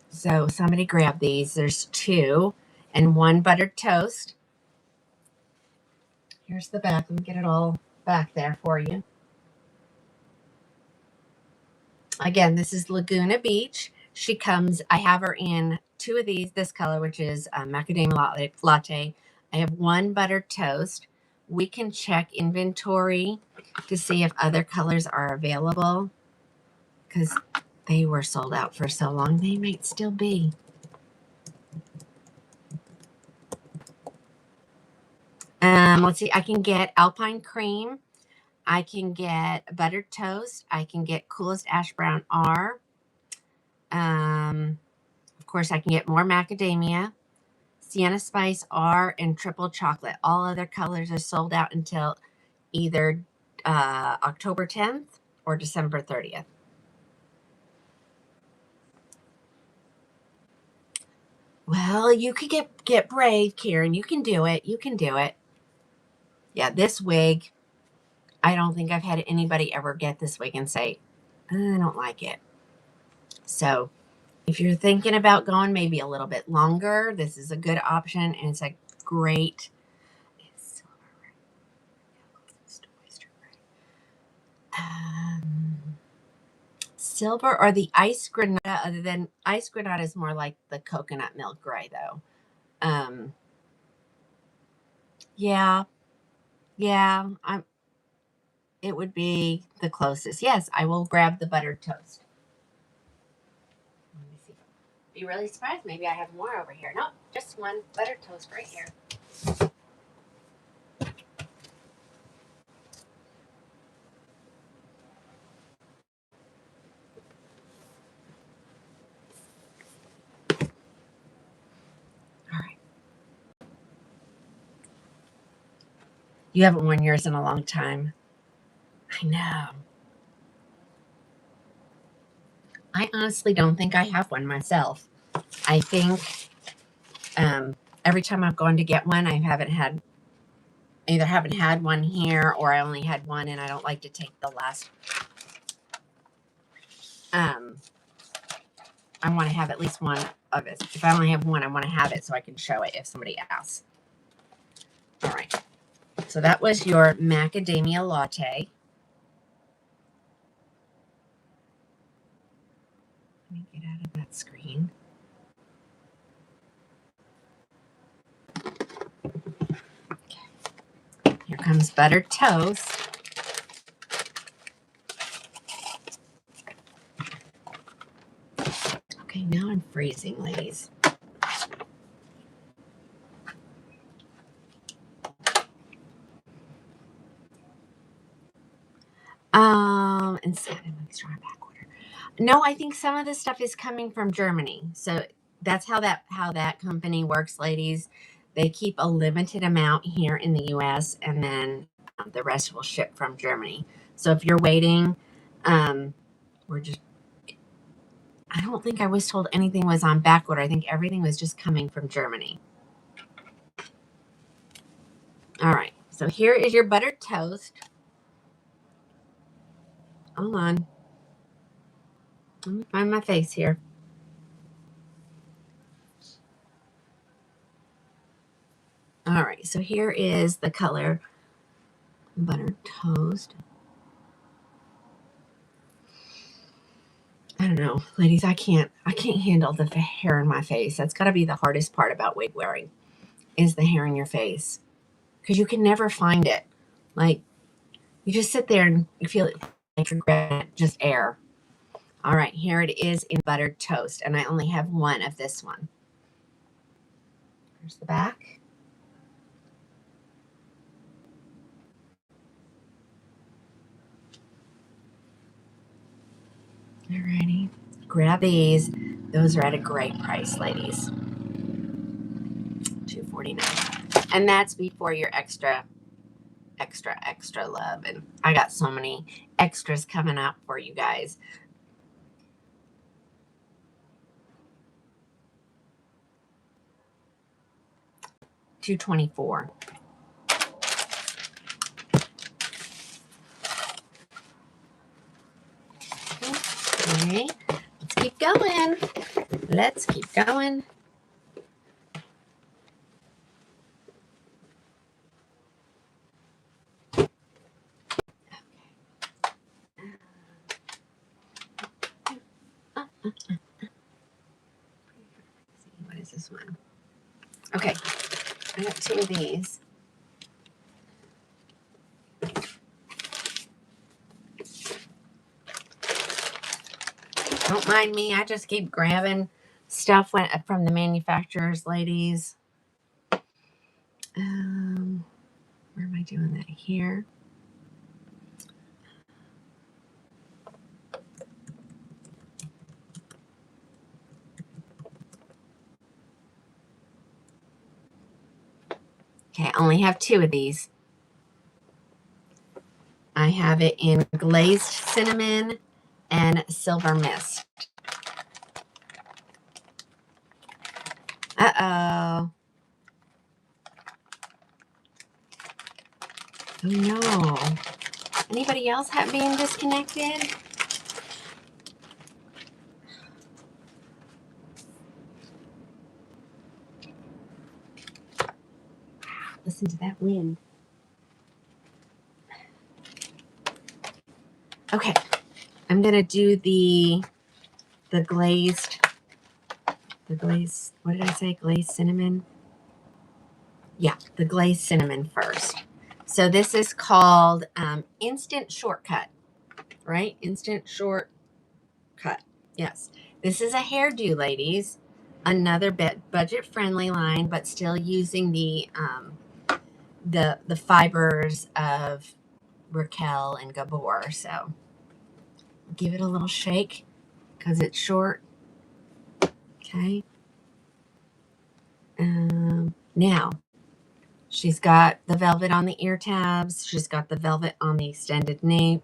So somebody grab these. There's 2 and 1 buttered toast. Here's the back. Let me get it all back there for you. Again, this is Laguna Beach. She comes, I have her in 2 of these, this color, which is macadamia latte. I have 1 buttered toast. We can check inventory to see if other colors are available because they were sold out for so long. They might still be. Let's see. I can get Alpine Cream. I can get buttered toast. I can get Coolest Ash Brown R. Of course, I can get more macadamia, Sienna Spice R, and triple chocolate. All other colors are sold out until either October 10th or December 30th. Well, you could get brave, Karen. You can do it. You can do it. Yeah, this wig, I don't think I've had anybody ever get this wig and say, I don't like it. So if you're thinking about going maybe a little bit longer, this is a good option, and it's a great. Silver or the ice granada. Other than ice granada is more like the coconut milk gray, though. Um, yeah, yeah. It would be the closest. Yes, I will grab the buttered toast. Let me see. Be really surprised. Maybe I have more over here. Nope, just 1 buttered toast right here. All right. You haven't worn yours in a long time. I know. I honestly don't think I have one myself. I think every time I've gone to get one, I haven't had one here, or I only had one, and I don't like to take the last. I want to have at least one of it. If I only have one, I want to have it so I can show it if somebody asks. All right. So that was your macadamia latte. Let me get out of that screen. Okay. Here comes buttered toast. Okay, now I'm freezing, ladies. And so, make sure I'm back order. No, I think some of this stuff is coming from Germany. So that's how that company works, ladies. They keep a limited amount here in the US, and then the rest will ship from Germany. So if you're waiting, um, we're just, I don't think I was told anything was on back order. I think everything was just coming from Germany. All right, so here is your buttered toast. Hold on. Let me find my face here. All right, so here is the color buttered toast. I don't know, ladies, I can't handle the hair in my face. That's got to be the hardest part about wig wearing, is the hair in your face, because you can never find it. Like, you just sit there and you feel like you're grabbing just air. All right, here it is in buttered toast, and I only have one of this one. Here's the back. Alrighty, grab these. Those are at a great price, ladies. $2.49, and that's before your extra love. And I got so many extras coming up for you guys. $2.24. Okay, let's keep going. Let's keep going. What is this one? Okay, I got two of these. Don't mind me. I just keep grabbing stuff from the manufacturers, ladies. Where am I doing that? Here. Okay, I only have two of these. I have it in glazed cinnamon and silver mist. Uh-oh. Oh no. Anybody else being disconnected? Listen to that wind. Okay, I'm gonna do the glazed, what did I say? Glazed cinnamon? Yeah, the glazed cinnamon first. So this is called Instant Shortcut, right? Instant Shortcut. Yes. This is a hairdo, ladies. Another budget-friendly line, but still using the fibers of Raquel and Gabor. So give it a little shake because it's short. Okay. Now, she's got the velvet on the ear tabs. She's got the velvet on the extended nape.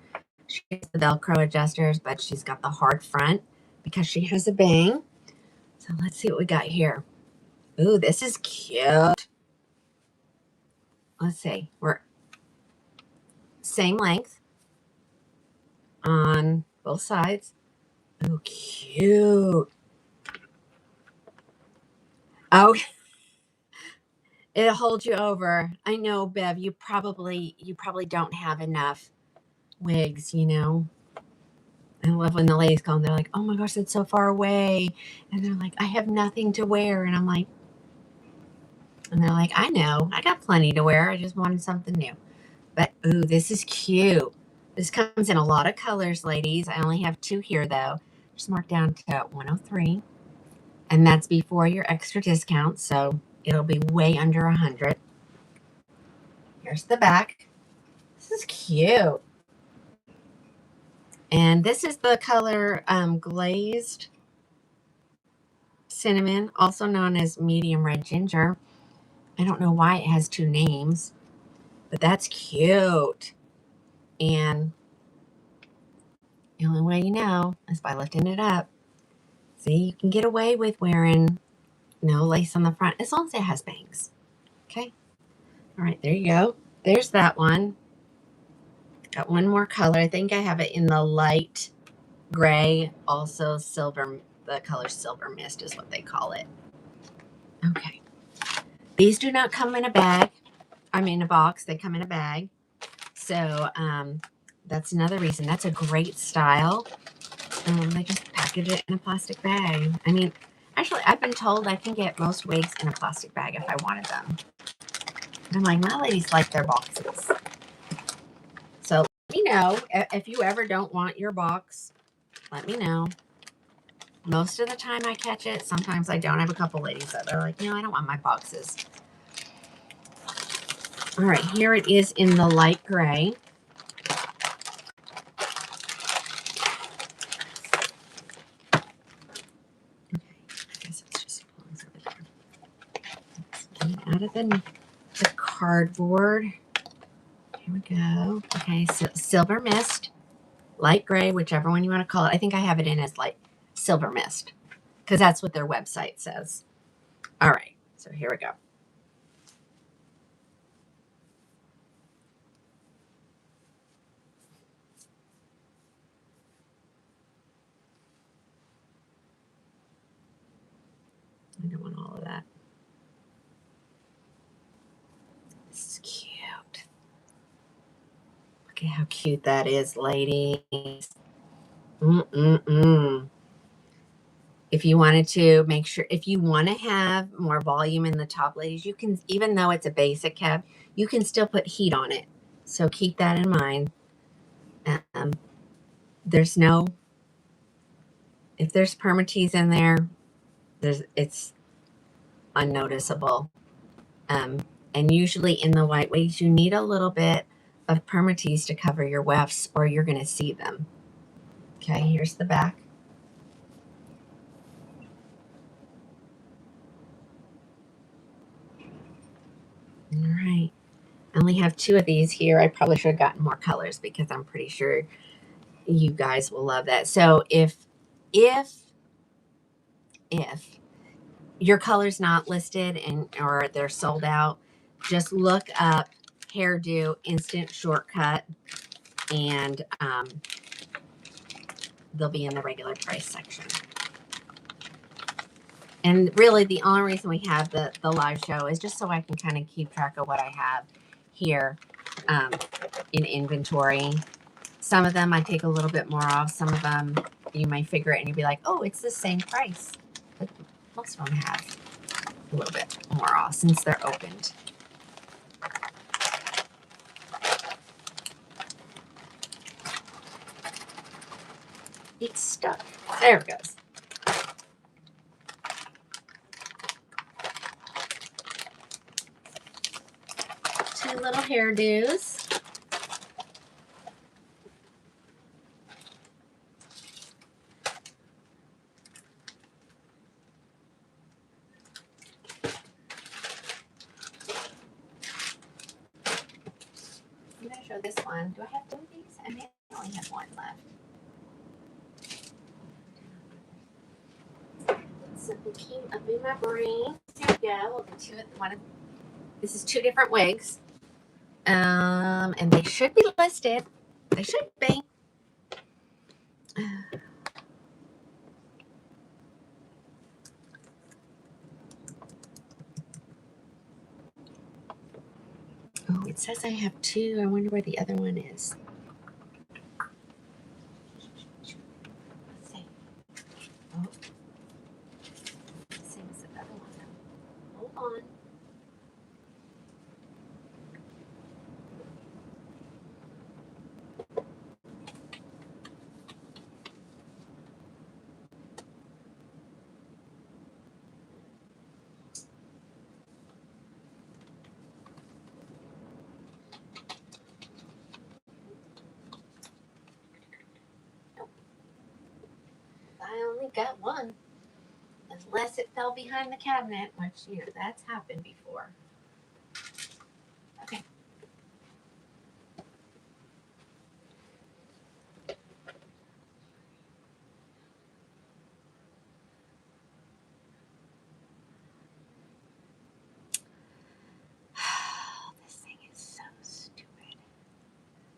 She has the Velcro adjusters, but she's got the hard front because she has a bang. So let's see what we got here. Ooh, this is cute. Let's see. We're same length on both sides. Oh, cute. Oh, it'll hold you over. I know, Bev, you probably don't have enough wigs, you know. I love when the ladies call and they're like, oh my gosh, it's so far away. And they're like, I have nothing to wear. And I'm like, and they're like, I know, I got plenty to wear. I just wanted something new. But, ooh, this is cute. This comes in a lot of colors, ladies. I only have two here, though. Just marked down to 103. And that's before your extra discount. So it'll be way under 100. Here's the back. This is cute. And this is the color glazed cinnamon, also known as medium red ginger. I don't know why it has two names, but that's cute. And the only way you know is by lifting it up. See, you can get away with wearing no lace on the front as long as it has bangs. Okay. All right, there you go. There's that one. Got one more color. I think I have it in the light gray, also silver. The color silver mist is what they call it. Okay. These do not come in a bag. I'm in a box. They come in a bag. So that's another reason. That's a great style. They just package it in a plastic bag. I mean, actually, I've been told I can get most wigs in a plastic bag if I wanted them. And I'm like, my ladies like their boxes. So let me know if you ever don't want your box. Let me know. Most of the time I catch it. Sometimes I don't. I have a couple ladies that are like, no, I don't want my boxes. All right, here it is in the light gray. Okay, I guess it's just belongs over there. Let's get it out of the cardboard. Here we go. Okay, so silver mist, light gray, whichever one you want to call it. I think I have it in as light silver mist because that's what their website says. All right, so here we go. I don't want all of that. This is cute. Look at how cute that is, ladies. If you wanted to make sure, if you want to have more volume in the top, ladies, you can, even though it's a basic cap, you can still put heat on it. So keep that in mind. There's no, if there's permatease in there, it's unnoticeable. And usually in the white wigs, you need a little bit of permatease to cover your wefts or you're going to see them. Okay, here's the back. All right. I only have 2 of these here. I probably should have gotten more colors because I'm pretty sure you guys will love that. So if your color's not listed and or they're sold out, just look up hairdo instant shortcut and they'll be in the regular price section. And really the only reason we have the live show is just so I can kind of keep track of what I have here in inventory. Some of them I take a little bit more off. Some of them you may figure it and you'll be like, oh, it's the same price. But most of them have a little bit more off since they're opened. It's stuck. There it goes. Two little hairdos. I'm going to show this one. Do I have 2 of these? I may only have 1 left. Something came up in my brain. There we go. This is 2 different wigs. And they should be listed. They should be. Oh, it says I have 2. I wonder where the other one is. Let's see. Oh. Same as the other one. Hold on. I only got 1. Unless it fell behind the cabinet, which, that's happened before. Okay. This thing is so stupid.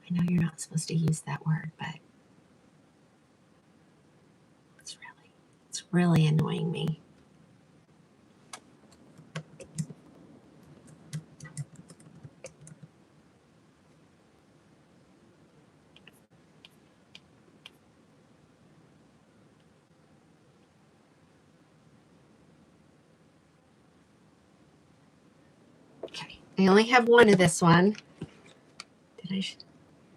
I know you're not supposed to use that word, but it's really annoying me. Okay, I only have one of this one. Did I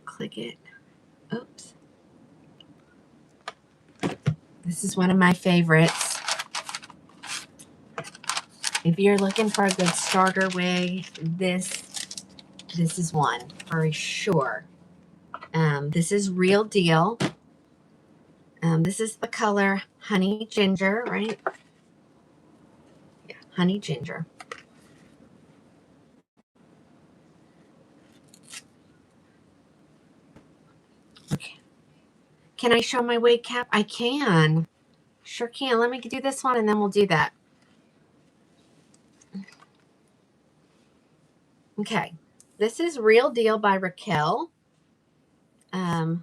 click it? Oops. This is one of my favorites. If you're looking for a good starter wig, this is one for sure. This is Real Deal. This is the color Honey Ginger, right? Yeah, Honey Ginger. Okay. Can I show my wig cap? I can. Sure can. Let me do this one and then we'll do that. Okay. This is Real Deal by Raquel. I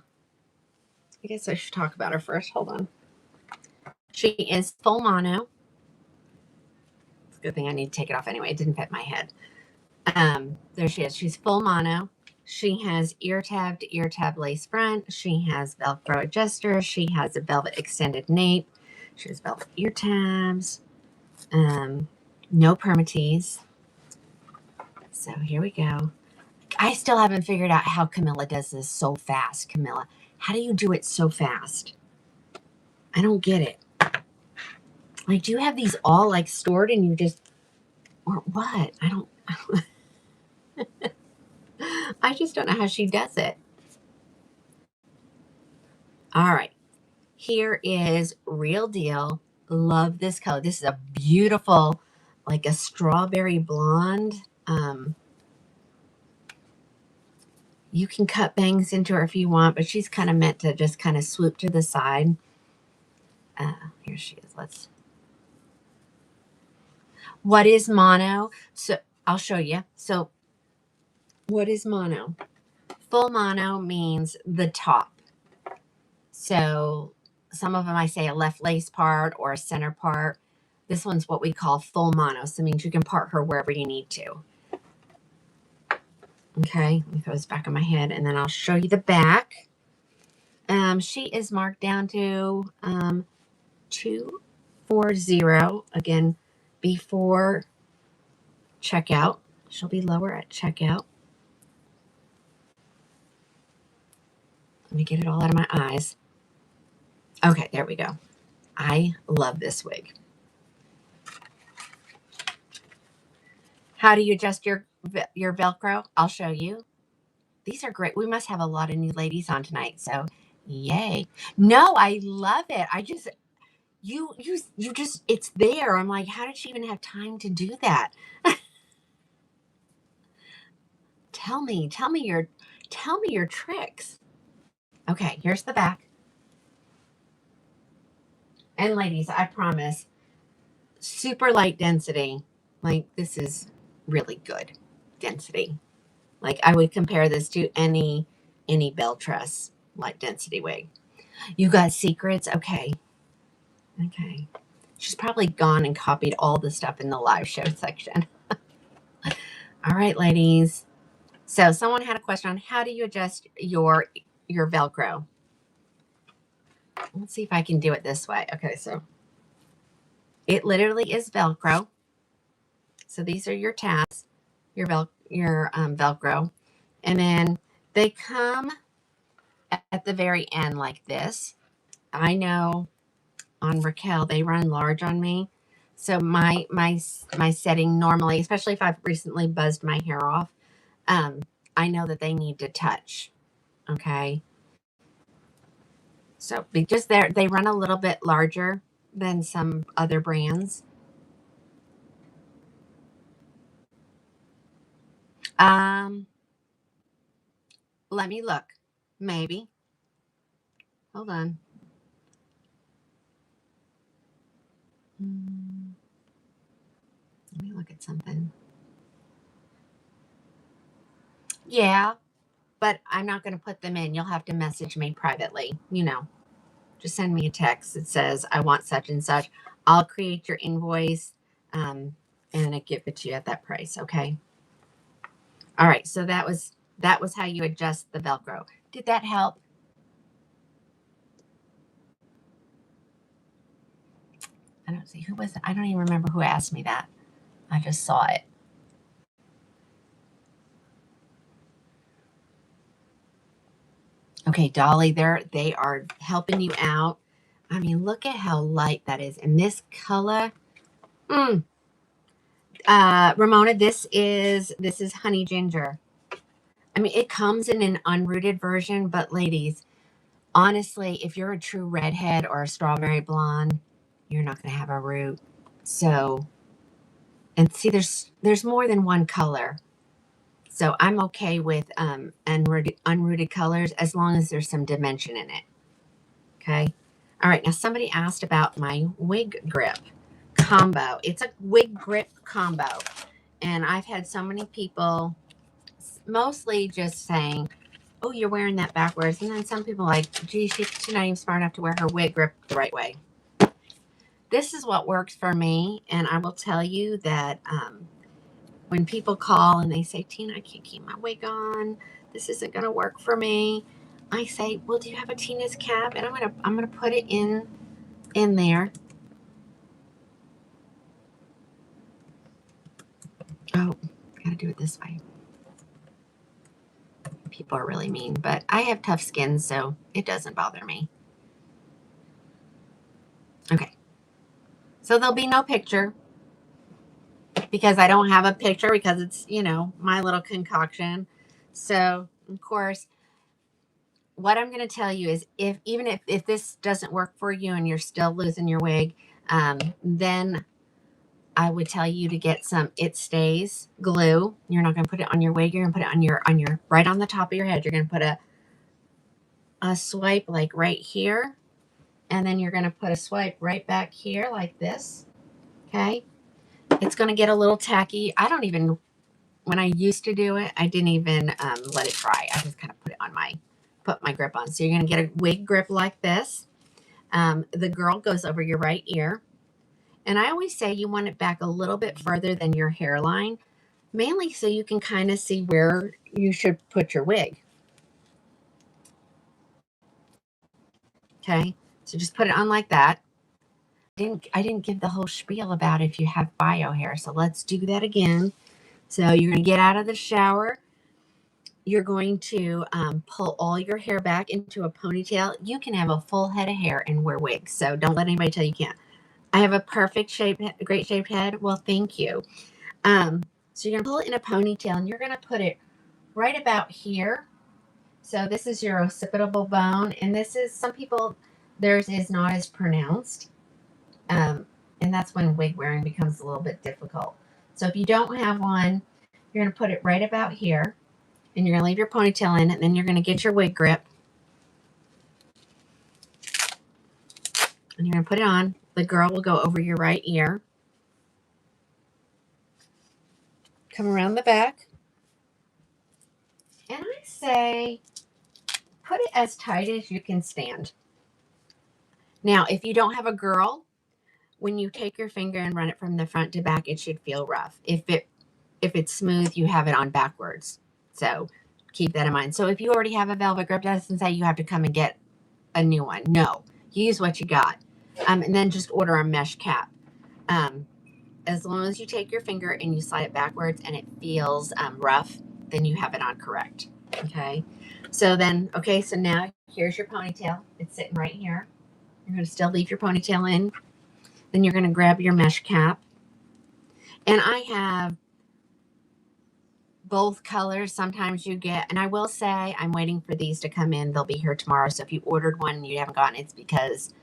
guess I should talk about her first. Hold on. She is full mono. It's a good thing I need to take it off anyway. It didn't fit my head. There she is. She's full mono. She has ear tab to ear tab lace front. She has Velcro adjuster. She has a velvet extended nape. She has velvet ear tabs. No permatease. So here we go. I still haven't figured out how Camilla does this so fast. Camilla, how do you do it so fast? I don't get it. Like, do you have these all like stored and you just, or what? I don't. I just don't know how she does it. All right. Here is Real Deal. Love this color. This is a beautiful, like a strawberry blonde. You can cut bangs into her if you want, but she's kind of meant to just kind of swoop to the side. Here she is. What is mono? So I'll show you. So what is mono? Full mono means the top. So some of them I say a left lace part or a center part. This one's what we call full mono. So it means you can part her wherever you need to. Okay, let me throw this back on my head and then I'll show you the back. She is marked down to 240. Again, before checkout. She'll be lower at checkout. Let me get it all out of my eyes. Okay, there we go. I love this wig. How do you adjust your Velcro? I'll show you. These are great. We must have a lot of new ladies on tonight, so yay. No, I love it. I just, you just, it's there. I'm like, how did she even have time to do that? Tell me your tricks. Okay, here's the back. And ladies, I promise, super light density. Like, this is really good density. Like, I would compare this to any bell truss light density wig. You got secrets? Okay. She's probably gone and copied all the stuff in the live show section. All right, ladies. So someone had a question on how do you adjust your Velcro? Let's see if I can do it this way. Okay, so it literally is Velcro. So these are your tabs, your Velcro. And then they come at the very end like this. I know on Raquel, they run large on me. So my setting normally, especially if I've recently buzzed my hair off, I know that they need to touch. Okay. So just there, they run a little bit larger than some other brands. Let me look. Maybe. Hold on. Let me look at something. Yeah, but I'm not going to put them in. You'll have to message me privately. Just send me a text that says, I want such and such. I'll create your invoice and I give it to you at that price. Okay. All right. So that was how you adjust the Velcro. Did that help? I don't see who was it. I don't even remember who asked me that. I just saw it. Okay, Dolly, they are helping you out. I mean, look at how light that is. And this color, Ramona, this is honey ginger. I mean, it comes in an unrooted version, but ladies, honestly, if you're a true redhead or a strawberry blonde, you're not going to have a root. So, and see, there's more than one color. So I'm okay with unrooted colors as long as there's some dimension in it. Okay. All right. Now somebody asked about my wig grip combo. It's a wig grip combo. And I've had so many people mostly just saying, oh, you're wearing that backwards. And then some people like, gee, she's not even smart enough to wear her wig grip the right way. This is what works for me. And I will tell you that when people call and they say, Tina, I can't keep my wig on. This isn't going to work for me. I say, well, do you have a Tina's cap? And I'm gonna put it in there. Oh, gotta do it this way. People are really mean, but I have tough skin, so it doesn't bother me. Okay. So there'll be no picture because I don't have a picture because it's, my little concoction. So, of course, what I'm going to tell you is if this doesn't work for you and you're still losing your wig, then I would tell you to get some It Stays glue. You're not going to put it on your wig. You're going to put it on your right on the top of your head. You're going to put a swipe like right here. And then you're going to put a swipe right back here like this. Okay. It's going to get a little tacky. When I used to do it, I didn't even let it dry. I just kind of put my grip on. So you're going to get a wig grip like this. The girl goes over your right ear. And I always say you want it back a little bit further than your hairline, mainly so you can kind of see where you should put your wig. Okay, so just put it on like that. I didn't give the whole spiel about if you have bio hair, so let's do that again. So you're going to get out of the shower. You're going to pull all your hair back into a ponytail. You can have a full head of hair and wear wigs, so don't let anybody tell you can't. I have a great shaped head. Well, thank you. So you're going to pull it in a ponytail, and you're going to put it right about here. So this is your occipital bone, and this is, some people, theirs is not as pronounced. And that's when wig wearing becomes a little bit difficult. So if you don't have one, you're going to put it right about here, and you're going to leave your ponytail in, and then you're going to get your wig grip, and you're going to put it on. The girl will go over your right ear. Come around the back. And I say, put it as tight as you can stand. Now, if you don't have a girl, when you take your finger and run it from the front to back, it should feel rough. If it's smooth, you have it on backwards. So keep that in mind. So if you already have a velvet grip, that doesn't say you have to come and get a new one. No, use what you got. And then just order a mesh cap. As long as you take your finger and you slide it backwards and it feels rough, then you have it on correct. Okay. So now here's your ponytail. It's sitting right here. You're going to still leave your ponytail in. Then you're going to grab your mesh cap. And I have both colors. Sometimes you get, and I will say I'm waiting for these to come in. They'll be here tomorrow. So if you ordered one and you haven't gotten it, it's because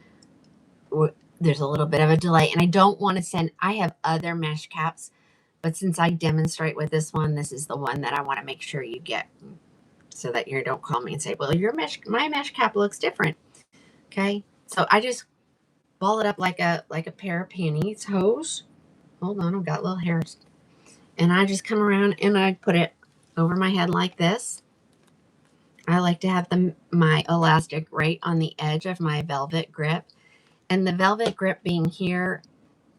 there's a little bit of a delay, and I don't want to send, I have other mesh caps, but since I demonstrate with this one, this is the one that I want to make sure you get, so that you don't call me and say, well, my mesh cap looks different. Okay. So I just ball it up like a pair of panties hose. Hold on, I've got little hairs. And I just come around and I put it over my head like this. I like to have my elastic right on the edge of my velvet grip. And the velvet grip being here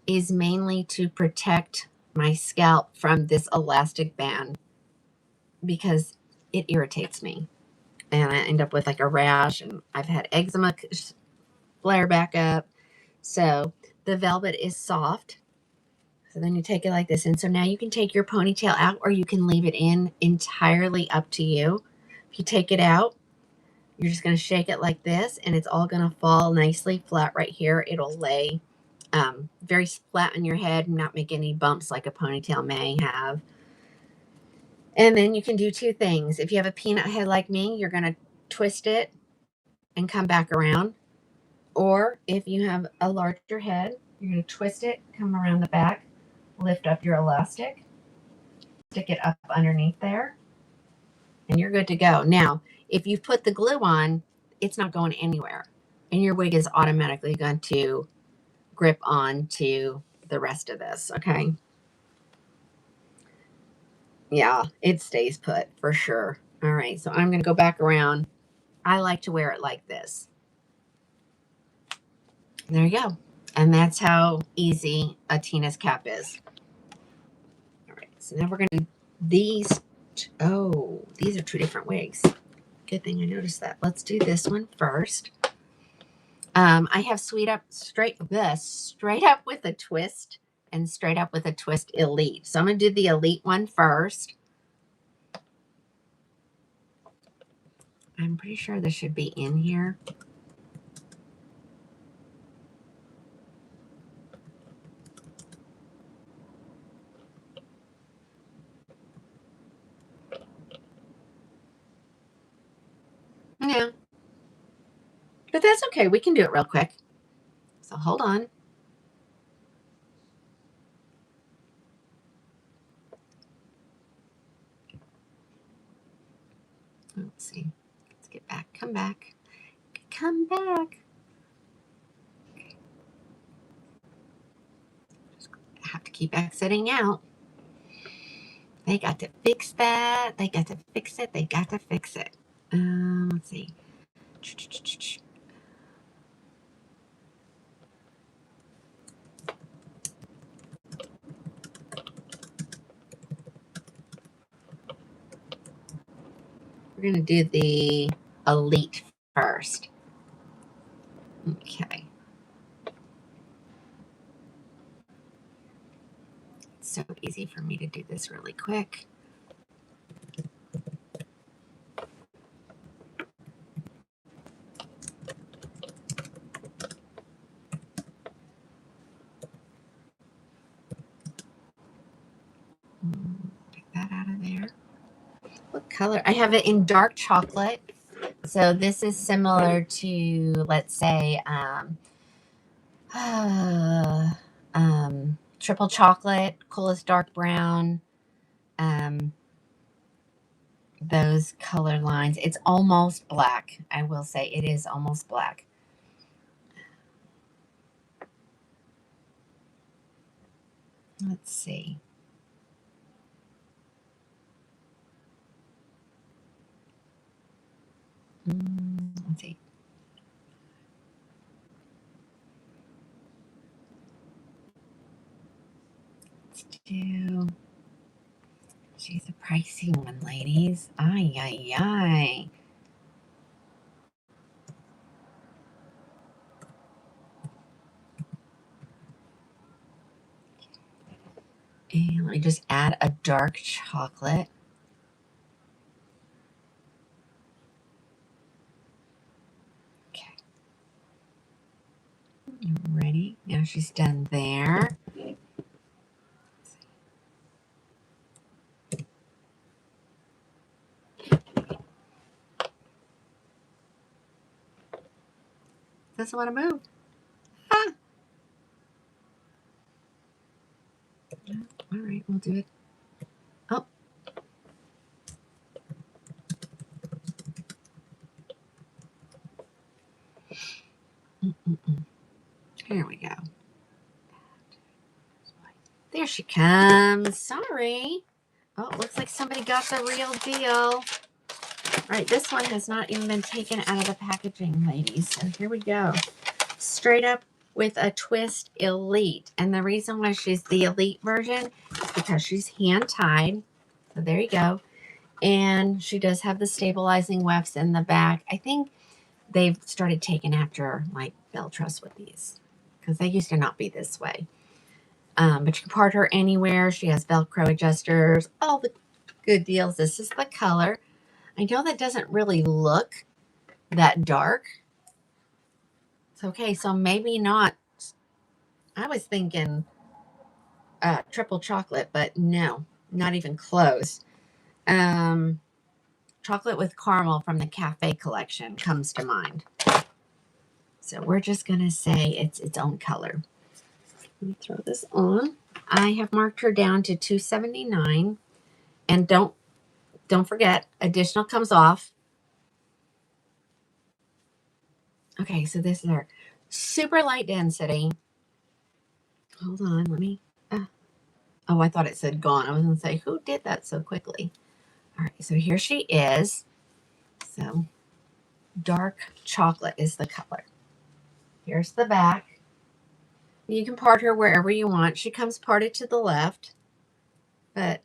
is mainly to protect my scalp from this elastic band because it irritates me. And I end up with like a rash, and I've had eczema flare back up. So the velvet is soft. So then you take it like this. And so now you can take your ponytail out or you can leave it in, entirely up to you. If you take it out, you're just going to shake it like this and it's all going to fall nicely flat right here. It'll lay very flat on your head and not make any bumps like a ponytail may have. And then you can do two things. If you have a peanut head like me, you're going to twist it and come back around. Or if you have a larger head, you're going to twist it, come around the back, lift up your elastic, stick it up underneath there, and you're good to go. Now, if you put the glue on, it's not going anywhere. And your wig is automatically going to grip on to the rest of this, okay? Yeah, it stays put for sure. All right, so I'm going to go back around. I like to wear it like this. There you go. And that's how easy a Tina's cap is. All right, so now we're going to do these. Oh, these are two different wigs. Good thing I noticed that. Let's do this one first. I have straight up with a twist and straight up with a twist elite. So I'm going to do the elite one first. I'm pretty sure this should be in here. Yeah. But that's okay. We can do it real quick. So hold on. Let's see. Let's get back. Come back. Come back. Okay. Just have to keep exiting out. They got to fix that. They got to fix it. They got to fix it. Let's see. We're going to do the elite first. Okay. It's so easy for me to do this really quick. Take that out of there. What color? I have it in dark chocolate. So this is similar to, let's say, triple chocolate, coolest dark brown, those color lines. It's almost black. I will say it is almost black. Let's see. Let's see. Let's do. She's a pricey one, ladies. Ay, ay, ay. And let me just add a dark chocolate. Okay. Ready? Now she's done there. Doesn't want to move. Ah. All right, we'll do it. Oh. Here we go. There she comes. Sorry. Oh, it looks like somebody got the real deal. All right, this one has not even been taken out of the packaging, ladies. So here we go. Straight up with a twist Elite. And the reason why she's the Elite version is because she's hand-tied. So there you go. And she does have the stabilizing wefts in the back. I think they've started taking after, like, bell truss with these, because they used to not be this way. But you can part her anywhere. She has Velcro adjusters, all the good deals. This is the color. I know that doesn't really look that dark. It's okay. So maybe not. I was thinking triple chocolate, but no, not even close. Chocolate with caramel from the Cafe collection comes to mind. So we're just going to say it's its own color. Let me throw this on. I have marked her down to $2.79. And don't forget, additional comes off. Okay, so this is our super light density. Hold on, let me. Oh, I thought it said gone. I was going to say, who did that so quickly? All right, so here she is. So dark chocolate is the color. Here's the back. You can part her wherever you want. She comes parted to the left. But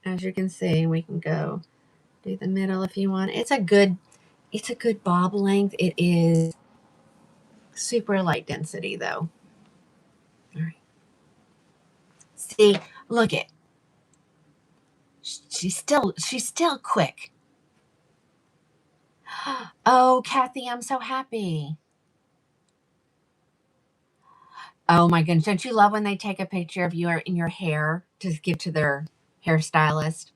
as you can see, we can go do the middle if you want. It's a good bob length. It is super light density though. All right. See, look it. She's still quick. Oh, Kathy, I'm so happy. Oh my goodness. Don't you love when they take a picture of you in your hair to give to their hairstylist?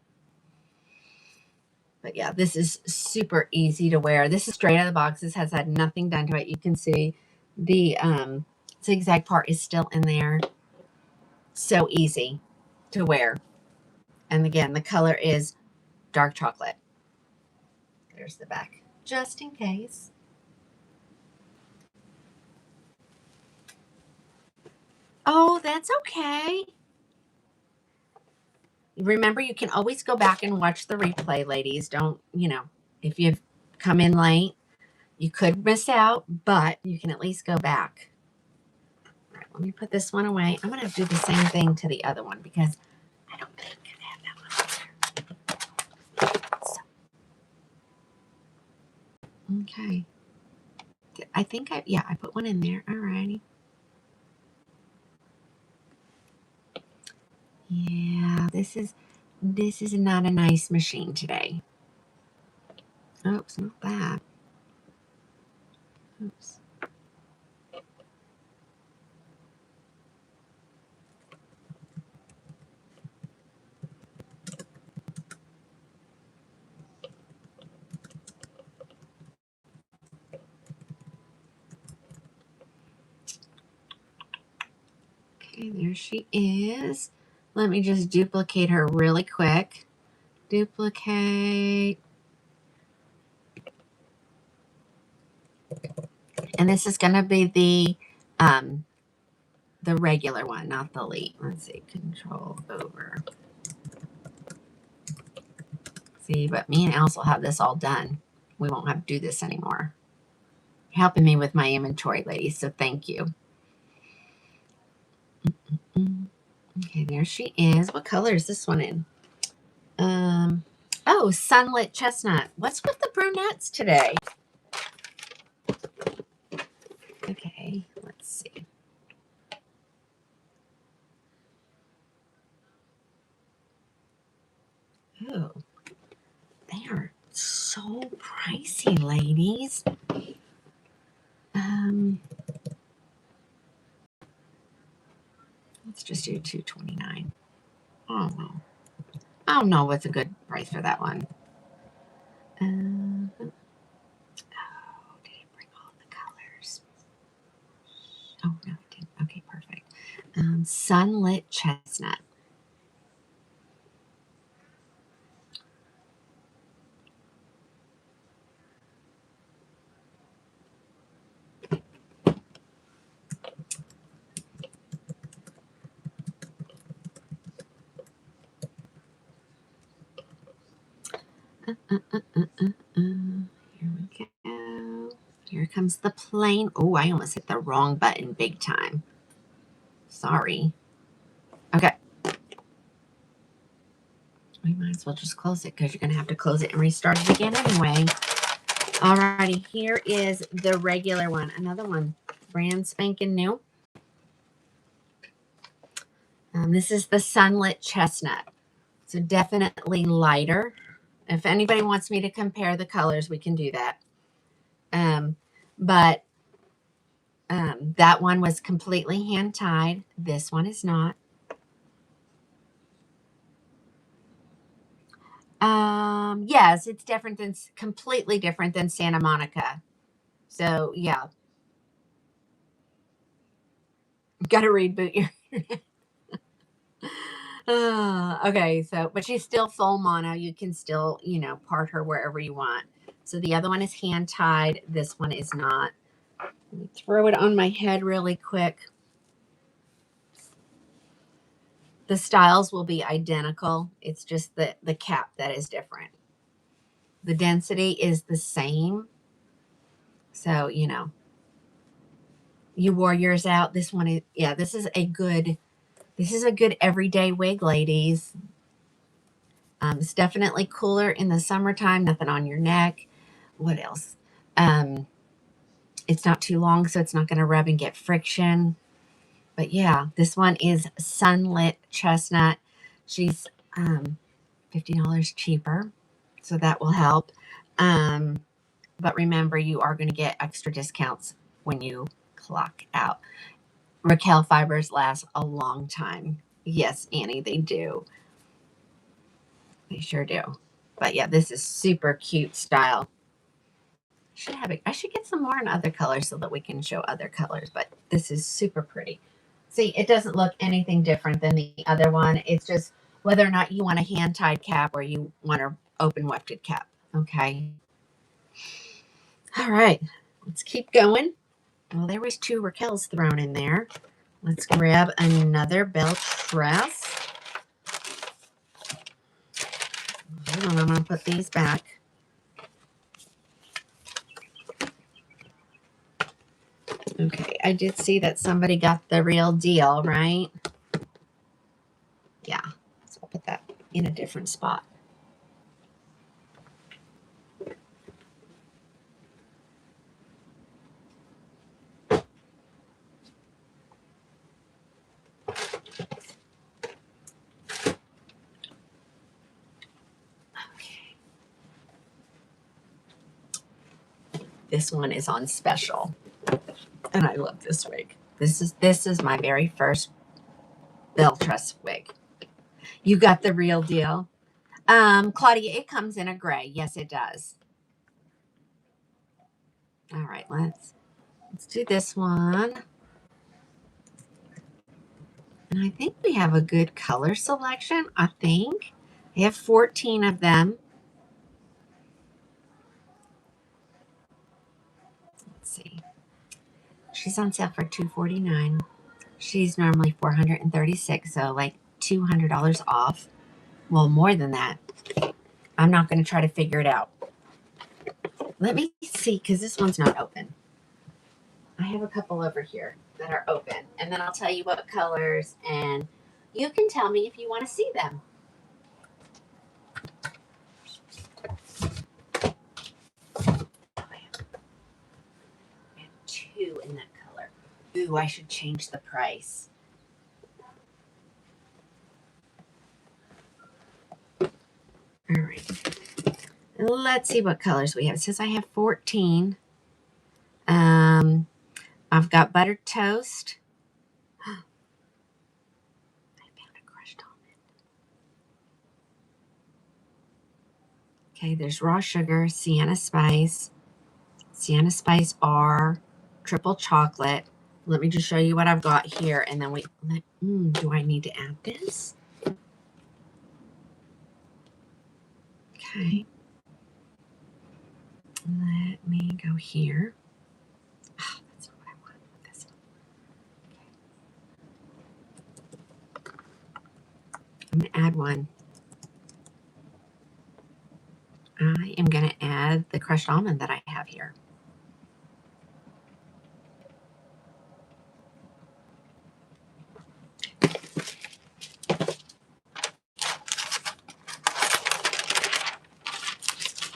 But yeah, this is super easy to wear. This is straight out of the box. This has had nothing done to it. You can see the zigzag part is still in there. So easy to wear. And again, the color is dark chocolate. There's the back, just in case. Oh, that's okay. Remember, you can always go back and watch the replay, ladies. Don't, if you've come in late, you could miss out, but you can at least go back. All right, let me put this one away. I'm going to do the same thing to the other one because I don't think I have that one there. So, okay. I think I put one in there. All righty. Yeah, this is not a nice machine today. Oops, not that. Oops. Okay, there she is. Let me just duplicate her really quick. Duplicate. And this is going to be the regular one, not the Elite. Let's see, Control over. See, but me and Alice will have this all done. We won't have to do this anymore. You're helping me with my inventory, ladies, so thank you. Okay, there she is. What color is this one in? Oh, Sunlit Chestnut. What's with the brunettes today? Okay, let's see. Oh, they are so pricey, ladies. Let's just do $2.29. Oh no. I don't know what's a good price for that one. Oh, did it bring all the colors? Oh, no, it didn't. Okay, perfect. Sunlit Chestnut. Here we go. Here comes the plain. Oh, I almost hit the wrong button big time. Sorry. Okay. We might as well just close it because you're going to have to close it and restart it again anyway. Alrighty, here is the regular one. Another one, brand spanking new. This is the Sunlit Chestnut. So definitely lighter. If anybody wants me to compare the colors, we can do that. But that one was completely hand tied. This one is not. Yes, it's different than completely different than Santa Monica. So yeah, got to reboot your. Okay, so but she's still full mono. You can still, part her wherever you want. So the other one is hand tied. This one is not. Let me throw it on my head really quick. The styles will be identical. It's just the cap that is different. The density is the same. So, you wore yours out. This one is, yeah, this is a good everyday wig, ladies. It's definitely cooler in the summertime. Nothing on your neck. What else? It's not too long, so it's not going to rub and get friction. But yeah, this one is Sunlit Chestnut. She's $50 cheaper, so that will help. But remember, you are going to get extra discounts when you clock out. Raquel fibers last a long time. Yes, Annie, they do. They sure do. But yeah, this is super cute style. I should get some more in other colors so that we can show other colors, but this is super pretty. See, it doesn't look anything different than the other one. It's just whether or not you want a hand-tied cap or you want an open wefted cap. Okay. All right. Let's keep going. Well, there was 2 Raquels thrown in there. Let's grab another bell tress. Hold on, I'm going to put these back. Okay, I did see that somebody got the real deal, right? Yeah, so I'll put that in a different spot. Okay. This one is on special. And I love this wig. This is my very first bell truss wig. You got the real deal. Claudia, it comes in a gray. Yes, it does. All right, let's do this one. And I think we have a good color selection. I think we have 14 of them. Let's see. She's on sale for $249. She's normally $436, so like $200 off. Well, more than that. I'm not going to try to figure it out. Let me see, because this one's not open. I have a couple over here that are open, and then I'll tell you what colors, and you can tell me if you want to see them. I have 2 in that color. Ooh, I should change the price. All right. Let's see what colors we have. It says I have 14. I've got buttered toast. I found a crushed almond. Okay, there's raw sugar, Sienna Spice R, triple chocolate. Let me just show you what I've got here, and then do I need to add this? Okay. Let me go here. Oh, that's not what I want. This one. Okay. I'm going to add one. add the crushed almond that I have here.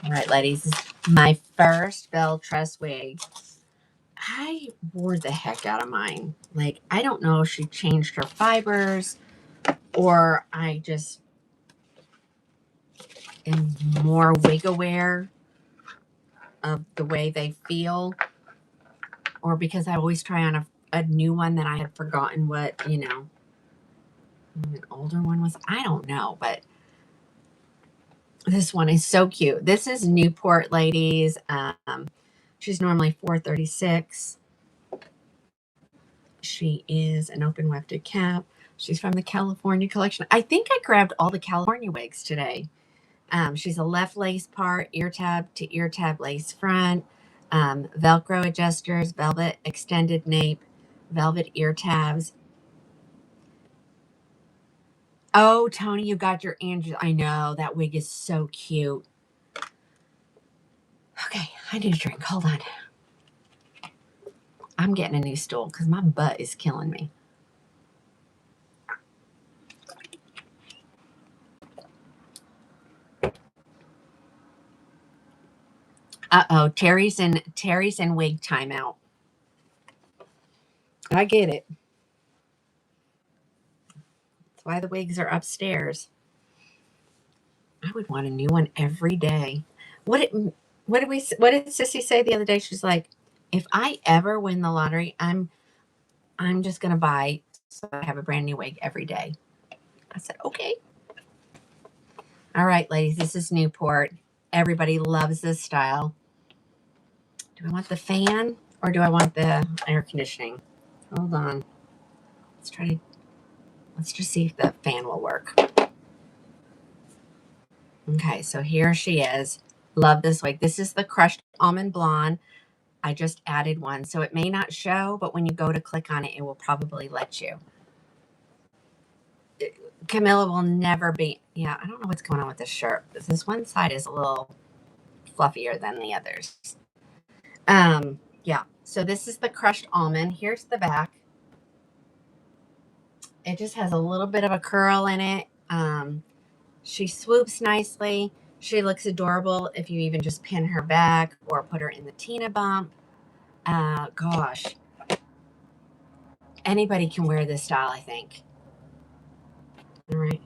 All right, ladies, this is my first Belle Tress wig. I wore the heck out of mine. Like, I don't know if she changed her fibers or I just am more wig aware of the way they feel, or because I always try on a new one that I had forgotten what, you know, an older one was. I don't know, but this one is so cute. This is Newport, ladies. She's normally $4.36. She is an open wefted cap. She's from the California collection. I think I grabbed all the California wigs today. She's a left lace part, ear tab to ear tab lace front, Velcro adjusters, velvet extended nape, velvet ear tabs. Oh, Tony, you got your Angela. I know, that wig is so cute. Okay, I need a drink. Hold on. I'm getting a new stool because my butt is killing me. Uh-oh, Terry's in wig timeout. I get it. That's why the wigs are upstairs. I would want a new one every day. What did Sissy say the other day? She's like, if I ever win the lottery, I'm just gonna buy so I have a brand new wig every day. I said, okay. All right, ladies, this is Newport. Everybody loves this style. Do I want the fan or do I want the air conditioning? Hold on. Let's just see if the fan will work. Okay, so here she is. Love this wig. This is the crushed almond blonde. I just added one, so it may not show, but when you go to click on it, it will probably let you. Camilla will never be, yeah, I don't know what's going on with this shirt. This one side is a little fluffier than the others. Yeah, so this is the crushed almond. Here's the back. It just has a little bit of a curl in it. She swoops nicely. She looks adorable if you even just pin her back or put her in the Tina bump. Gosh. Anybody can wear this style, I think. All right.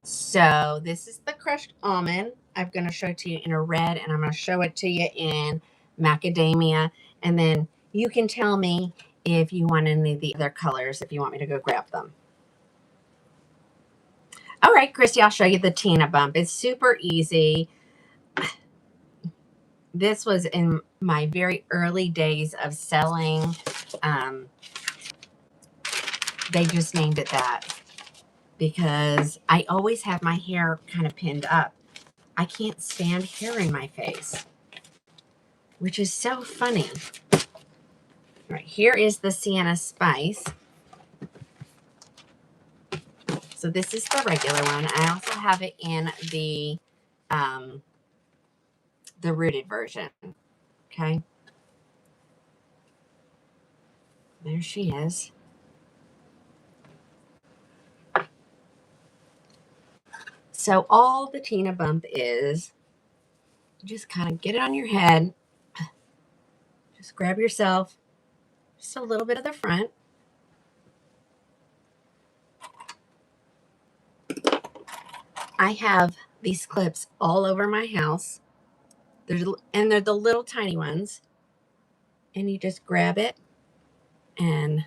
So this is the crushed almond. I'm going to show it to you in a red, and I'm going to show it to you in macadamia. And then you can tell me if you want any of the other colors, if you want me to go grab them. All right, Christy, I'll show you the Tina bump. It's super easy. This was in my very early days of selling. They just named it that because I always have my hair kind of pinned up. I can't stand hair in my face, which is so funny. All right, here is the Sienna Spice. So this is the regular one. I also have it in the rooted version. Okay. There she is. So all the Tina bump is, just kind of get it on your head. Just grab yourself just a little bit of the front. I have these clips all over my house. They're the little tiny ones. And you just grab it and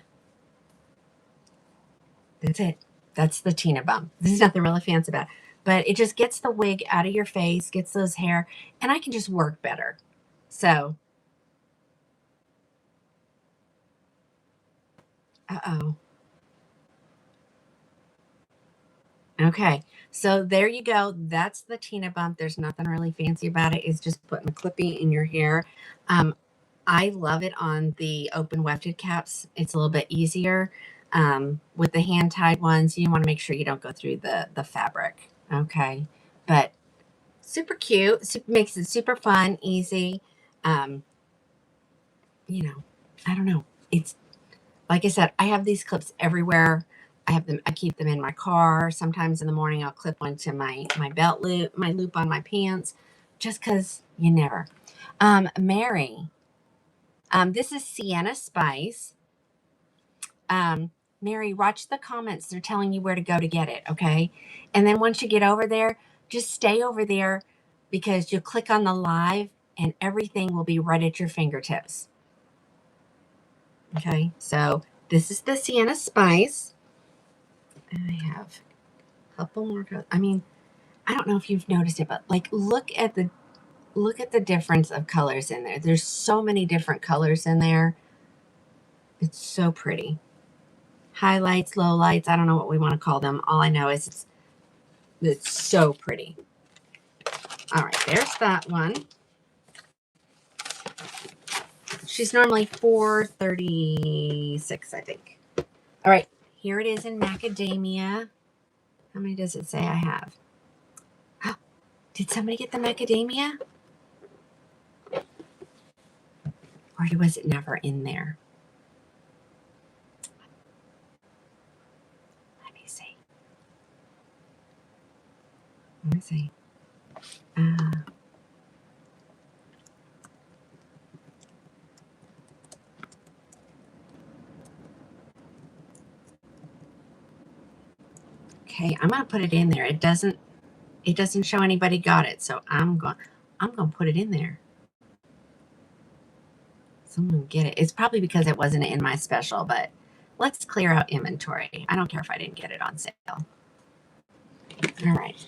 that's it. That's the Tina bump. There's nothing really fancy about it. But it just gets the wig out of your face, gets those hair, and I can just work better. So, uh-oh. Okay, so there you go. That's the Tina bump. There's nothing really fancy about it. It's just putting the clipping in your hair. I love it on the open wefted caps. It's a little bit easier. With the hand-tied ones, you want to make sure you don't go through the fabric. Okay, but Super cute. Makes it super fun, easy. You know, I don't know. It's like I said, I have these clips everywhere. I keep them in my car. Sometimes in the morning I'll clip one to my belt loop, my loop on my pants, just because you never. Mary, this is Sienna Spice. Mary, watch the comments. They're telling you where to go to get it, okay? And then once you get over there, just stay over there because you'll click on the live and everything will be right at your fingertips. Okay, so this is the Sienna Spice. And I have a couple more. I mean, I don't know if you've noticed it, but like look at the difference of colors in there. There's so many different colors in there. It's so pretty. Highlights, lowlights, I don't know what we want to call them. All I know is it's so pretty. All right, there's that one. She's normally $4.36, I think. All right, here it is in macadamia. How many does it say I have? Did somebody get the macadamia? Or was it never in there? Let me see. Let me see. Okay, I'm gonna put it in there. It doesn't show anybody got it, so I'm gonna put it in there. Someone get it. It's probably because it wasn't in my special, but let's clear out inventory. I don't care if I didn't get it on sale. All right.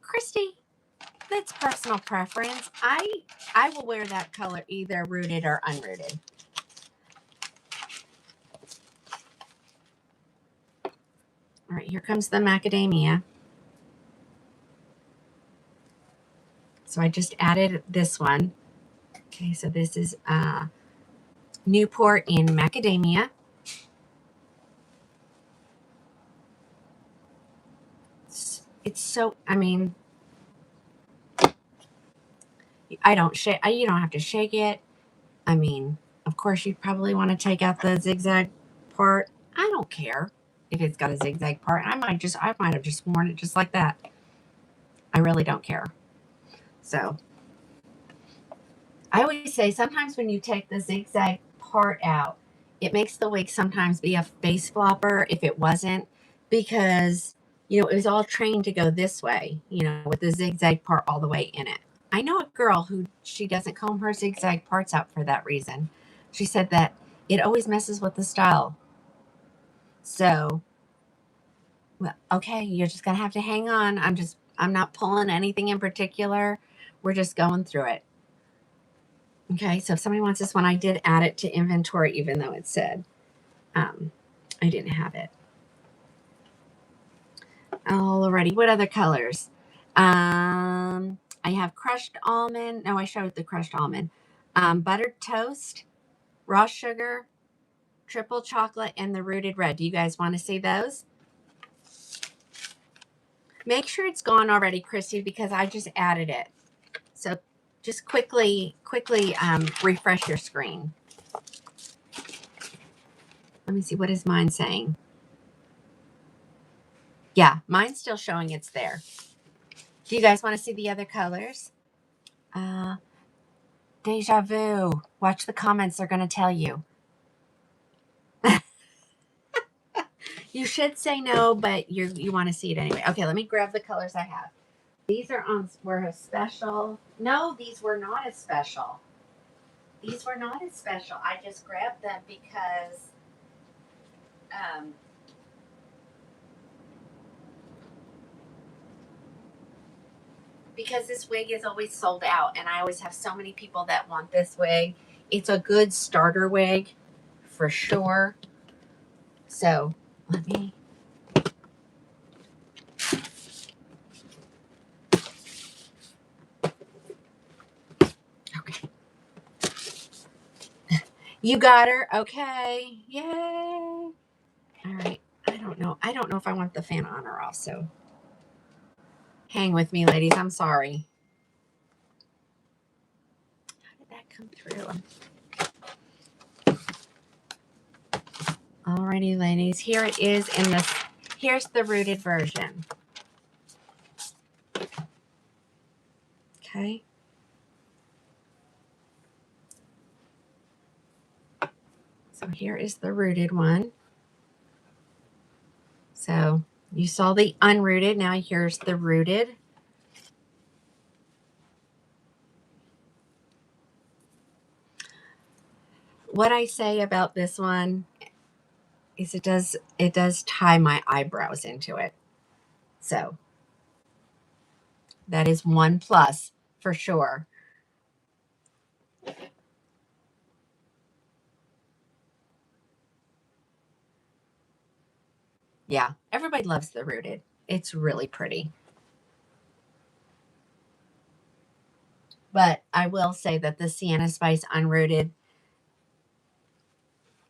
Christy, that's personal preference. I will wear that color either rooted or unrooted. All right, here comes the macadamia. So I just added this one. Okay, so this is Newport in macadamia. It's so, I mean, I don't shake. You don't have to shake it. I mean, of course, you probably want to take out the zigzag part. I don't care if it's got a zigzag part. I might have just worn it just like that. I really don't care. So I always say sometimes when you take the zigzag part out, it makes the wig sometimes be a face flopper if it wasn't, because it was all trained to go this way, with the zigzag part all the way in it. I know a girl who she doesn't comb her zigzag parts out for that reason. She said that it always messes with the style. So, well, okay, you're just gonna have to hang on. I'm not pulling anything in particular. We're just going through it. Okay, so if somebody wants this one, I did add it to inventory, even though it said I didn't have it. Alrighty, what other colors? I have crushed almond. No, I showed the crushed almond. Buttered toast, raw sugar, triple chocolate, and the rooted red. Do you guys want to see those? Make sure it's gone already, Christy, because I just added it. So just quickly refresh your screen. Let me see. What is mine saying? Yeah, mine's still showing it's there. Do you guys want to see the other colors? Deja vu. Watch the comments. They're going to tell you. You should say no, but you want to see it anyway. Okay, let me grab the colors I have. These were a special. No, these were not as special. These were not as special. I just grabbed them because this wig is always sold out, and I always have so many people that want this wig. It's a good starter wig for sure. So let me. Okay. You got her. Okay. Yay. All right. I don't know. I don't know if I want the fan on or off, so hang with me, ladies. I'm sorry. How did that come through? Alrighty, ladies. Here it is in this. Here's the rooted version. Okay. So here is the rooted one. So you saw the unrooted. Now here's the rooted. What I say about this one is it does tie my eyebrows into it. So that is one plus for sure. Yeah, everybody loves the rooted. It's really pretty. But I will say that the Sienna Spice unrooted,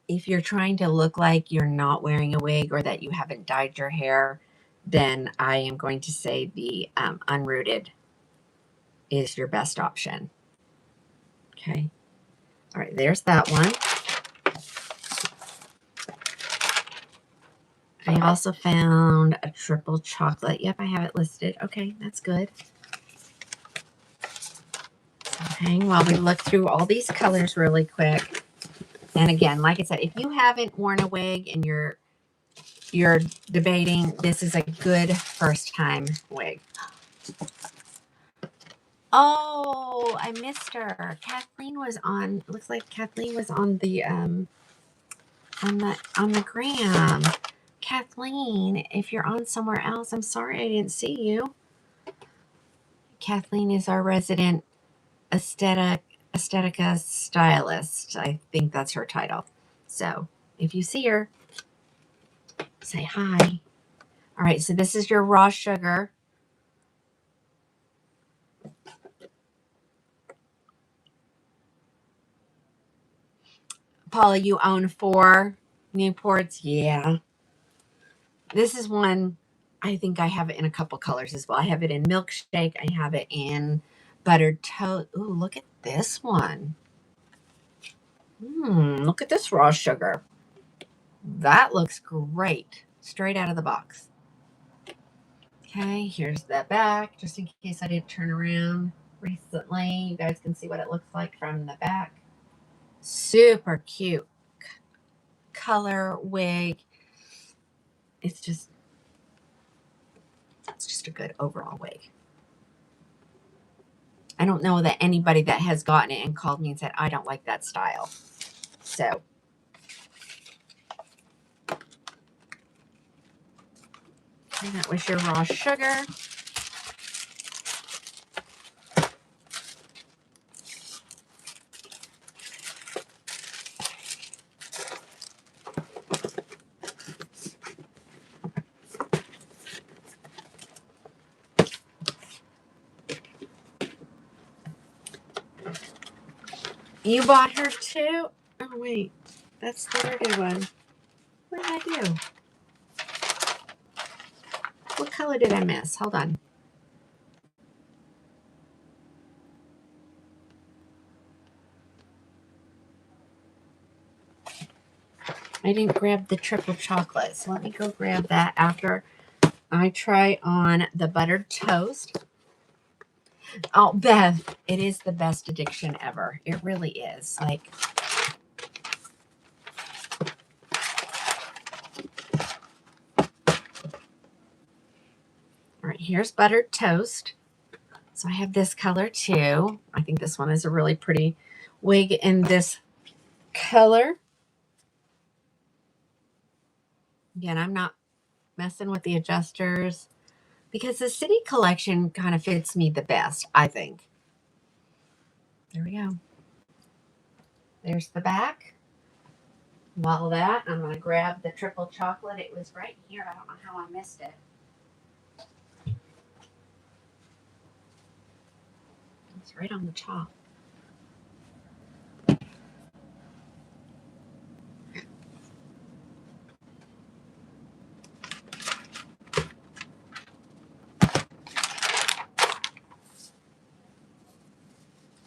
if you're trying to look like you're not wearing a wig or that you haven't dyed your hair, then I am going to say the unrooted is your best option. Okay. All right, there's that one. I also found a triple chocolate. Yep, I have it listed. Okay, that's good. So hang while we look through all these colors really quick. And again, like I said, if you haven't worn a wig and you're debating, this is a good first time wig. Oh, I missed her. Kathleen was on. Looks like Kathleen was on the gram. Kathleen, if you're on somewhere else, I'm sorry I didn't see you. Kathleen is our resident aesthetica stylist. I think that's her title. So if you see her, say hi. All right, so this is your raw sugar. Paula, you own 4 Newports? Yeah. This is one, I think I have it in a couple colors as well. I have it in milkshake. I have it in buttered toast. Ooh, look at this one. Look at this raw sugar. That looks great. Straight out of the box. Okay, here's the back, just in case I did turn around recently. You guys can see what it looks like from the back. Super cute color wig. It's just a good overall wig. I don't know that anybody that has gotten it and called me and said, I don't like that style. So, okay, that was your raw sugar. You bought her too? Oh, wait. That's the rooted one. What did I do? What color did I miss? Hold on. I didn't grab the triple chocolate, so let me go grab that after I try on the buttered toast. Oh, Beth, it is the best addiction ever. It really is. Like, all right, here's buttered toast. So I have this color too. I think this one is a really pretty wig in this color. Again, I'm not messing with the adjusters because the City Collection kind of fits me the best, I think. There we go. There's the back. While that, I'm going to grab the triple chocolate. It was right here. I don't know how I missed it. It's right on the top.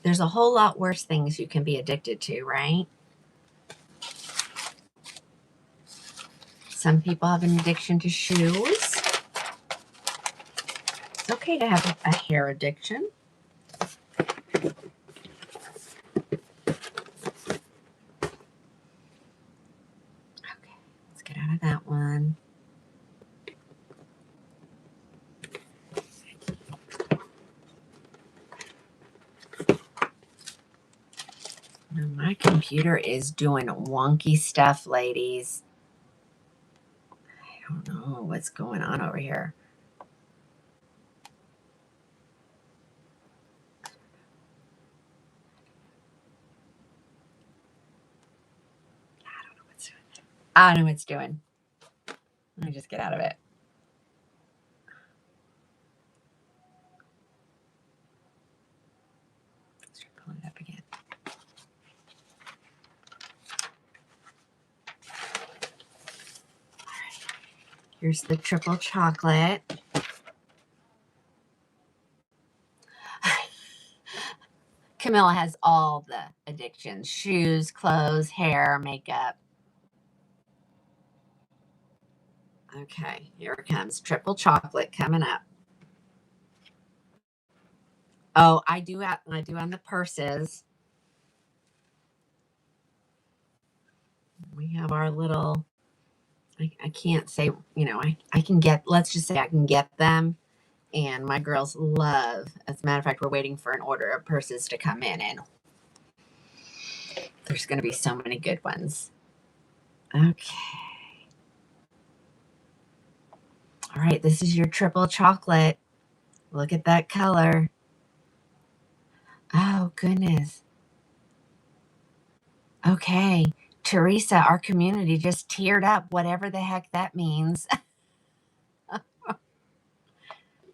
There's a whole lot worse things you can be addicted to, right? Some people have an addiction to shoes. It's okay to have a hair addiction. Okay, let's get out of that one. Now my computer is doing wonky stuff, ladies. I don't know what's going on over here. I don't know what it's doing. Let me just get out of it. Let's try pulling it up again. All right. Here's the triple chocolate. Camilla has all the addictions: shoes, clothes, hair, makeup. Okay, here it comes. Triple chocolate coming up. Oh, I do on the purses. We have our little, I can't say, I can get, let's just say I can get them. And my girls love, as a matter of fact, we're waiting for an order of purses to come in, and there's going to be so many good ones. Okay. All right, this is your triple chocolate. Look at that color. Oh, goodness. Okay. Teresa, our community just teared up, whatever the heck that means.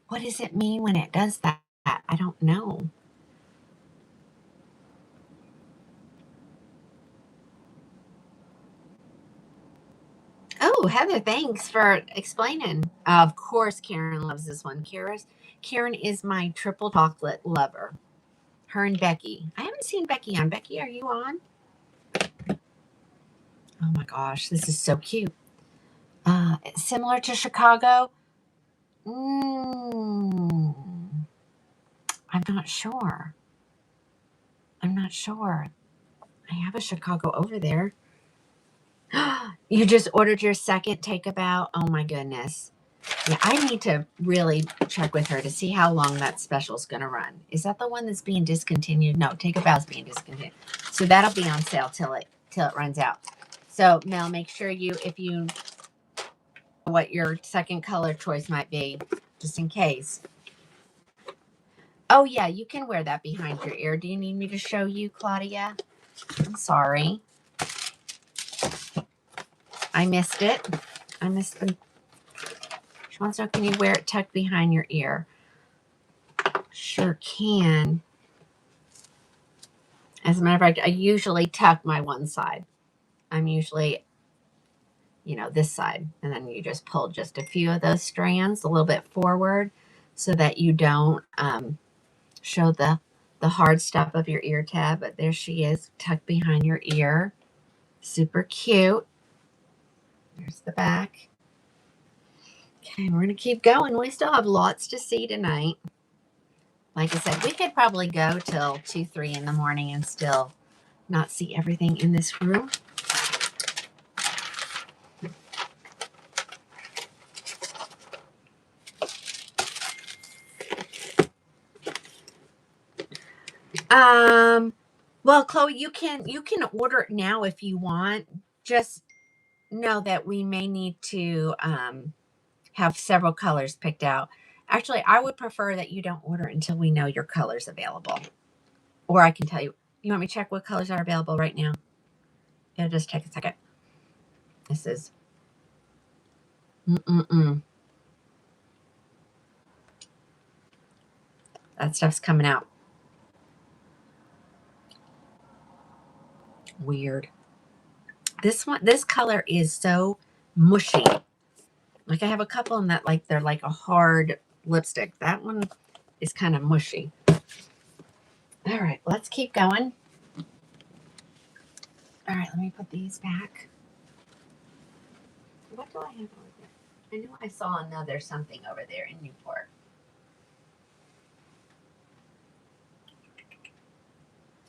What does it mean when it does that? I don't know. Oh, Heather, thanks for explaining. Of course, Karen loves this one. Karen is my triple chocolate lover. Her and Becky. I haven't seen Becky on. Becky, are you on? Oh my gosh, this is so cute. Similar to Chicago? I'm not sure. I have a Chicago over there. You just ordered your second Takeabout? Oh my goodness. Yeah, I need to really check with her to see how long that special is going to run. Is that the one that's being discontinued? No, Takeabout's being discontinued. So that'll be on sale till it runs out. So Mel, make sure if you know what your second color choice might be, just in case. Oh yeah, you can wear that behind your ear. Do you need me to show you, Claudia? I'm sorry. I missed it. I missed the. She wants to know, can you wear it tucked behind your ear? Sure can. As a matter of fact, I usually tuck my one side. I'm usually, this side. And then you just pull just a few of those strands a little bit forward so that you don't show the hard stuff of your ear tab. But there she is, tucked behind your ear. Super cute. There's the back. Okay, we're going to keep going. We still have lots to see tonight. Like I said, we could probably go till 2, 3 in the morning and still not see everything in this room. Well, Chloe, you can order it now if you want. Just know that we may need to have several colors picked out. Actually, I would prefer that you don't order it until we know your colors available. Or I can tell you. You want me to check what colors are available right now? It'll just take a second. This is that stuff's coming out. Weird. This color is so mushy. Like I have a couple in that they're like a hard lipstick. That one is kind of mushy. All right, let's keep going. All right, let me put these back. What do I have over there? I know I saw another something over there in Newport.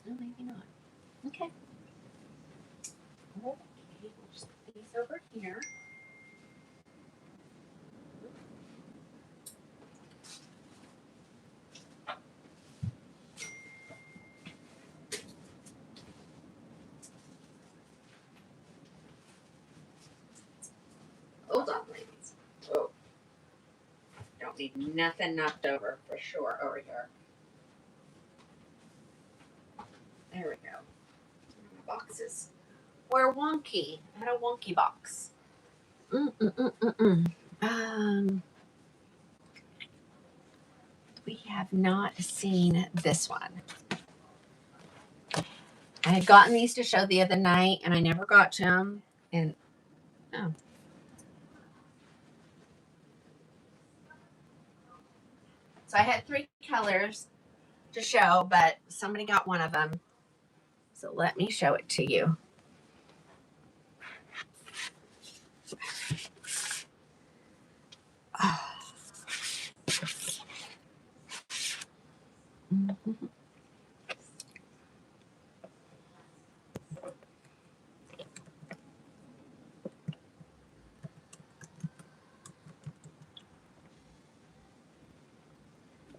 No, maybe not. Okay. Okay, we'll just put these over here. Hold on, ladies. Oh, don't need nothing knocked over for sure over here. There we go. My boxes were wonky. I had a wonky box. We have not seen this one. I had gotten these to show the other night, and I never got to them. And oh. So I had 3 colors to show, but somebody got one of them. So let me show it to you. Oh. Mm-hmm.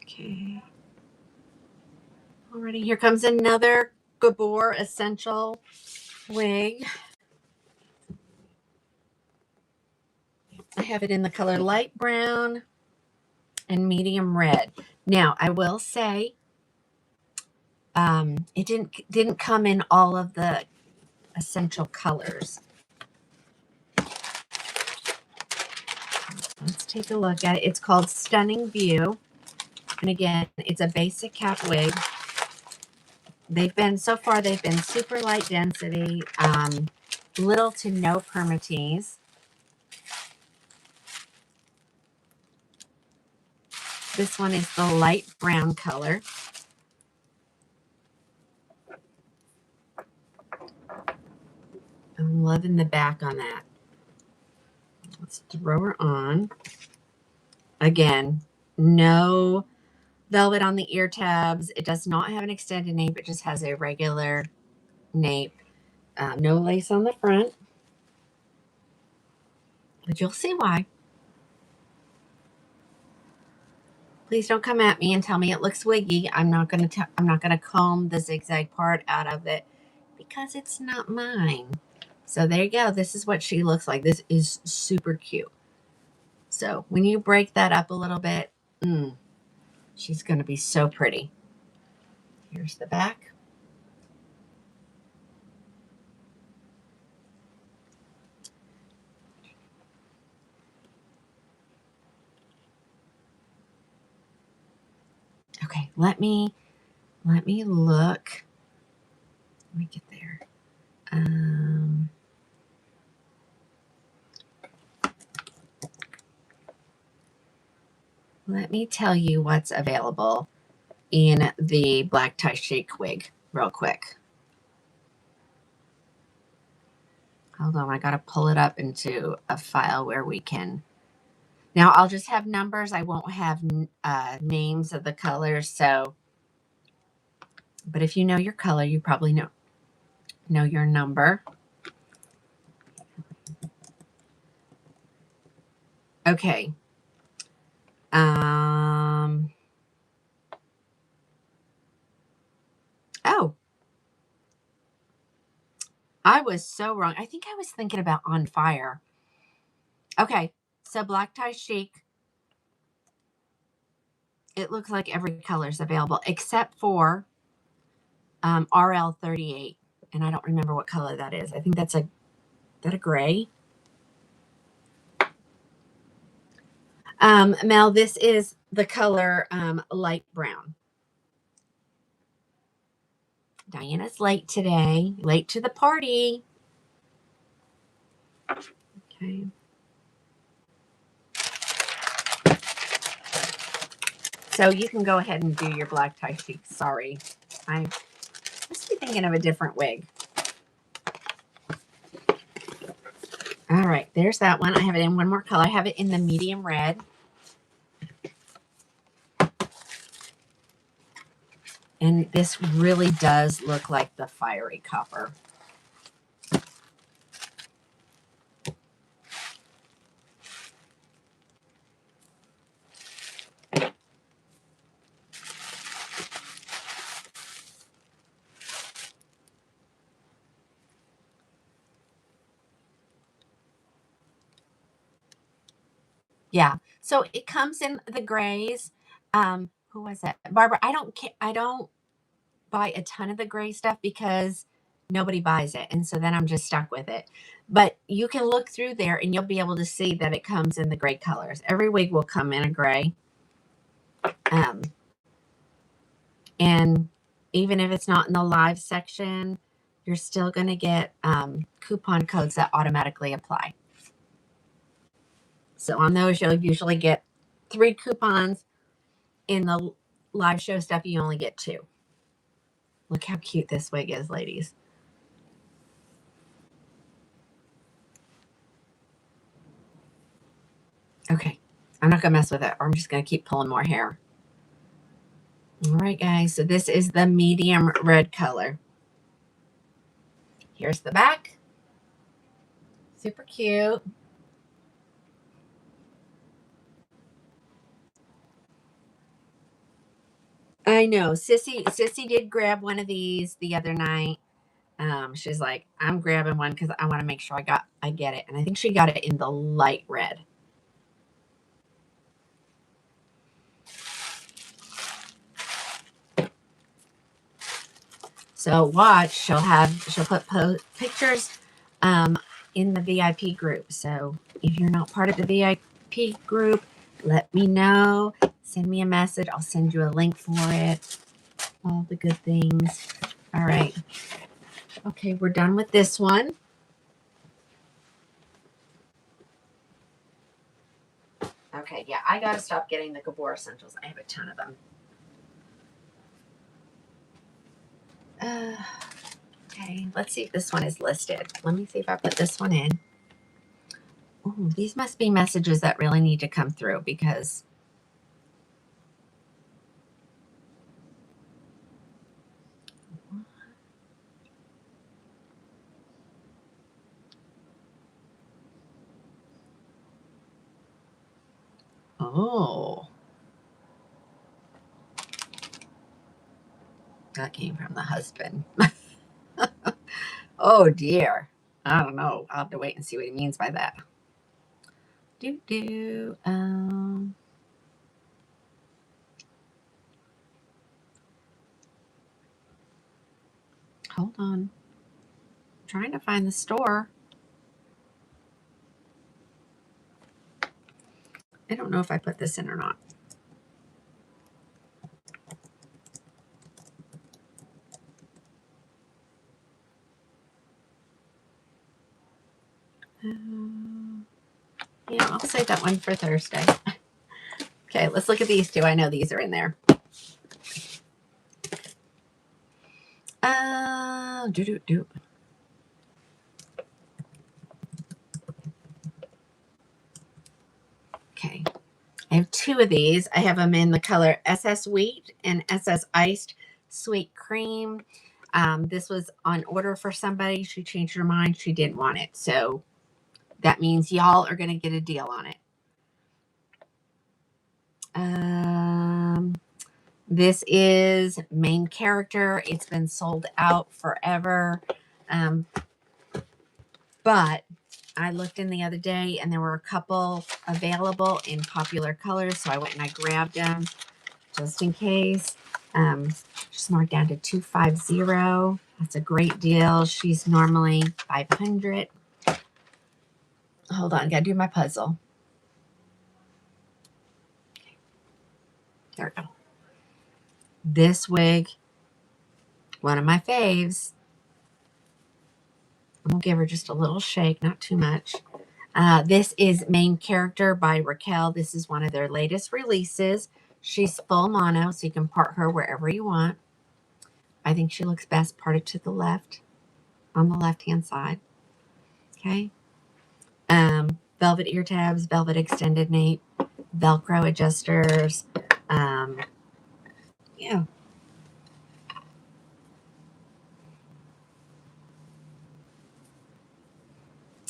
Okay. Alrighty, here comes another Gabor Essential wig. I have it in the color light brown and medium red. Now, I will say, it didn't come in all of the essential colors. Let's take a look at it. It's called Stunning View. And again, it's a basic cap wig. So far they've been super light density, little to no permatease. This one is the light brown color. I'm loving the back on that. Let's throw her on. Again, no velvet on the ear tabs. It does not have an extended nape. It just has a regular nape. No lace on the front. But you'll see why. Please don't come at me and tell me it looks wiggy. I'm not going to comb the zigzag part out of it because it's not mine. So there you go. This is what she looks like. This is super cute. So when you break that up a little bit, she's going to be so pretty. Here's the back. Okay, let me look. Let me get there. Let me tell you what's available in the black tie shake wig real quick. Hold on, I got to pull it up into a file where we can. Now, I'll just have numbers. I won't have names of the colors. So, but if you know your color, you probably know your number. Okay. Oh, I was so wrong. I think I was thinking about On Fire. Okay, so black tie chic. It looks like every color is available except for RL38, and I don't remember what color that is. I think that's a gray. Mel, this is the color light brown. Diana's late today. Late to the party. Okay. So you can go ahead and do your black tie chic. Sorry. I must be thinking of a different wig. All right, there's that one. I have it in one more color. I have it in the medium red. And this really does look like the fiery copper. Yeah. So it comes in the grays. Who was that? Barbara, I don't buy a ton of the gray stuff because nobody buys it. And so then I'm just stuck with it. But you can look through there and you'll be able to see that it comes in the gray colors. Every wig will come in a gray. And even if it's not in the live section, you're still going to get coupon codes that automatically apply. So on those, you'll usually get 3 coupons. In the live show stuff, you only get 2. Look how cute this wig is, ladies. Okay, I'm not going to mess with it, or I'm just going to keep pulling more hair. All right, guys, so this is the medium red color. Here's the back. Super cute. I know. Sissy did grab one of these the other night. She's like, I'm grabbing one because I want to make sure I get it. And I think she got it in the light red. So watch, she'll put pictures in the VIP group. So if you're not part of the VIP group, let me know. Send me a message. I'll send you a link for it. All the good things. All right. Okay, we're done with this one. Okay, yeah, I got to stop getting the Gabor Essentials. I have a ton of them. Okay, let's see if this one is listed. Let me see if I put this one in. Ooh, these must be messages that really need to come through because oh, that came from the husband. Oh dear. I don't know. I'll have to wait and see what he means by that. Hold on. I'm trying to find the store. I don't know if I put this in or not. Yeah, I'll save that one for Thursday. Okay, let's look at these 2. I know these are in there. Okay, I have 2 of these. I have them in the color SS Wheat and SS Iced Sweet Cream. This was on order for somebody. She changed her mind. She didn't want it. So that means y'all are going to get a deal on it. This is main character. It's been sold out forever. But I looked in the other day and there were a couple available in popular colors. So I went and I grabbed them just in case. She's marked down to $250. That's a great deal. She's normally $500. Hold on, gotta do my puzzle. Okay. There we go. This wig, one of my faves. I'm gonna give her just a little shake, not too much. This is Main Character by Raquel. This is one of their latest releases. She's full mono, so you can part her wherever you want. I think she looks best parted to the left, on the left-hand side. Okay. Velvet ear tabs, velvet extended nape, Velcro adjusters. Yeah.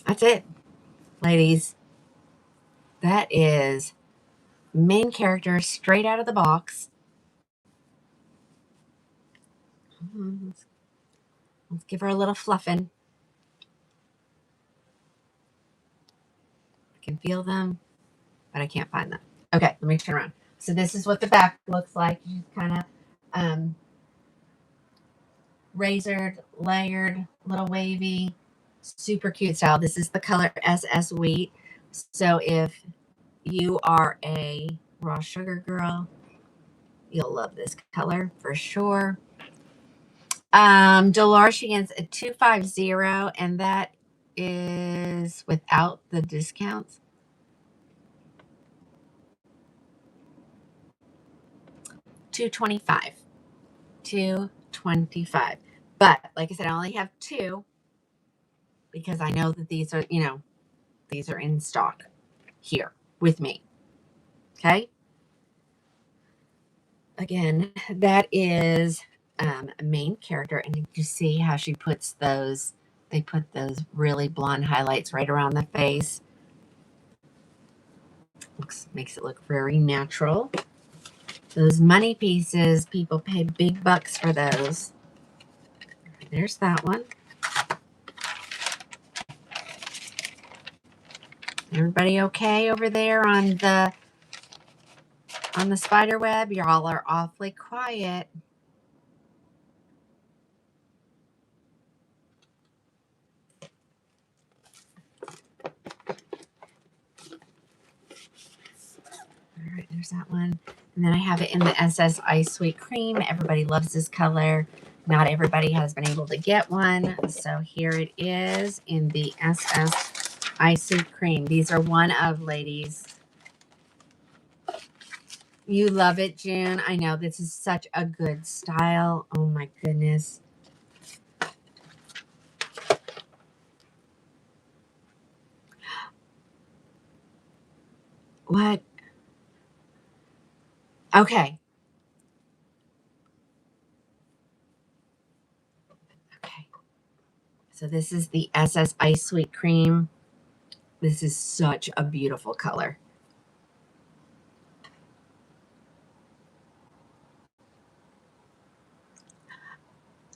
That's it, ladies. That is main character straight out of the box. Let's give her a little fluffing. I can feel them, but I can't find them. Okay, let me turn around. So this is what the back looks like. She's kind of razored, layered, little wavy, super cute style. This is the color SS Wheat. So if you are a raw sugar girl, you'll love this color for sure. Delarchian's a 250, and that is without the discounts. $225. $225. But like I said, I only have two because I know that these are, these are in stock here with me. Okay. Again, that is main character, and you see how she puts those. They put those really blonde highlights right around the face. Makes it look very natural. Those money pieces, people pay big bucks for those. There's that one. Everybody okay over there on the spider web? Y'all are awfully quiet. All right, there's that one. And then I have it in the SS Ice Sweet Cream. Everybody loves this color. Not everybody has been able to get one. So here it is in the SS Ice Sweet Cream. These are one of, ladies. You love it, June. I know this is such a good style. Oh my goodness. What? Okay. Okay. So this is the SS Ice Sweet Cream. This is such a beautiful color.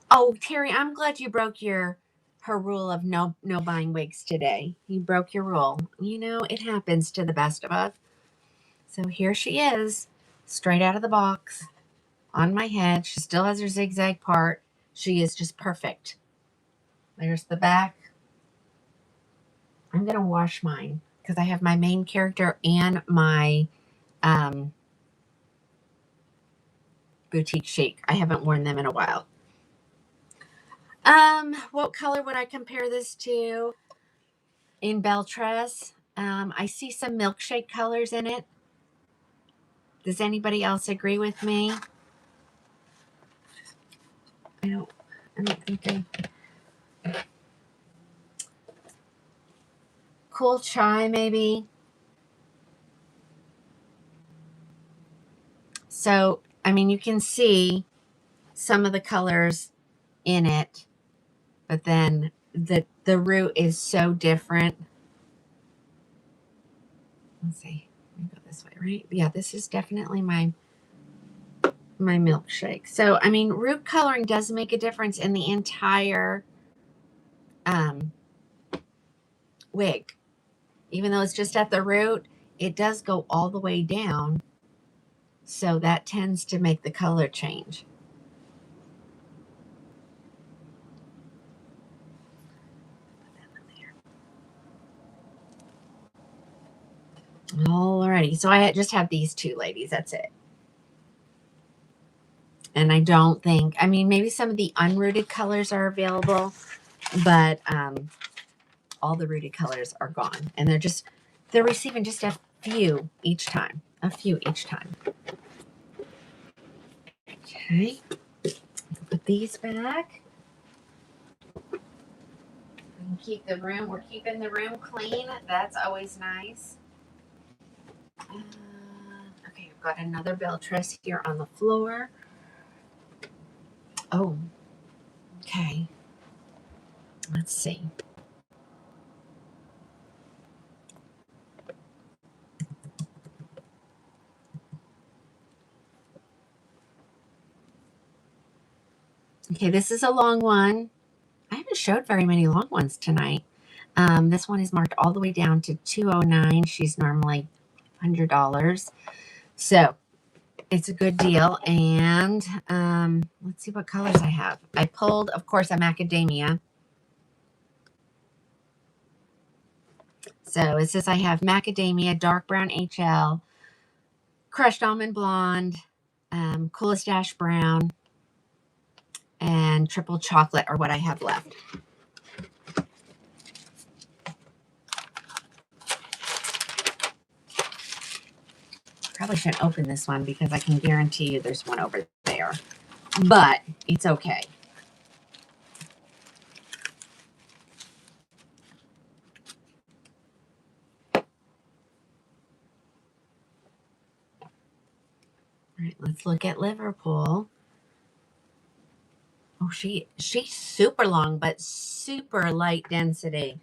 Oh, Terry, I'm glad you broke her rule of no buying wigs today. You broke your rule. You know, it happens to the best of us. So here she is, straight out of the box, on my head. She still has her zigzag part. She is just perfect. There's the back. I'm going to wash mine because I have my main character and my boutique chic. I haven't worn them in a while. What color would I compare this to? In Beltress, I see some milkshake colors in it. Does anybody else agree with me? I don't think Cool chai, maybe. So, I mean, you can see some of the colors in it, but then the root is so different. Let's see. Let me go this way, right? Yeah, this is definitely my milkshake. So, I mean, root coloring does make a difference in the entire wig. Even though it's just at the root, it does go all the way down. So that tends to make the color change. Alrighty, so I just have these two, ladies. That's it. And I don't think, I mean, maybe some of the unrooted colors are available, but all the rooted colors are gone. And they're receiving just a few each time. A few each time. Okay. Put these back. And keep the room. We're keeping the room clean. That's always nice. Okay, I've got another bell truss here on the floor. Oh, okay. Let's see. Okay, this is a long one. I haven't showed very many long ones tonight. This one is marked all the way down to $209. She's normally $100. So it's a good deal. And let's see what colors I have. I pulled, of course, a macadamia. So it says I have macadamia, dark brown HL, crushed almond blonde, coolest ash brown, and triple chocolate are what I have left. Probably shouldn't open this one because I can guarantee you there's one over there. But it's okay. All right, let's look at Liverpool. Oh, she's super long, but super light density.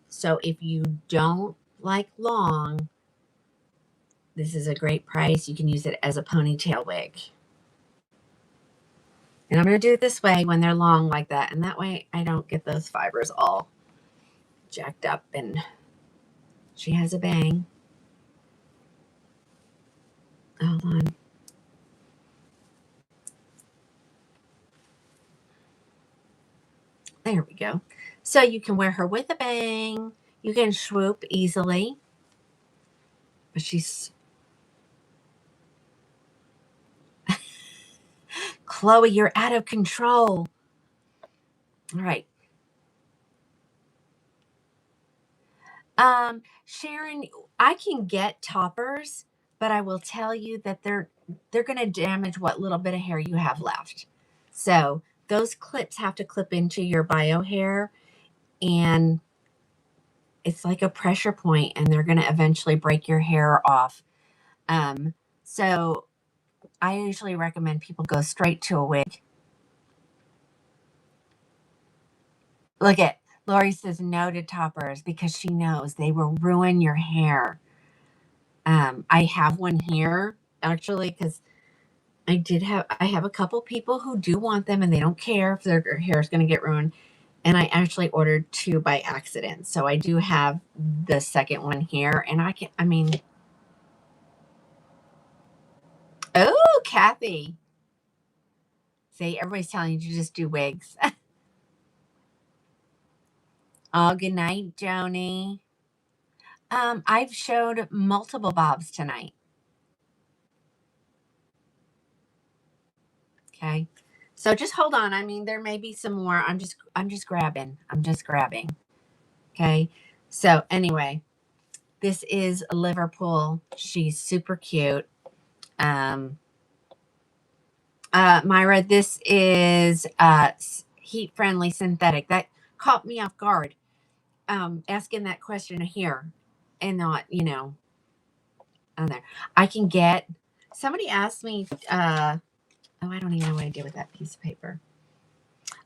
So if you don't like long, this is a great price. You can use it as a ponytail wig. And I'm going to do it this way when they're long like that. And that way I don't get those fibers all jacked up. And she has a bang. Hold on. There we go. So you can wear her with a bang. You can swoop easily. But she's... Chloe, you're out of control. All right. Sharon, I can get toppers, but I will tell you that they're going to damage what little bit of hair you have left. So those clips have to clip into your bio hair, and it's like a pressure point, and they're going to eventually break your hair off. So I usually recommend people go straight to a wig. Look at Lori says no to toppers because she knows they will ruin your hair. I have one here actually because I have a couple people who do want them and they don't care if their hair is going to get ruined. And I actually ordered two by accident. So I do have the second one here. And oh, Kathy. See, everybody's telling you to just do wigs. Oh, good night, Joni. I've showed multiple bobs tonight. Okay. So just hold on. I mean, there may be some more. I'm just grabbing. Okay. So anyway, this is Liverpool. She's super cute. Myra, this is heat friendly synthetic. That caught me off guard. Asking that question here and not, on there. I can get somebody asked me, I don't even know what I did with that piece of paper.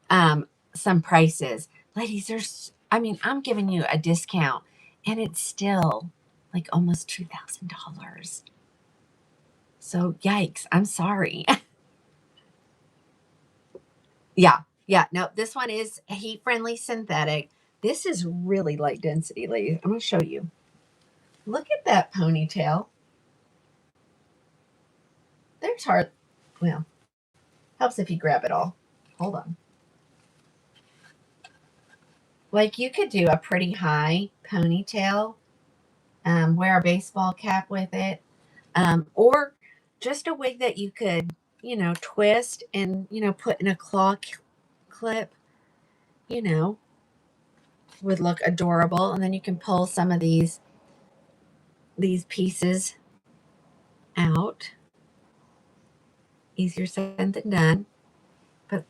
Some prices. Ladies, I'm giving you a discount and it's still like almost $2,000. So yikes, I'm sorry. Yeah. No, this one is heat friendly synthetic. This is really light density, ladies. I'm going to show you. Look at that ponytail. There's well, helps if you grab it all. Hold on. Like you could do a pretty high ponytail, wear a baseball cap with it, or just a wig that you could, twist and, put in a claw clip, would look adorable. And then you can pull some of these pieces out. Easier said than done. But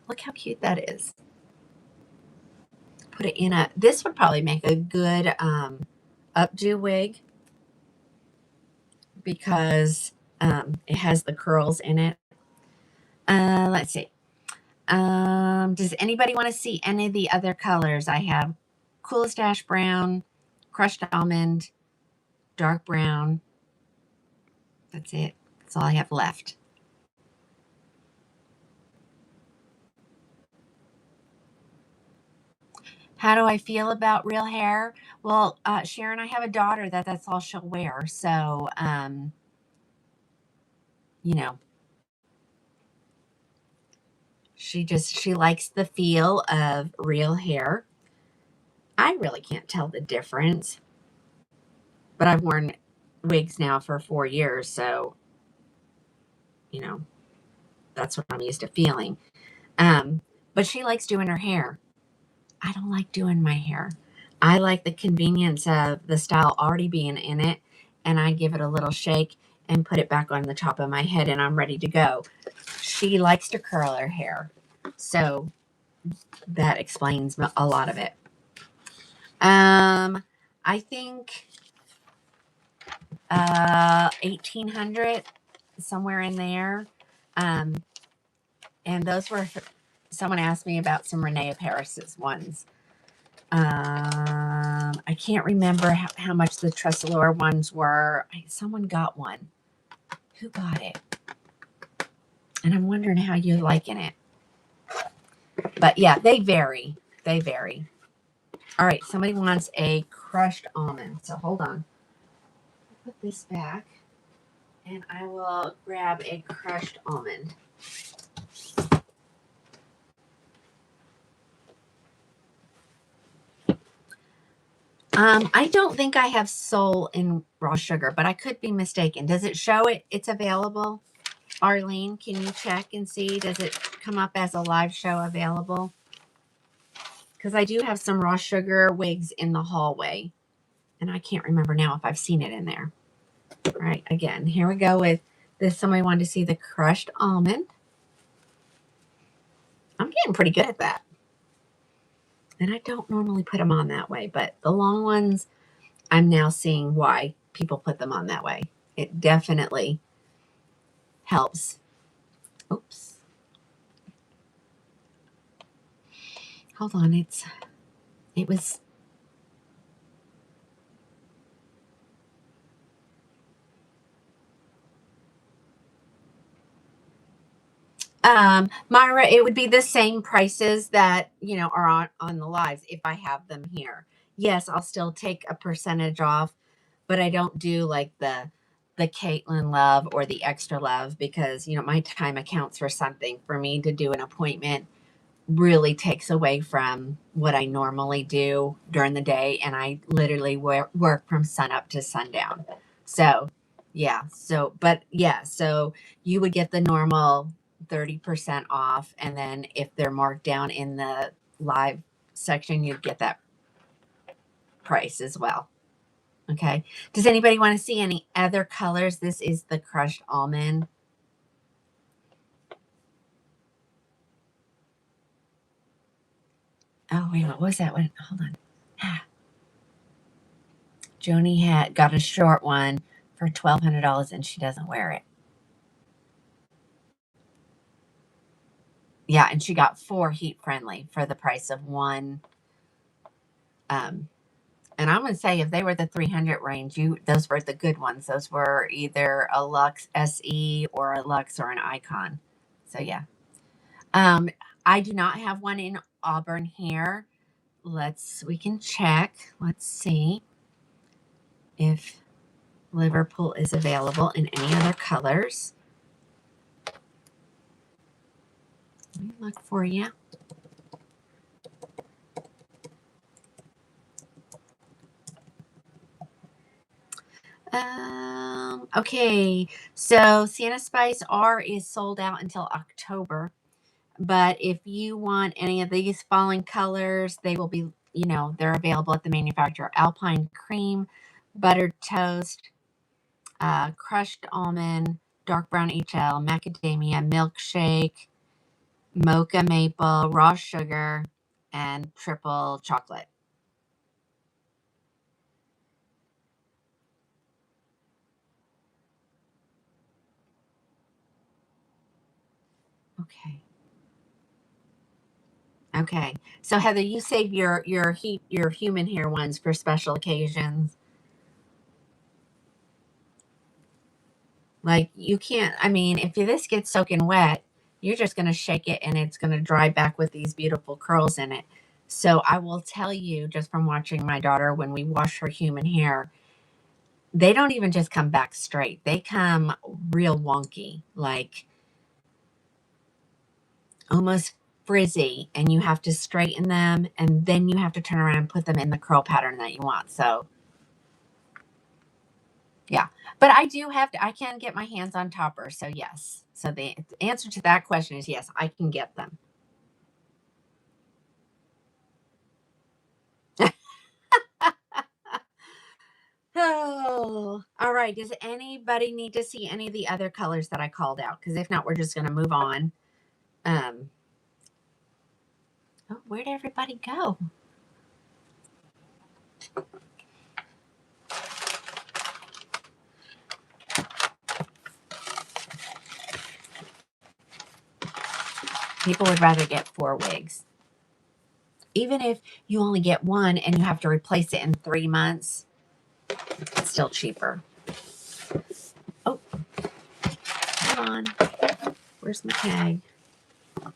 Look how cute that is. Put it in a, this would probably make a good updo wig because it has the curls in it. Let's see. Does anybody want to see any of the other colors? I have Coolest Ash Brown, Crushed Almond, Dark Brown. That's it. That's all I have left. How do I feel about real hair? Well, Sharon, I have a daughter that's all she'll wear. So, you know, she likes the feel of real hair. I really can't tell the difference, but I've worn wigs now for 4 years. So, you know, that's what I'm used to feeling. But she likes doing her hair. I don't like doing my hair. I like the convenience of the style already being in it, and I give it a little shake and put it back on the top of my head, and I'm ready to go. She likes to curl her hair, so that explains a lot of it. I think 1800, somewhere in there. And those were, someone asked me about some Renee Paris's ones. I can't remember how much the Tressalore ones were. Someone got one. Who got it? And I'm wondering how you're liking it. But yeah, they vary. They vary. All right, somebody wants a crushed almond. So hold on. Put this back, and I will grab a crushed almond. I don't think I have Soul in raw sugar, but I could be mistaken. Does it show it's available? Arlene, can you check and see? Does it come up as a live show available? Because I do have some raw sugar wigs in the hallway, and I can't remember now if I've seen it in there. All right, again, here we go with this. Somebody wanted to see the crushed almond. I'm getting pretty good at that. And I don't normally put them on that way, but the long ones, I'm now seeing why people put them on that way. It definitely helps. Oops. Hold on. It was. Myra, it would be the same prices that, are on the lives if I have them here. Yes, I'll still take a percentage off, but I don't do like the Caitlin Love or the Extra Love because, my time accounts for something. For me to do an appointment really takes away from what I normally do during the day, and I literally work from sun up to sundown. So, yeah. So you would get the normal 30% off, and then if they're marked down in the live section, you'd get that price as well. Okay. Does anybody want to see any other colors? This is the crushed almond. Oh, wait, what was that one? Hold on. Joni got a short one for $1,200 and she doesn't wear it. Yeah, and she got 4 heat friendly for the price of one. And I'm going to say if they were the 300 range, those were the good ones. Those were either a Luxe SE or a Luxe or an Icon. So yeah. I do not have one in Auburn here. We can check. Let's see if Liverpool is available in any other colors. Let me look for you. Okay, so Sienna Spice R is sold out until October. But if you want any of these falling colors, they will be, they're available at the manufacturer. Alpine Cream, Buttered Toast, Crushed Almond, Dark Brown HL, Macadamia, Milkshake, mocha maple, raw sugar, and triple chocolate. Okay. Okay. So Heather, you save your human hair ones for special occasions. Like you can't, I mean, if this gets soaking wet, you're just going to shake it and it's going to dry back with these beautiful curls in it. So I will tell you just from watching my daughter when we wash her human hair, they don't even just come back straight. They come real wonky, like almost frizzy, and you have to straighten them and then you have to turn around and put them in the curl pattern that you want. So yeah, but I can get my hands on toppers. So yes. So the answer to that question is yes, I can get them. Oh, all right. Does anybody need to see any of the other colors that I called out? Because if not, we're just going to move on. Um, oh, where'd everybody go? People would rather get 4 wigs. Even if you only get one and you have to replace it in 3 months, it's still cheaper. Oh, hold on. Where's my tag? All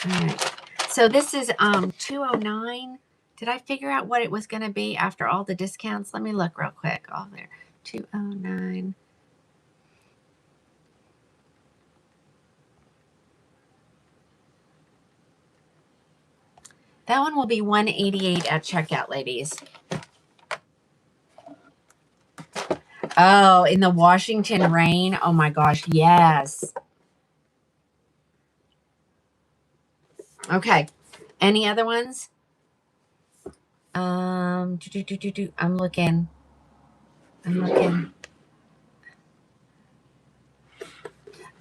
right. So this is 209. Did I figure out what it was going to be after all the discounts? Let me look real quick. Oh, there. 209. That one will be 188 at checkout, ladies. Oh, in the Washington rain. Oh my gosh, yes. Okay. Any other ones? I'm looking. I'm looking.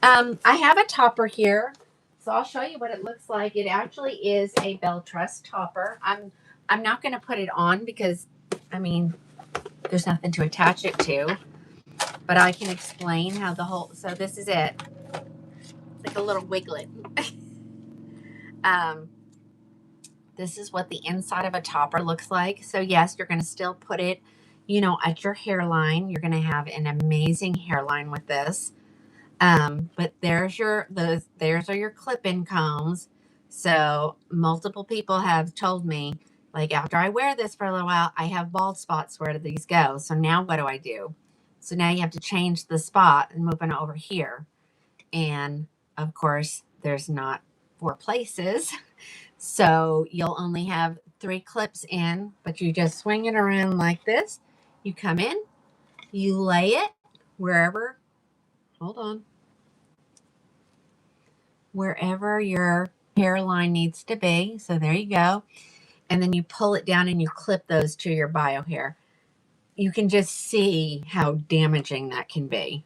I have a topper here, so I'll show you what it looks like. It actually is a bell truss topper. I'm not going to put it on because, I mean, there's nothing to attach it to, but I can explain how the whole. So this is it. It's like a little wiglet. um, this is what the inside of a topper looks like. So yes, you're going to still put it, at your hairline. You're going to have an amazing hairline with this. But there's there's are your clip-in combs. So multiple people have told me, like after I wear this for a little while, I have bald spots. Where do these go? So now what do I do? So now you have to change the spot and move it over here. And of course, there's not 4 places. So you'll only have 3 clips in, but you just swing it around like this. You come in, you lay it wherever, hold on, wherever your hairline needs to be. So there you go. And then you pull it down and you clip those to your bio hair. You can just see how damaging that can be.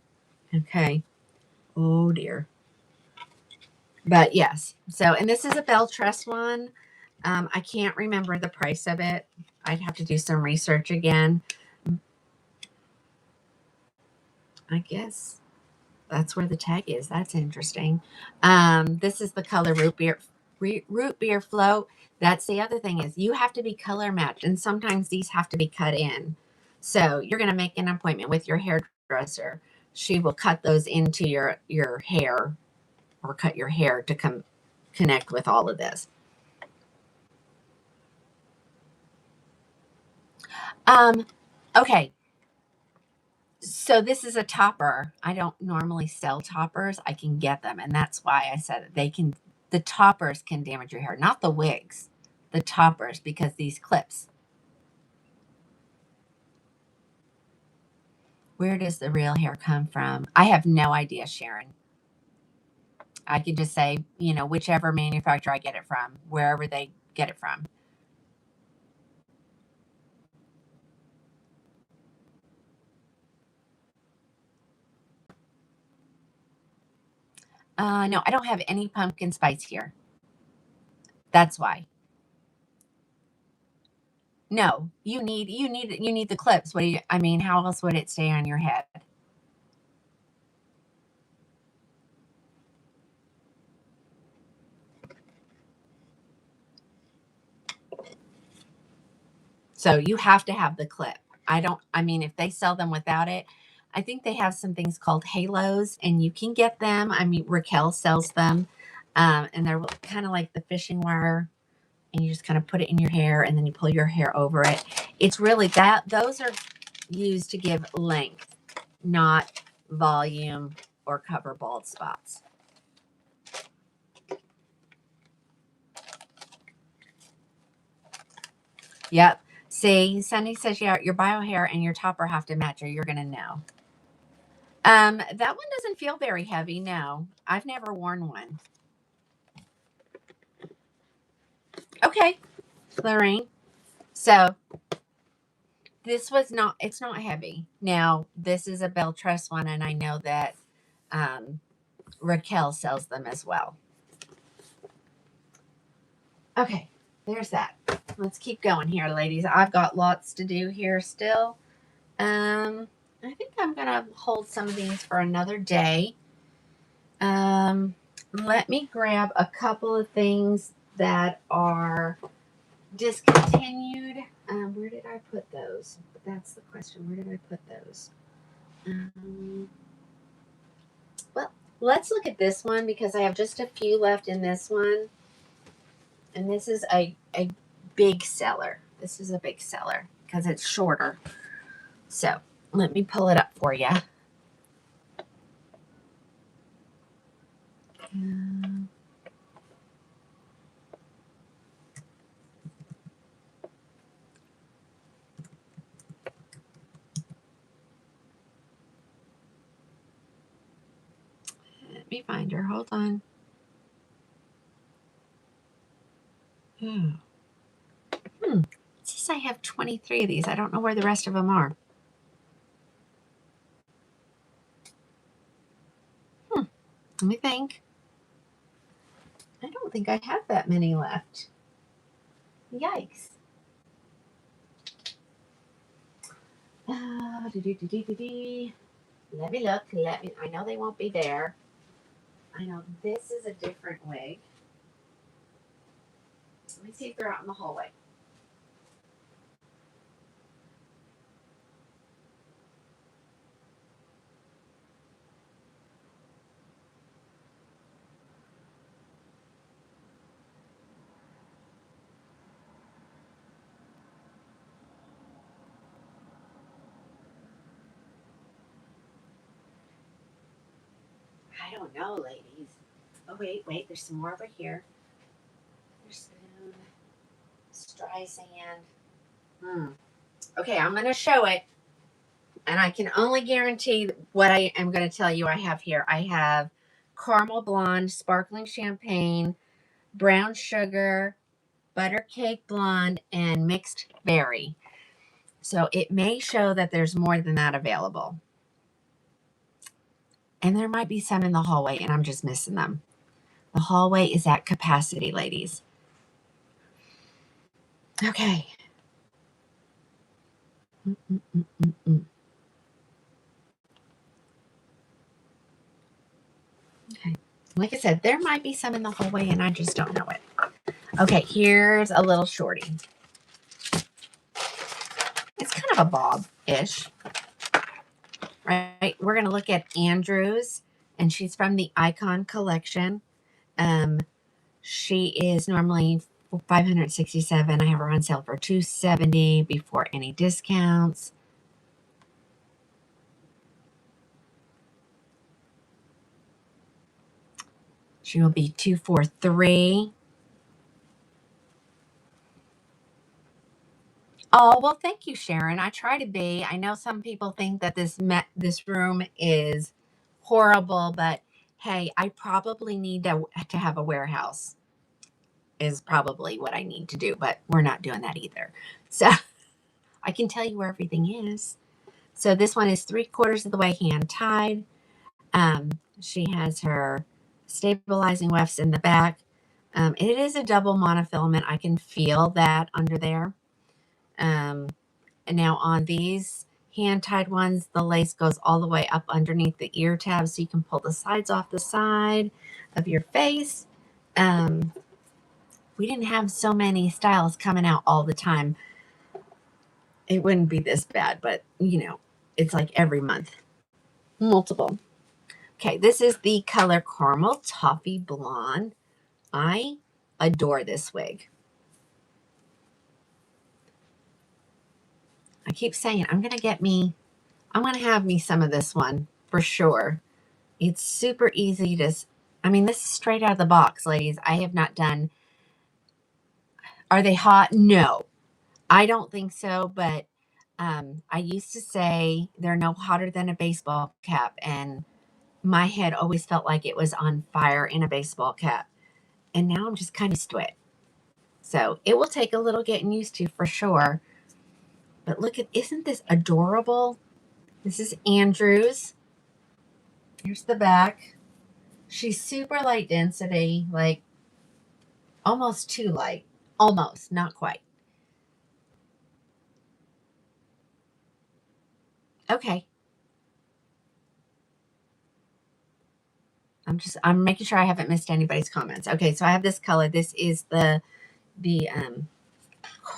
Okay. Oh dear. But yes. So, and this is a bell truss one. I can't remember the price of it. I'd have to do some research again. I guess that's where the tag is. That's interesting. This is the color root beer float. That's the other thing is you have to be color matched, and sometimes these have to be cut in. So you're going to make an appointment with your hairdresser. She will cut those into your hair, or cut your hair to connect with all of this. Okay. So this is a topper. I don't normally sell toppers. I can get them, and that's why I said the toppers can damage your hair, not the wigs. The toppers, because these clips. Where does the real hair come from? I have no idea, Sharon. I can just say, whichever manufacturer I get it from, wherever they get it from. No, I don't have any pumpkin spice here. That's why. No, you need the clips. What do you, I mean, how else would it stay on your head? So you have to have the clip. I mean, if they sell them without it, I think they have some things called halos and you can get them. I mean, Raquel sells them. And they're kind of like the fishing wire and you just kind of put it in your hair and then you pull your hair over it. It's really that, those are used to give length, not volume or cover bald spots. Yep. See, Sunny says your bio hair and your topper have to match or you're going to know. That one doesn't feel very heavy. No, I've never worn one. Okay, Lorraine. So this was not, it's not heavy. Now, this is a Belle Tress one, and I know that Raquel sells them as well. Okay, there's that. Let's keep going here, ladies. I've got lots to do here still. I think I'm going to hold some of these for another day. Let me grab a couple of things that are discontinued. Where did I put those? That's the question. Where did I put those? Well, let's look at this one because I have just a few left in this one. And this is a big seller. This is a big seller because it's shorter. So let me pull it up for you. Let me find her. Hold on. It says I have 23 of these. I don't know where the rest of them are. Let me think. I don't think I have that many left. Yikes. Let me look. I know they won't be there. I know this is a different wig. Let me see if they're out in the hallway. I don't know, ladies. Oh, wait. There's some more over here. There's Streisand. Okay, I'm going to show it. And I can only guarantee what I am going to tell you I have here. I have caramel blonde, sparkling champagne, brown sugar, butter cake blonde, and mixed berry. So it may show that there's more than that available. And there might be some in the hallway, and I'm just missing them. The hallway is at capacity, ladies. Okay. Okay. Like I said, there might be some in the hallway, and I just don't know it. Okay, here's a little shorty. It's kind of a bob-ish. Right? We're going to look at Andrews, and she's from the Icon collection. She is normally $567. I have her on sale for $270 before any discounts. She will be $243. Oh, well, thank you, Sharon. I try to be. I know some people think that this room is horrible, but hey, I probably need to have a warehouse is probably what I need to do, but we're not doing that either. So I can tell you where everything is. So this one is 3/4 of the way hand tied. She has her stabilizing wefts in the back. It is a double monofilament. I can feel that under there. And now on these hand-tied ones, the lace goes all the way up underneath the ear tabs, so you can pull the sides off the side of your face. We didn't have so many styles coming out all the time. It wouldn't be this bad, but you know, it's like every month. Multiple. Okay, this is the color Caramel Toffee Blonde. I adore this wig. I keep saying I'm going to have me some of this one for sure. It's super easy to, I mean, this is straight out of the box, ladies. I have not done, are they hot? No, I don't think so. But I used to say they're no hotter than a baseball cap. And my head always felt like it was on fire in a baseball cap. And now I'm just kind of used to it. So it will take a little getting used to for sure. But look at, isn't this adorable? This is Andrew's. Here's the back. She's super light density, like almost too light. Almost, not quite. Okay. I'm making sure I haven't missed anybody's comments. Okay, so I have this color. This is the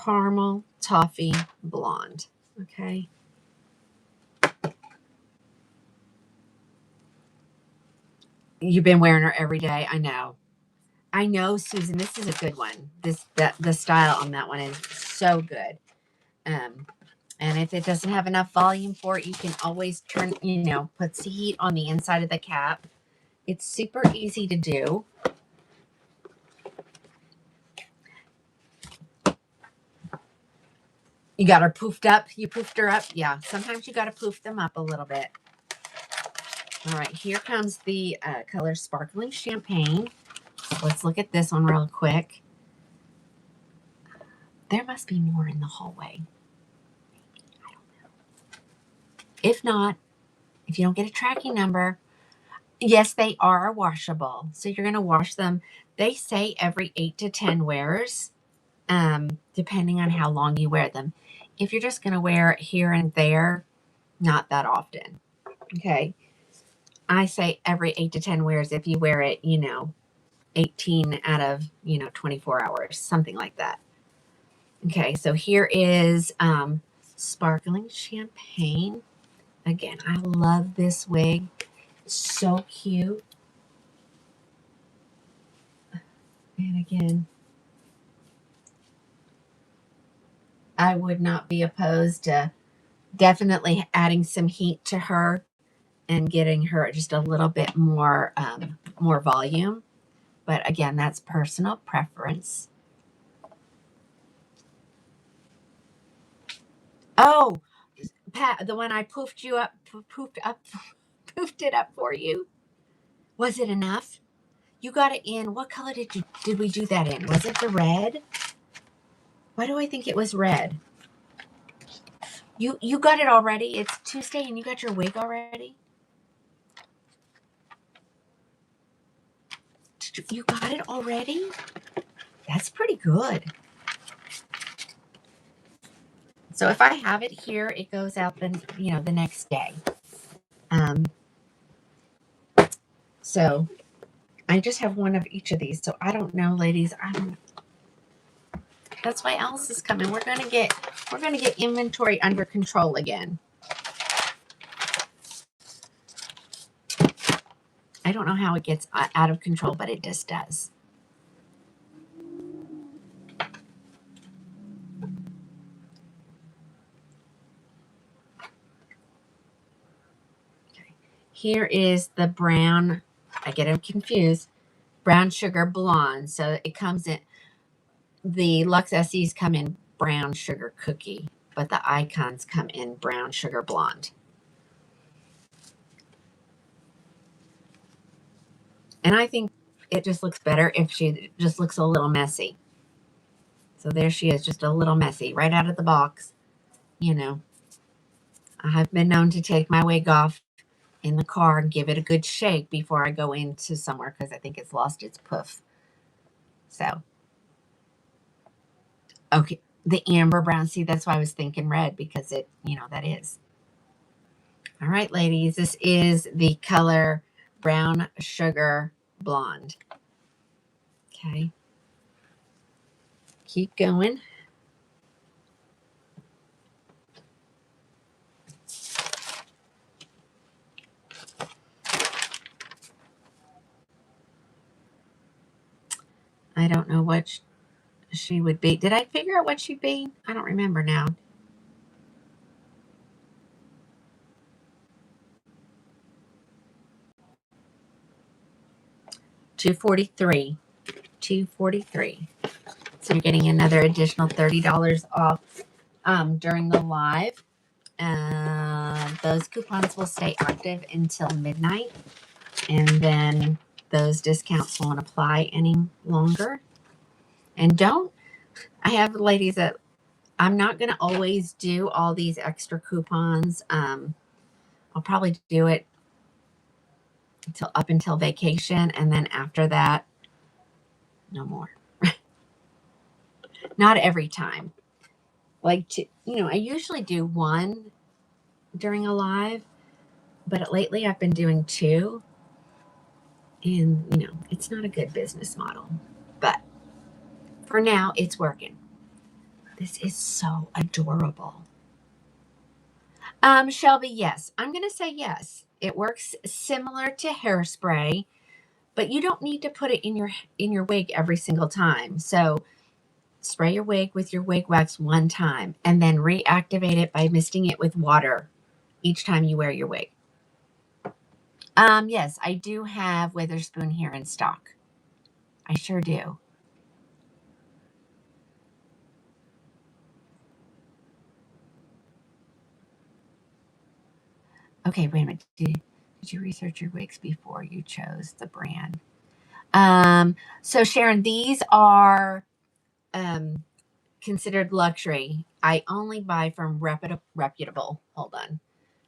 Caramel Toffee Blonde. Okay. You've been wearing her every day. I know. I know, Susan. This is a good one. The style on that one is so good. And if it doesn't have enough volume for it, you can always turn, put some heat on the inside of the cap. It's super easy to do. You got her poofed up. You poofed her up. Yeah, sometimes you got to poof them up a little bit. All right, here comes the color Sparkling Champagne. Let's look at this one real quick. There must be more in the hallway. I don't know. If not, if you don't get a tracking number, yes, they are washable. So you're going to wash them. They say every 8 to 10 wears, depending on how long you wear them. If you're just going to wear it here and there, not that often. Okay. I say every 8 to 10 wears if you wear it, 18 out of, 24 hours, something like that. Okay. So here is Sparkling Champagne. Again, I love this wig. It's so cute. And again, I would not be opposed to definitely adding some heat to her and getting her just a little bit more more volume. But again, that's personal preference. Oh, Pat, the one I poofed it up for you. Was it enough? You got it in. What color did we do that in? Was it the red? Why do I think it was red? You got it already. It's Tuesday and you got your wig already? You got it already? That's pretty good. So if I have it here, it goes out the next day. So I just have one of each of these. So I don't know, ladies. That's why Alice is coming. We're gonna get inventory under control again. I don't know how it gets out of control, but it just does. Okay. Here is the brown. I get them confused. Brown Sugar Blonde. So it comes in. The Luxe SEs come in Brown Sugar Cookie, but the Icons come in Brown Sugar Blonde. And I think it just looks better if she just looks a little messy. So there she is, just a little messy, right out of the box. I have been known to take my wig off in the car and give it a good shake before I go into somewhere because I think it's lost its poof. So, okay. The amber brown. See, that's why I was thinking red because it, that is. All right, ladies. This is the color Brown Sugar Blonde. Okay. Keep going. I don't know what she would be. Did I figure out what she'd be? I don't remember now. $243. $243. So you're getting another additional $30 off during the live. Those coupons will stay active until midnight, and then those discounts won't apply any longer. And I have ladies that I'm not going to always do all these extra coupons. I'll probably do it until vacation, and then after that, no more. Not every time. Like, I usually do one during a live, but lately I've been doing two, and it's not a good business model. But for now, it's working. This is so adorable. Shelby, yes. I'm going to say yes. It works similar to hairspray, but you don't need to put it in your wig every single time. So spray your wig with your wig wax one time and then reactivate it by misting it with water each time you wear your wig. Yes, I do have Witherspoon here in stock. I sure do. Okay, wait a minute. Did you research your wigs before you chose the brand? So Sharon, these are considered luxury. I only buy from reputable. Hold on.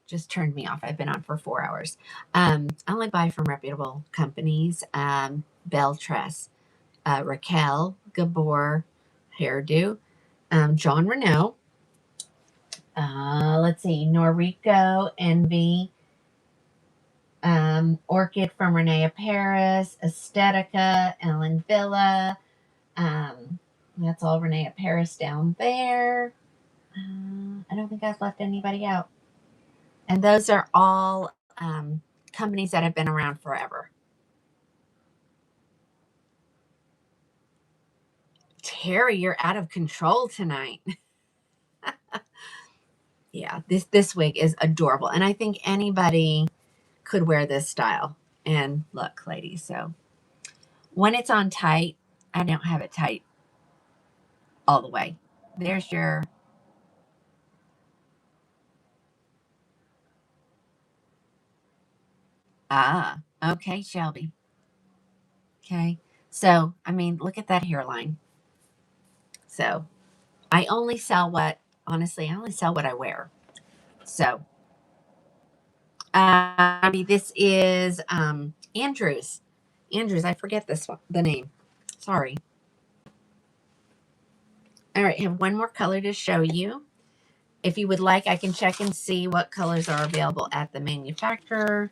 Just turned me off. I've been on for 4 hours. I only buy from reputable companies. Beltress, Raquel, Gabor, Hairdo, John Renault. Let's see, Norrico, Envy, Orchid from Renea Paris, Estetica, Ellen Villa. That's all Renea Paris down there. I don't think I've left anybody out. And those are all companies that have been around forever. Terry, you're out of control tonight. Yeah, this wig is adorable. And I think anybody could wear this style. And look, ladies, so when it's on tight, I don't have it tight all the way. There's your... Okay, Shelby. Okay. So, I mean, look at that hairline. So, I only sell what I wear. So, this is Andrews. Andrews, I forget the name. Sorry. All right, I have one more color to show you. If you would like, I can check and see what colors are available at the manufacturer.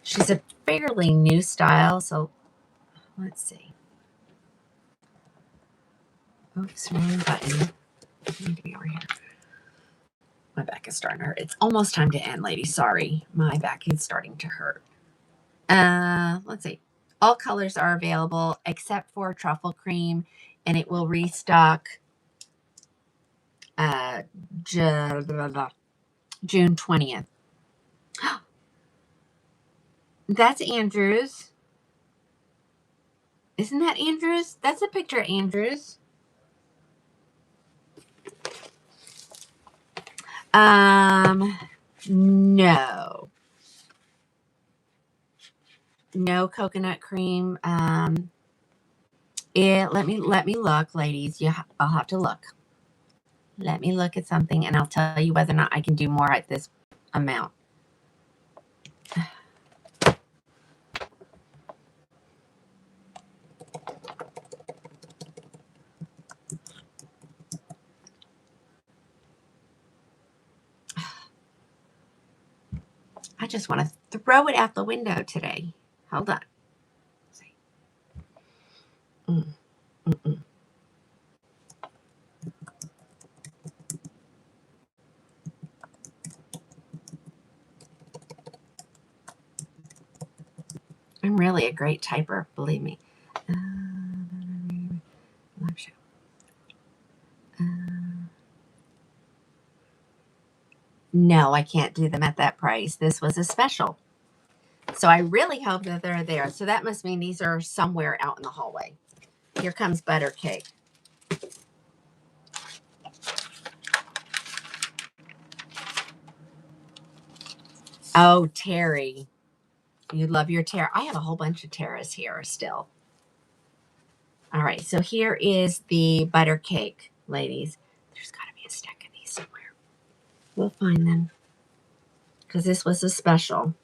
She's a fairly new style, so let's see. Oops, wrong button. I need to be over here. My back is starting to hurt. It's almost time to end, ladies. Sorry. My back is starting to hurt. Let's see. All colors are available except for truffle cream, and it will restock June 20th. That's Andrews. Isn't that Andrews? That's a picture of Andrews. No. No coconut cream. Let me look, ladies. I'll have to look. Let me look at something and I'll tell you whether or not I can do more at this amount. I just want to throw it out the window today. Hold on. Mm, mm, mm. I'm really a great typer, believe me. Live show. No, I can't do them at that price. This was a special. So I really hope that they're there. So that must mean these are somewhere out in the hallway. Here comes butter cake. Oh, Terry. You love your Tara. I have a whole bunch of Taras here still. All right, so here is the butter cake, ladies. There's got to be a stack of these somewhere. We'll find them because this was a special.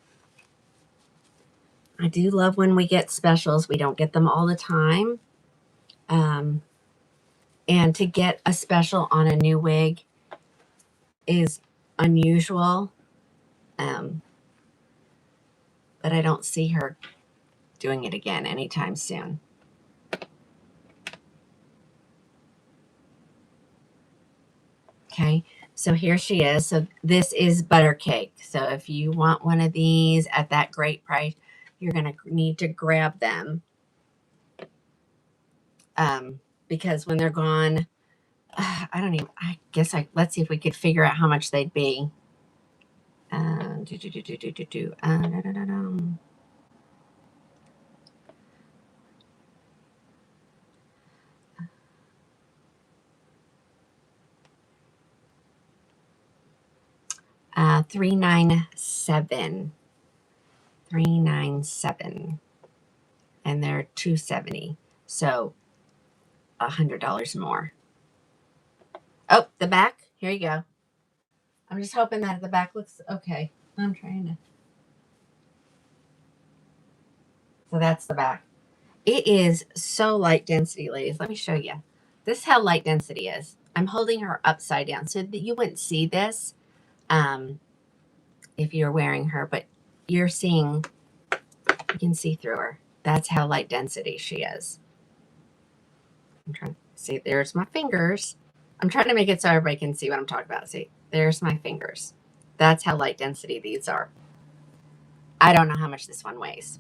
I do love when we get specials. We don't get them all the time. And to get a special on a new wig is unusual. But I don't see her doing it again anytime soon. Okay, so here she is. So this is butter cake. So if you want one of these at that great price, you're going to need to grab them. Because when they're gone, I guess let's see if we could figure out how much they'd be. $397. $397. And they're $270. So $100 more. Oh, the back. Here you go. I'm just hoping that the back looks okay. I'm trying to. So that's the back. It is so light density, ladies. Let me show you. This is how light density is. I'm holding her upside down so that you wouldn't see this if you're wearing her, but you're seeing, you can see through her. That's how light density she is. I'm trying to see. There's my fingers. I'm trying to make it so everybody can see what I'm talking about. See, there's my fingers. That's how light density these are. I don't know how much this one weighs.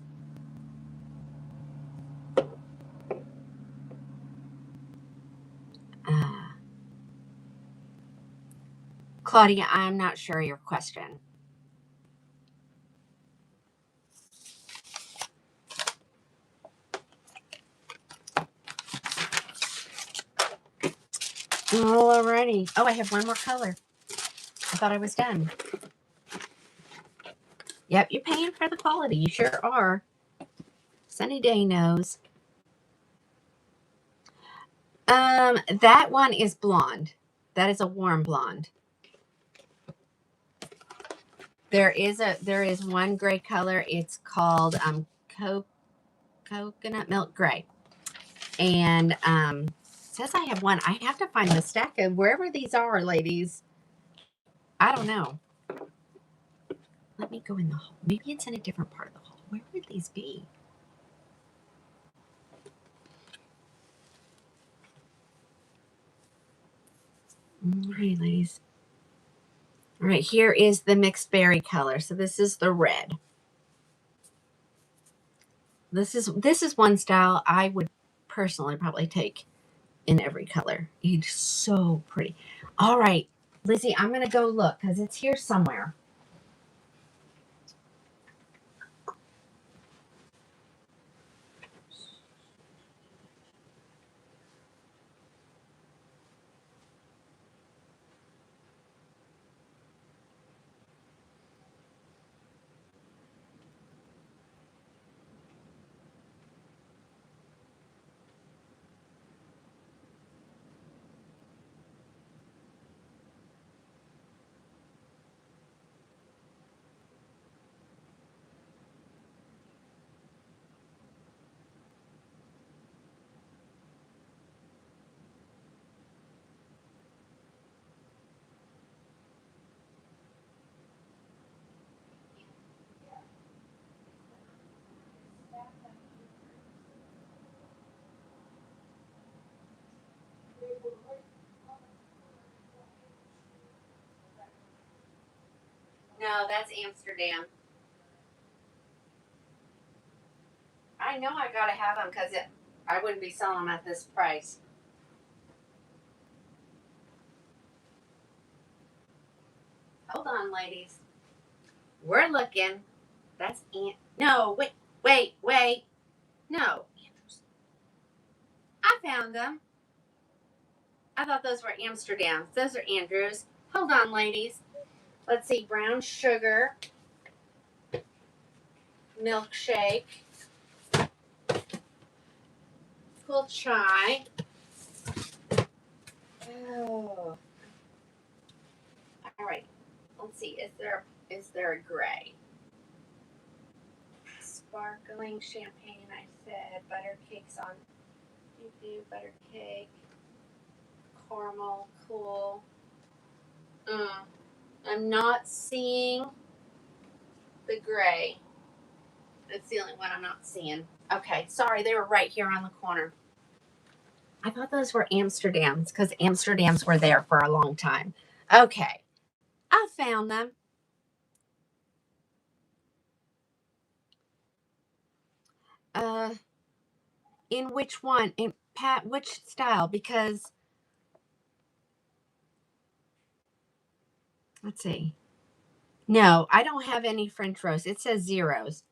Claudia, I'm not sure your question. Alrighty. Oh, I have one more color. I thought I was done. Yep, you're paying for the quality. You sure are. Sunny Day knows. That one is blonde. That is a warm blonde. There is one gray color. It's called coconut milk gray. And it says I have one. I have to find the stack of wherever these are, ladies. I don't know. Let me go in the hall. Maybe it's in a different part of the hall. Where would these be? All right, ladies. All right, here is the mixed berry color. So this is the red. This is one style I would personally probably take in every color. It's so pretty. All right, Lizzie, I'm gonna go look because it's here somewhere. No, that's Amsterdam. I know I gotta have them because I wouldn't be selling them at this price. Hold on, ladies. We're looking. That's No, wait. No. I found them. I thought those were Amsterdams. Those are Andrews. Hold on, ladies. Let's see. Brown sugar. Milkshake. Cool chai. Oh. All right. Let's see. Is there a gray? Sparkling champagne. I said butter cakes on. You do butter cake. Caramel. Cool. I'm not seeing the gray. That's the only one I'm not seeing. Okay, sorry, they were right here on the corner. I thought those were Amsterdams because Amsterdams were there for a long time. Okay, I found them. In which one? In Pat, which style? Because let's see. No, I don't have any French roast. It says zeros.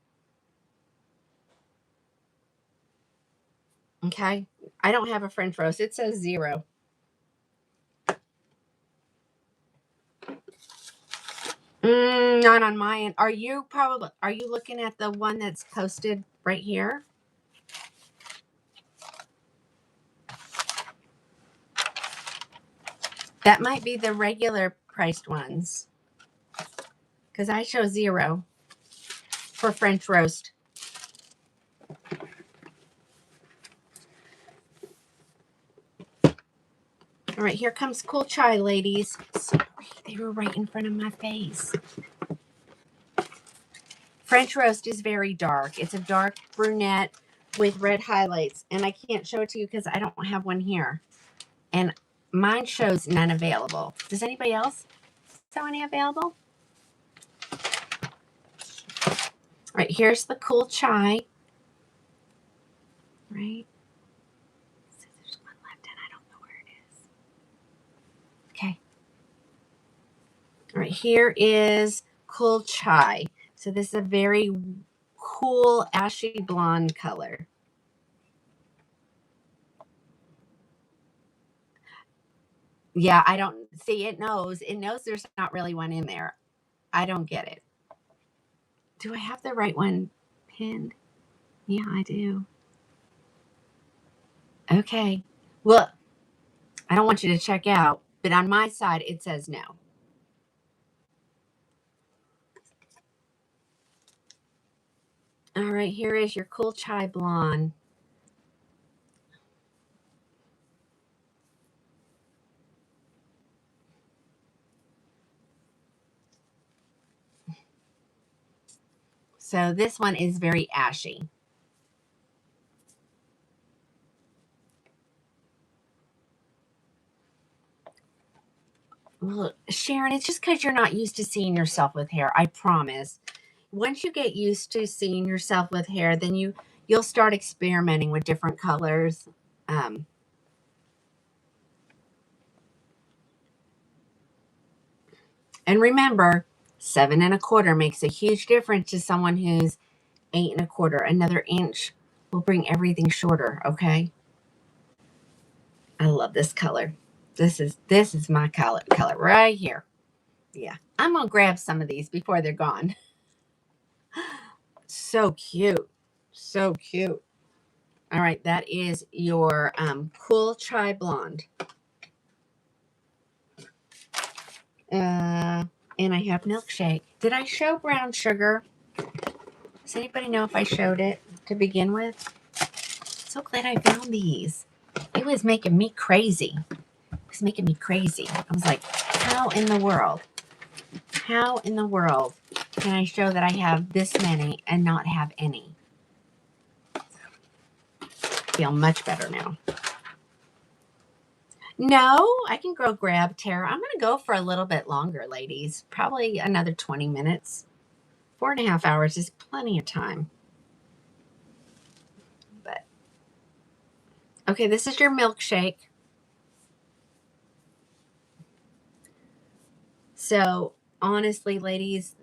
Okay, I don't have a French roast. It says 0. Not on my end. Are you looking at the one that's posted right here? That might be the regular priced ones. Because I show 0 for French roast. All right, here comes cool chai, ladies. Sorry, they were right in front of my face. French roast is very dark. It's a dark brunette with red highlights. And I can't show it to you because I don't have one here. And mine shows none available. Does anybody else show any available? All right, here's the cool chai. Right? So there's one left and I don't know where it is. Okay. All right, here is cool chai. So this is a very cool ashy blonde color. Yeah, I don't see it knows. It knows there's not really one in there. I don't get it. Do I have the right one pinned? Yeah, I do. Okay. Well, I don't want you to check out, but on my side, it says no. All right, here is your cool chai blonde. So this one is very ashy. Well, Sharon, it's just because you're not used to seeing yourself with hair. I promise. Once you get used to seeing yourself with hair, then you'll start experimenting with different colors. And remember, 7 1/4 makes a huge difference to someone who's 8 1/4. Another inch will bring everything shorter. Okay. I love this color. This is my color right here. Yeah, I'm gonna grab some of these before they're gone. So cute, so cute. All right, that is your cool chai blonde. And I have milkshake. Did I show brown sugar? Does anybody know if I showed it to begin with? So glad I found these. It was making me crazy. It was making me crazy. I was like, how in the world? How in the world can I show that I have this many and not have any? I feel much better now. No, I can go grab Tara. I'm going to go for a little bit longer, ladies. Probably another 20 minutes. 4.5 hours is plenty of time. But okay, this is your milkshake. So honestly, ladies,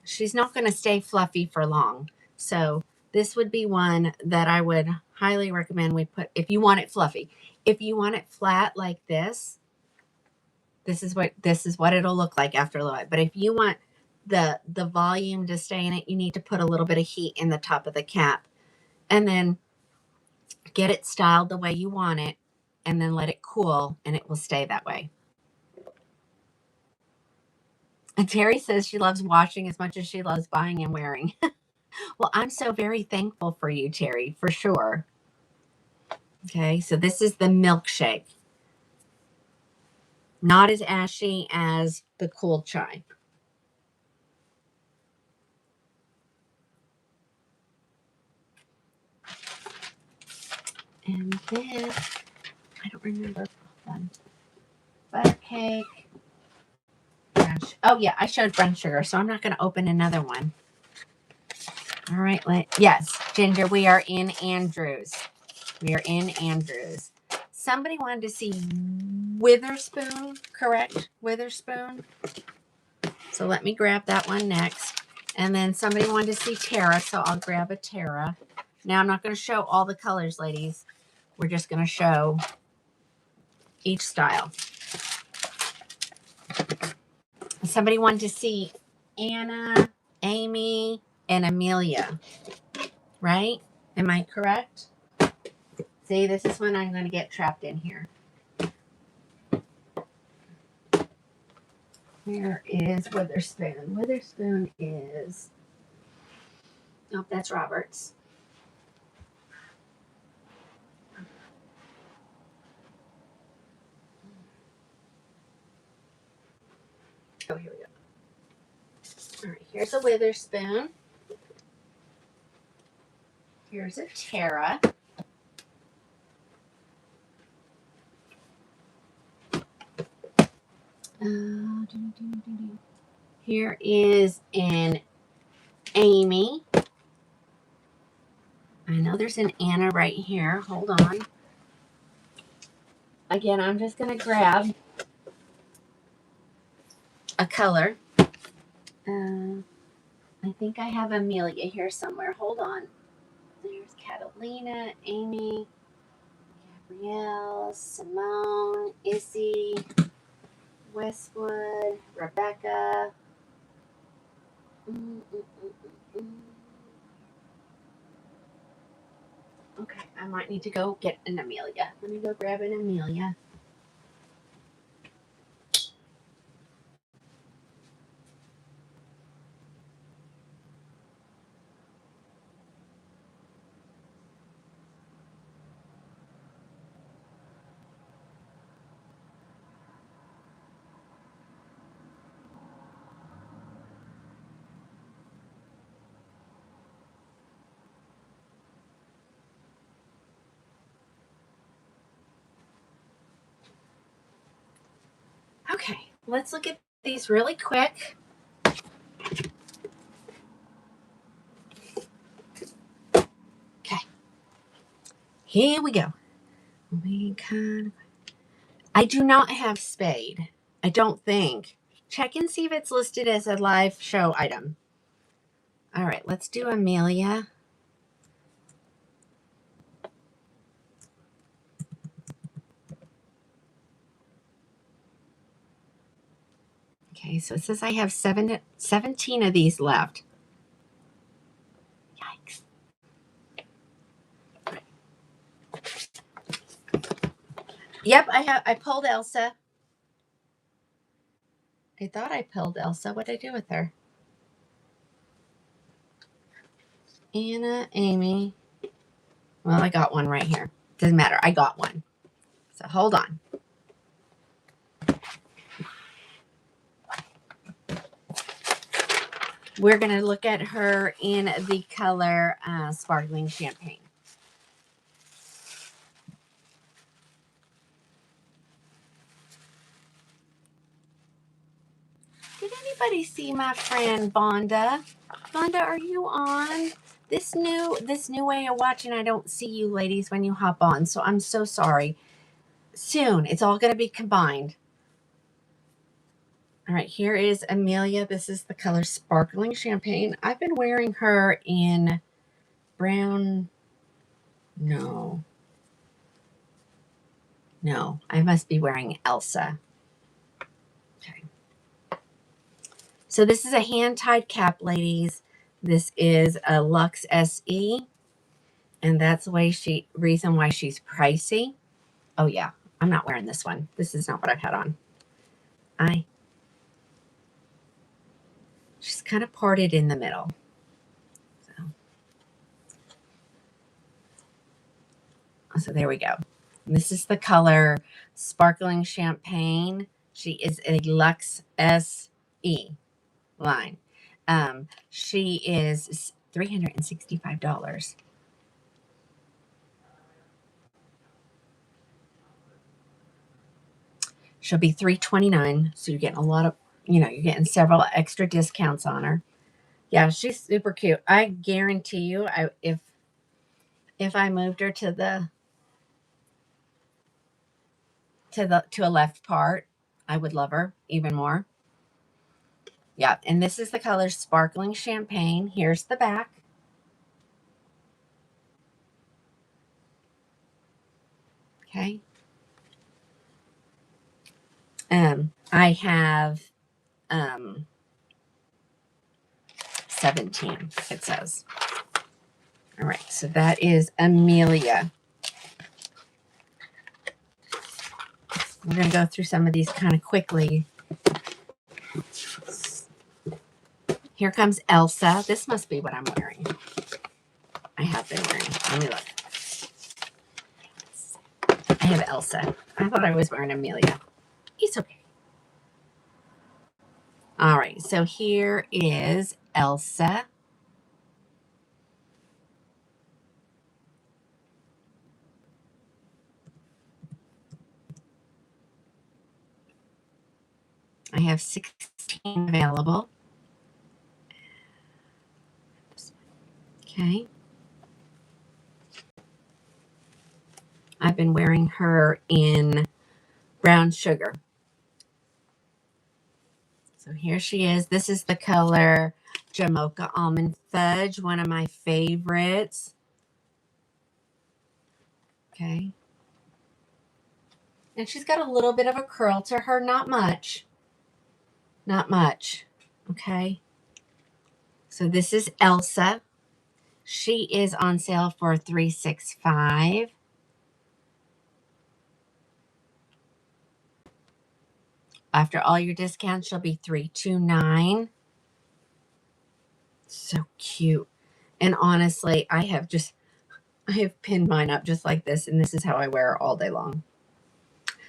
she's not going to stay fluffy for long. So this would be one that I would highly recommend we put, if you want it fluffy. If you want it flat like this is what it'll look like after a little bit. But if you want the volume to stay in it, you need to put a little bit of heat in the top of the cap and then get it styled the way you want it and then let it cool and it will stay that way. And Terry says she loves washing as much as she loves buying and wearing. Well, I'm so very thankful for you, Terry, for sure. Okay, so this is the milkshake. Not as ashy as the cool chai. And then, I don't remember. Butter cake. Oh, yeah, I showed brown sugar, so I'm not going to open another one. All right, yes, Ginger, we are in Andrews. We are in Andrews. Somebody wanted to see Witherspoon, correct? Witherspoon. So let me grab that one next. And then somebody wanted to see Tara, so I'll grab a Tara. Now I'm not going to show all the colors, ladies. We're just going to show each style. Somebody wanted to see Anna, Amy, and Amelia, right? Am I correct? See, this is when I'm going to get trapped in here. Where is Witherspoon? Witherspoon is... Oh, that's Roberts. Oh, here we go. All right, here's a Witherspoon. Here's a Tara. Here is an Amy. I know there's an Anna right here. Hold on. Again, I'm just going to grab a color. I think I have Amelia here somewhere. Hold on. There's Catalina, Amy, Gabrielle, Simone, Issy, Westwood, Rebecca. Okay, I might need to go get an Amelia. Let me go grab an Amelia. Okay, let's look at these really quick. Okay, here we go. I do not have Spade. I don't think. Check and see if it's listed as a live show item. All right, let's do Amelia. Okay, so it says I have 17 of these left. Yikes. Yep, I pulled Elsa. I thought I pulled Elsa. What did I do with her? Anna, Amy. Well, I got one right here. Doesn't matter. I got one. So hold on. We're going to look at her in the color Sparkling Champagne. anybody see my friend Vonda? Vonda, are you on? This new way of watching, I don't see you ladies when you hop on, so I'm so sorry. Soon, it's all going to be combined. All right, here is Amelia. This is the color Sparkling Champagne. I've been wearing her in brown. No, I must be wearing Elsa. Okay. So this is a hand-tied cap, ladies. This is a Luxe SE, and that's the reason why she's pricey. Oh yeah, I'm not wearing this one. This is not what I've had on. She's kind of parted in the middle. So there we go. And this is the color Sparkling Champagne. She is a Luxe SE line. She is $365. She'll be $329. So you're getting a lot of, you're getting several extra discounts on her. Yeah, she's super cute. I guarantee you, if I moved her to a left part, I would love her even more. Yeah, and this is the color Sparkling Champagne. Here's the back. Okay. I have 17, it says. All right, so that is Amelia. We're going to go through some of these kind of quickly. Here comes Elsa. This must be what I'm wearing. I have been wearing. Let me look. I have Elsa. I thought I was wearing Amelia. It's okay. All right, so here is Elsa. I have 16 available. Okay. I've been wearing her in brown sugar. So here she is. This is the color Jamocha Almond Fudge, one of my favorites. Okay. And she's got a little bit of a curl to her, not much. Not much. Okay. So this is Elsa. She is on sale for $365. After all your discounts, she'll be $329. So cute. And honestly, I have pinned mine up just like this, and this is how I wear it all day long.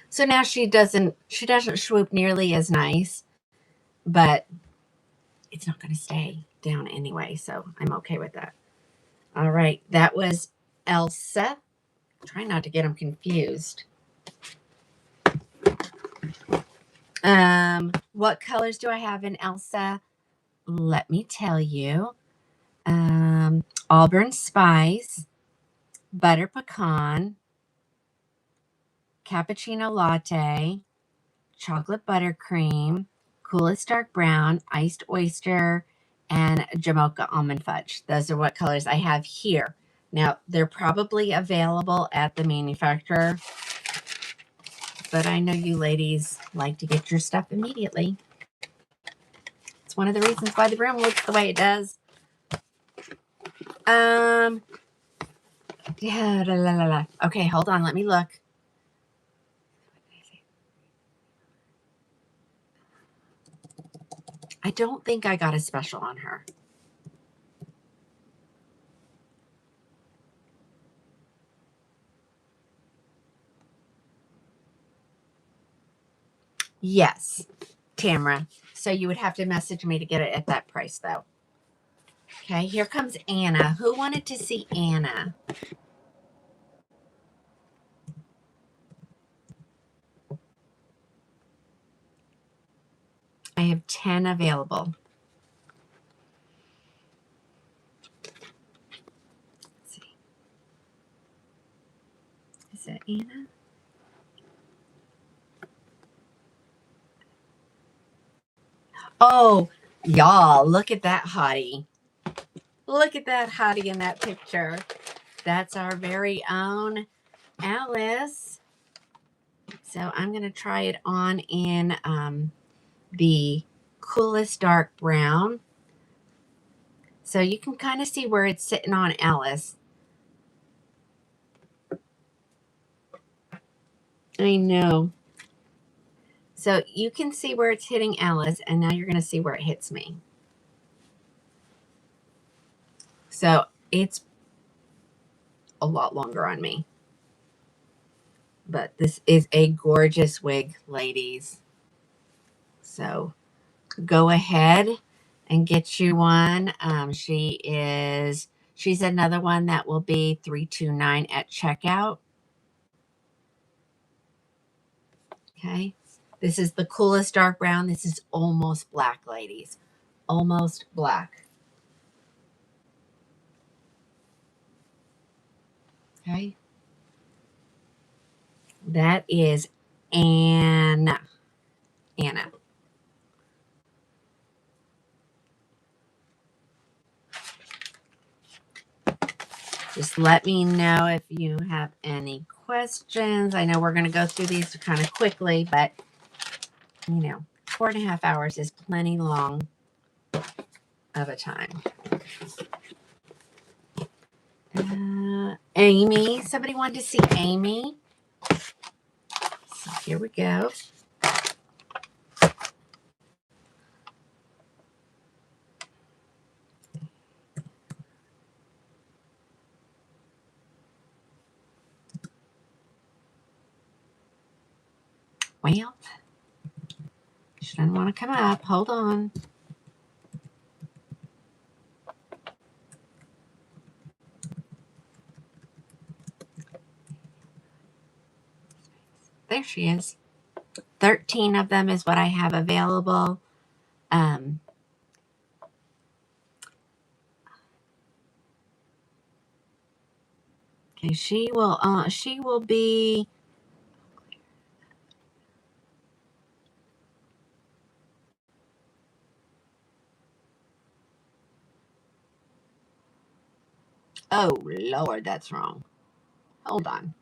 So now she doesn't swoop nearly as nice, but it's not going to stay down anyway, so I'm okay with that. All right, that was Elsa. Try not to get them confused. What colors do I have in Elsa? Let me tell you. Auburn Spice, Butter Pecan, Cappuccino Latte, Chocolate Buttercream, Coolest Dark Brown, Iced Oyster, and Jamocha Almond Fudge. Those are what colors I have here. Now, they're probably available at the manufacturer, but I know you ladies like to get your stuff immediately. It's one of the reasons why the room looks the way it does. Yeah, Okay, hold on. Let me look. I don't think I got a special on her. Yes, Tamara. So you would have to message me to get it at that price, though. Okay, here comes Anna. Who wanted to see Anna? I have 10 available. Let's see. Is that Anna? Oh, y'all, look at that hottie. Look at that hottie in that picture. That's our very own Alice. So I'm going to try it on in the coolest dark brown. So you can kind of see where it's sitting on Alice. I know. So you can see where it's hitting Alice, and now you're going to see where it hits me. So it's a lot longer on me. But this is a gorgeous wig, ladies. So go ahead and get you one. She's another one that will be $329 at checkout. Okay. This is the coolest dark brown. This is almost black, ladies. Almost black. Okay. That is Anna. Just let me know if you have any questions. I know we're going to go through these kind of quickly, but, 4.5 hours is plenty long of a time. Amy. Somebody wanted to see Amy. So here we go. Well, she doesn't want to come up. Hold on. There she is. 13 of them is what I have available. Okay, she will be oh Lord, that's wrong. Hold on.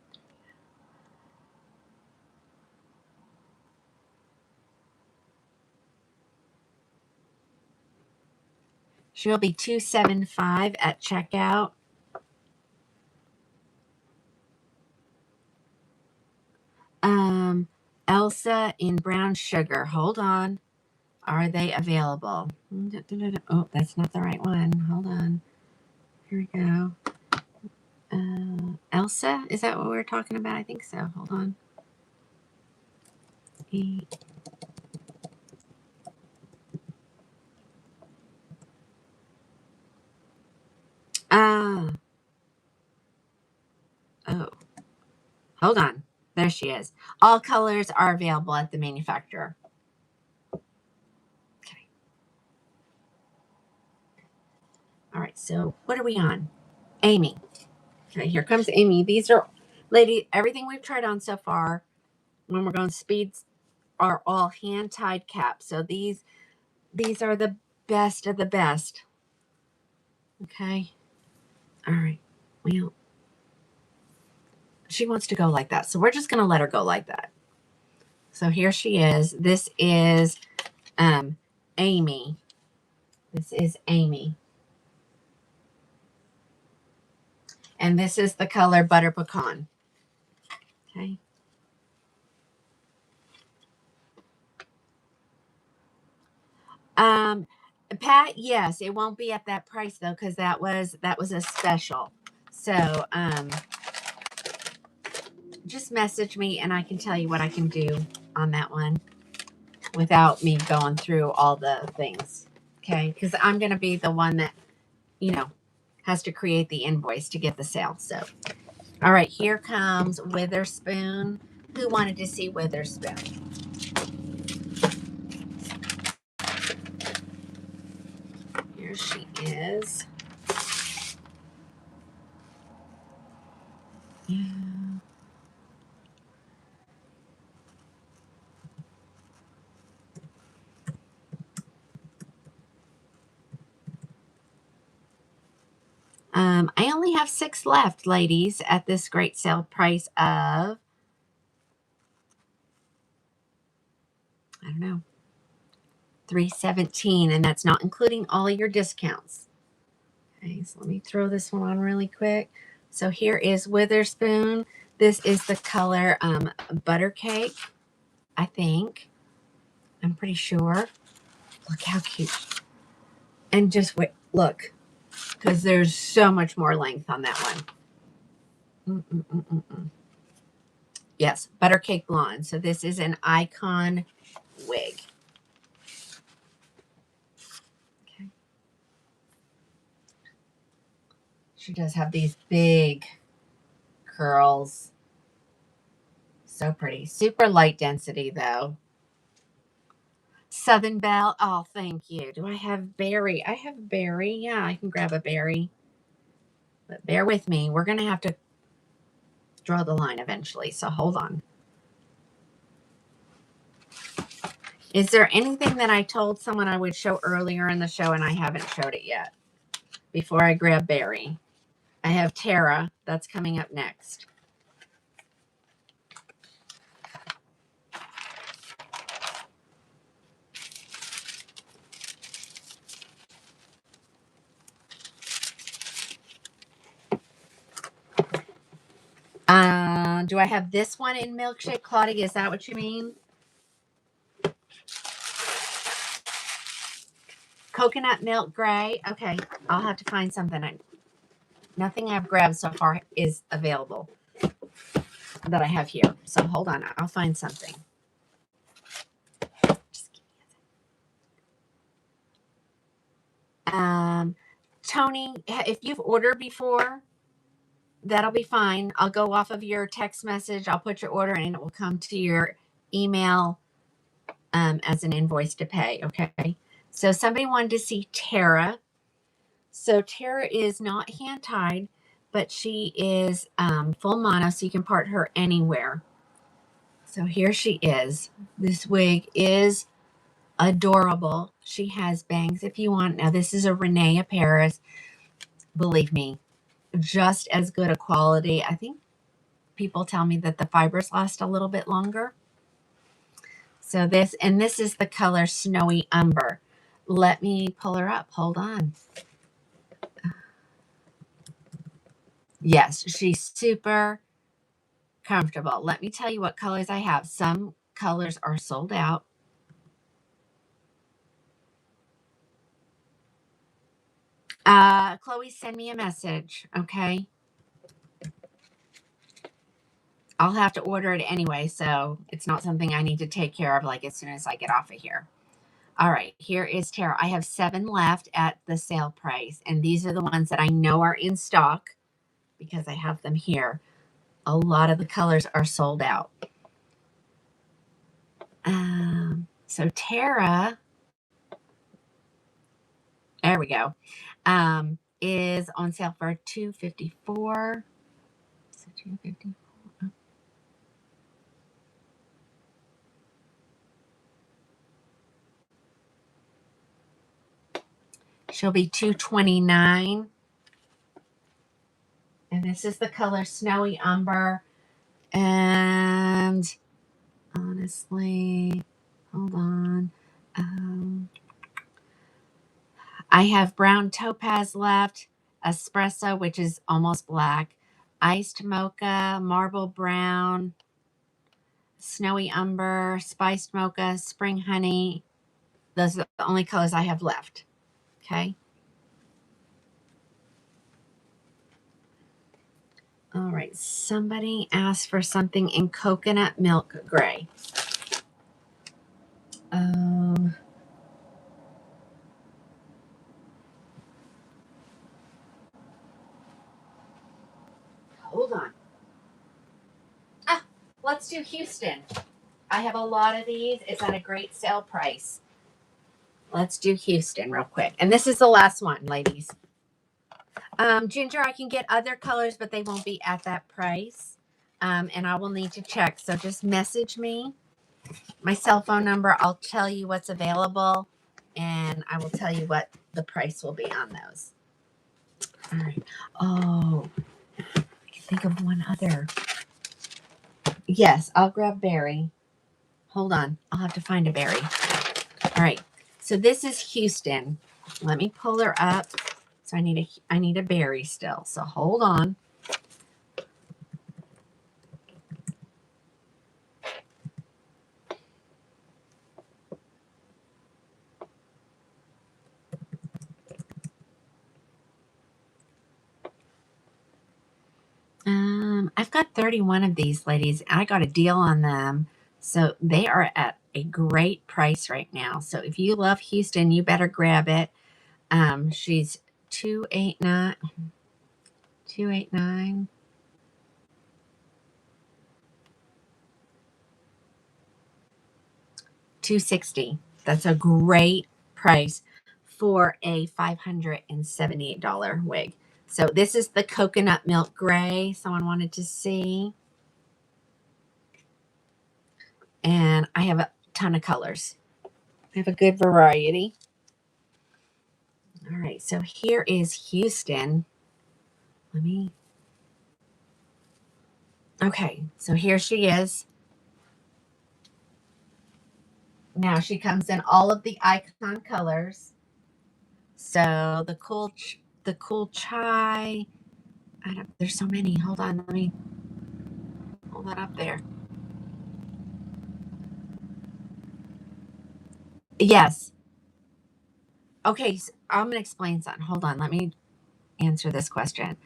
She'll be $275 at checkout. Elsa in brown sugar. Hold on. Are they available? Oh, that's not the right one. Hold on. Here we go. Elsa, is that what we're talking about? I think so. Hold on. Oh, hold on. There she is. All colors are available at the manufacturer. Okay. All right. So what are we on? Amy. Okay. Here comes Amy. These are, lady, everything we've tried on so far when we're going speeds are all hand tied caps. So these are the best of the best. Okay. All right. Well, she wants to go like that. So we're just going to let her go like that. So here she is. This is Amy. This is Amy. And this is the color Butter Pecan. Okay. Pat, yes, it won't be at that price though, because that was a special. So just message me and I can tell you what I can do on that one without me going through all the things. Okay, because I'm gonna be the one that, has to create the invoice to get the sale. So all right, here comes Witherspoon. Who wanted to see Witherspoon? those. Yeah. I only have 6 left, ladies, at this great sale price of, I don't know, $317, and that's not including all of your discounts. Okay, so let me throw this one on really quick. So here is Witherspoon. This is the color Butter Cake, I think. I'm pretty sure. Look how cute. And just wait, look, because there's so much more length on that one. Yes, Butter Cake Blonde. So this is an icon wig. Okay. She does have these big curls. So pretty. Super light density, though. Southern Belle. Oh, thank you. Do I have berry? I have berry. Yeah, I can grab a berry. But bear with me. We're going to have to draw the line eventually. So hold on. Is there anything that I told someone I would show earlier in the show and I haven't showed it yet? Before I grab berry. I have Tara. That's coming up next. Do I have this one in Milkshake, Claudia? Is that what you mean? Coconut milk gray. Okay, I'll have to find something. Nothing I've grabbed so far is available that I have here. So hold on, I'll find something. Tony, if you've ordered before, that'll be fine. I'll go off of your text message. I'll put your order and it will come to your email as an invoice to pay. Okay. So somebody wanted to see Tara. So Tara is not hand tied, but she is full mono, so you can part her anywhere. So here she is. This wig is adorable. She has bangs if you want. Now this is a Renee Paris. Believe me, just as good a quality. I think people tell me that the fibers last a little bit longer. So this is the color Snowy Umber. Let me pull her up. Hold on. Yes, she's super comfortable. Let me tell you what colors I have. Some colors are sold out. Chloe, send me a message, okay? I'll have to order it anyway, so it's not something I need to take care of like as soon as I get off of here. All right, here is Tara. I have 7 left at the sale price, and these are the ones that I know are in stock because I have them here. A lot of the colors are sold out. So Tara, there we go, is on sale for $254. So $254. She'll be $229. And this is the color Snowy Umber. And honestly, hold on. I have brown topaz left, espresso, which is almost black, iced mocha, marble brown, snowy umber, spiced mocha, spring honey. Those are the only colors I have left. Okay. All right. Somebody asked for something in coconut milk gray. Hold on. Let's do Houston. I have a lot of these. It's at a great sale price. Let's do Houston real quick. And this is the last one, ladies. Ginger, I can get other colors, but they won't be at that price. And I will need to check. So just message me. My cell phone number, I'll tell you what's available. And I will tell you what the price will be on those. All right. Oh, I can think of one other. Yes, I'll grab Berry. Hold on. I'll have to find a Berry. All right. So this is Houston. Let me pull her up. So I need a Berry still. So hold on. I've got 31 of these, ladies. I got a deal on them. So they are at a great price right now. So if you love Houston, you better grab it. She's 289 289 260. That's a great price for a $578 wig. So this is the coconut milk gray someone wanted to see. And I have a ton of colors. I have a good variety. All right, so here is Houston. Okay, so here she is. Now she comes in all of the icon colors. So the cool chai. There's so many. Hold on, let me hold that up there. Yes. Okay, so I'm gonna explain something. Hold on, let me answer this question.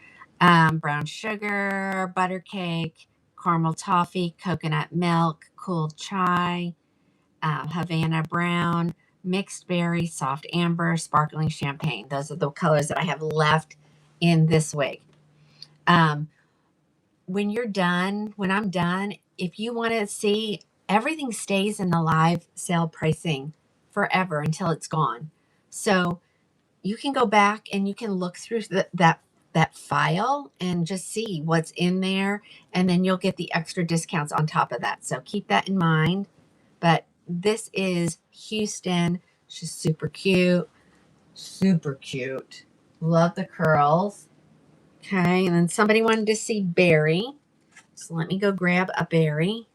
Brown sugar, butter cake, caramel toffee, coconut milk, cool chai, Havana brown, mixed berry, soft amber, sparkling champagne. Those are the colors that I have left in this wig. When I'm done, if you want to see, everything stays in the live sale pricing forever until it's gone. So you can go back and you can look through that file and just see what's in there, and then you'll get the extra discounts on top of that. So keep that in mind. But this is Houston. She's super cute. Super cute. Love the curls. Okay, and then somebody wanted to see Berry. So let me go grab a Berry.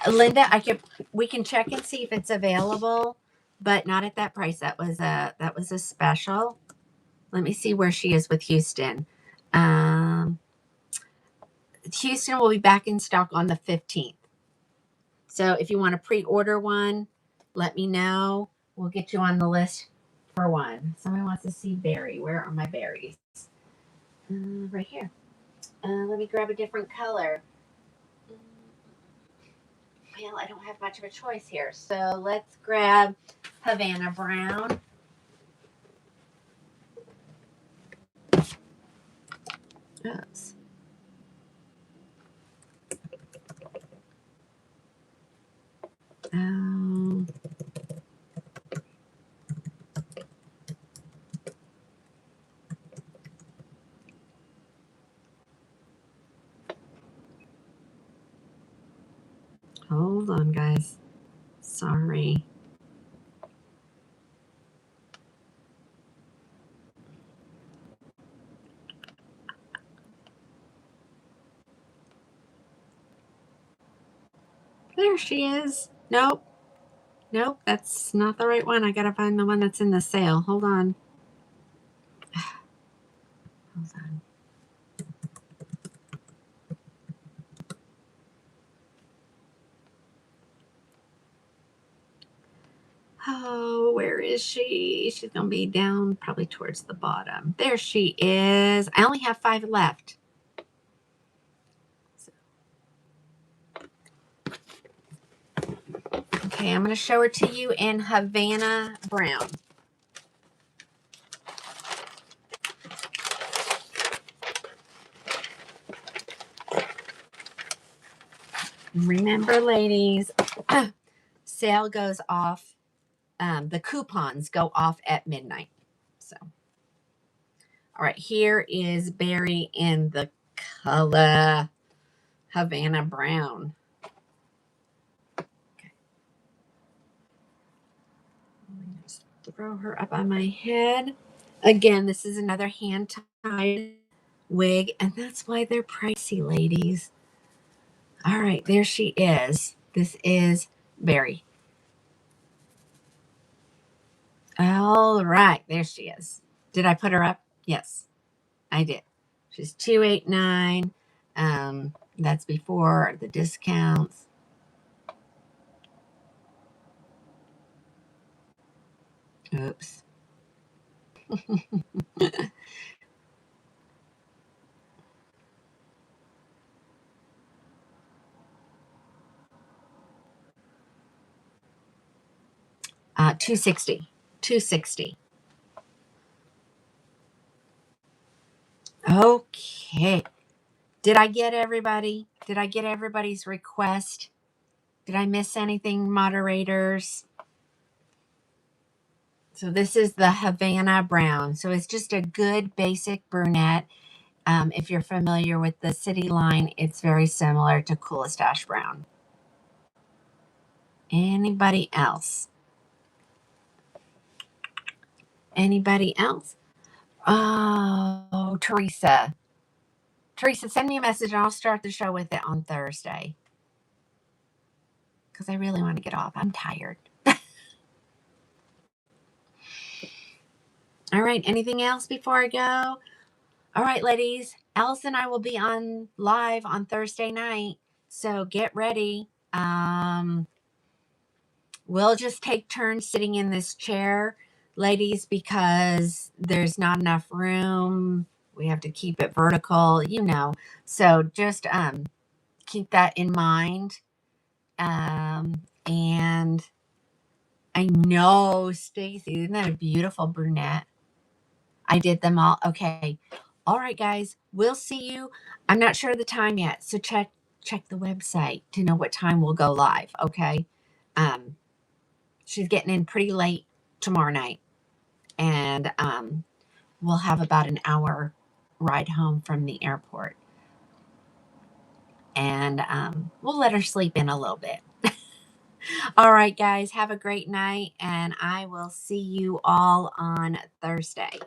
Linda, we can check and see if it's available, but not at that price. That was a special. Let me see where she is with Houston. Houston will be back in stock on the 15th. So if you want to pre-order one, let me know. We'll get you on the list for one. Somebody wants to see Berry. Where are my berries? Right here. Let me grab a different color. Well, I don't have much of a choice here. So let's grab Havana brown. Oops. Um, Hold on, guys. Sorry. There she is. Nope. Nope, that's not the right one. I gotta find the one that's in the sale. Hold on. Hold on. Oh, where is she? She's gonna be down probably towards the bottom. There she is. I only have 5 left. Okay, I'm gonna show her to you in Havana brown. Remember, ladies, sale goes off. The coupons go off at midnight. So, all right, here is Berry in the color Havana Brown. Okay. Let me just throw her up on my head. Again, this is another hand-tied wig, and that's why they're pricey, ladies. All right, there she is. This is Berry. All right, there she is. Did I put her up? Yes, I did. She's 289. That's before the discounts. Oops. Uh, 260. 260. Okay. Did I get everybody? Did I get everybody's request? Did I miss anything, moderators? So this is the Havana Brown. So it's just a good basic brunette. If you're familiar with the City line, it's very similar to Coolest Ash Brown. Anybody else? Anybody else? Oh, Teresa. Teresa, send me a message and I'll start the show with it on Thursday. Because I really want to get off. I'm tired. All right. Anything else before I go? All right, ladies. Alice and I will be on live on Thursday night. So get ready. We'll just take turns sitting in this chair, ladies, because there's not enough room. We have to keep it vertical, you know. So just keep that in mind. And I know, Stacy, isn't that a beautiful brunette? I did them all. Okay. All right, guys. We'll see you. I'm not sure of the time yet, so check the website to know what time we'll go live. Okay. She's getting in pretty late tomorrow night, and we'll have about an hour ride home from the airport, and we'll let her sleep in a little bit. All right, guys, have a great night, and I will see you all on Thursday.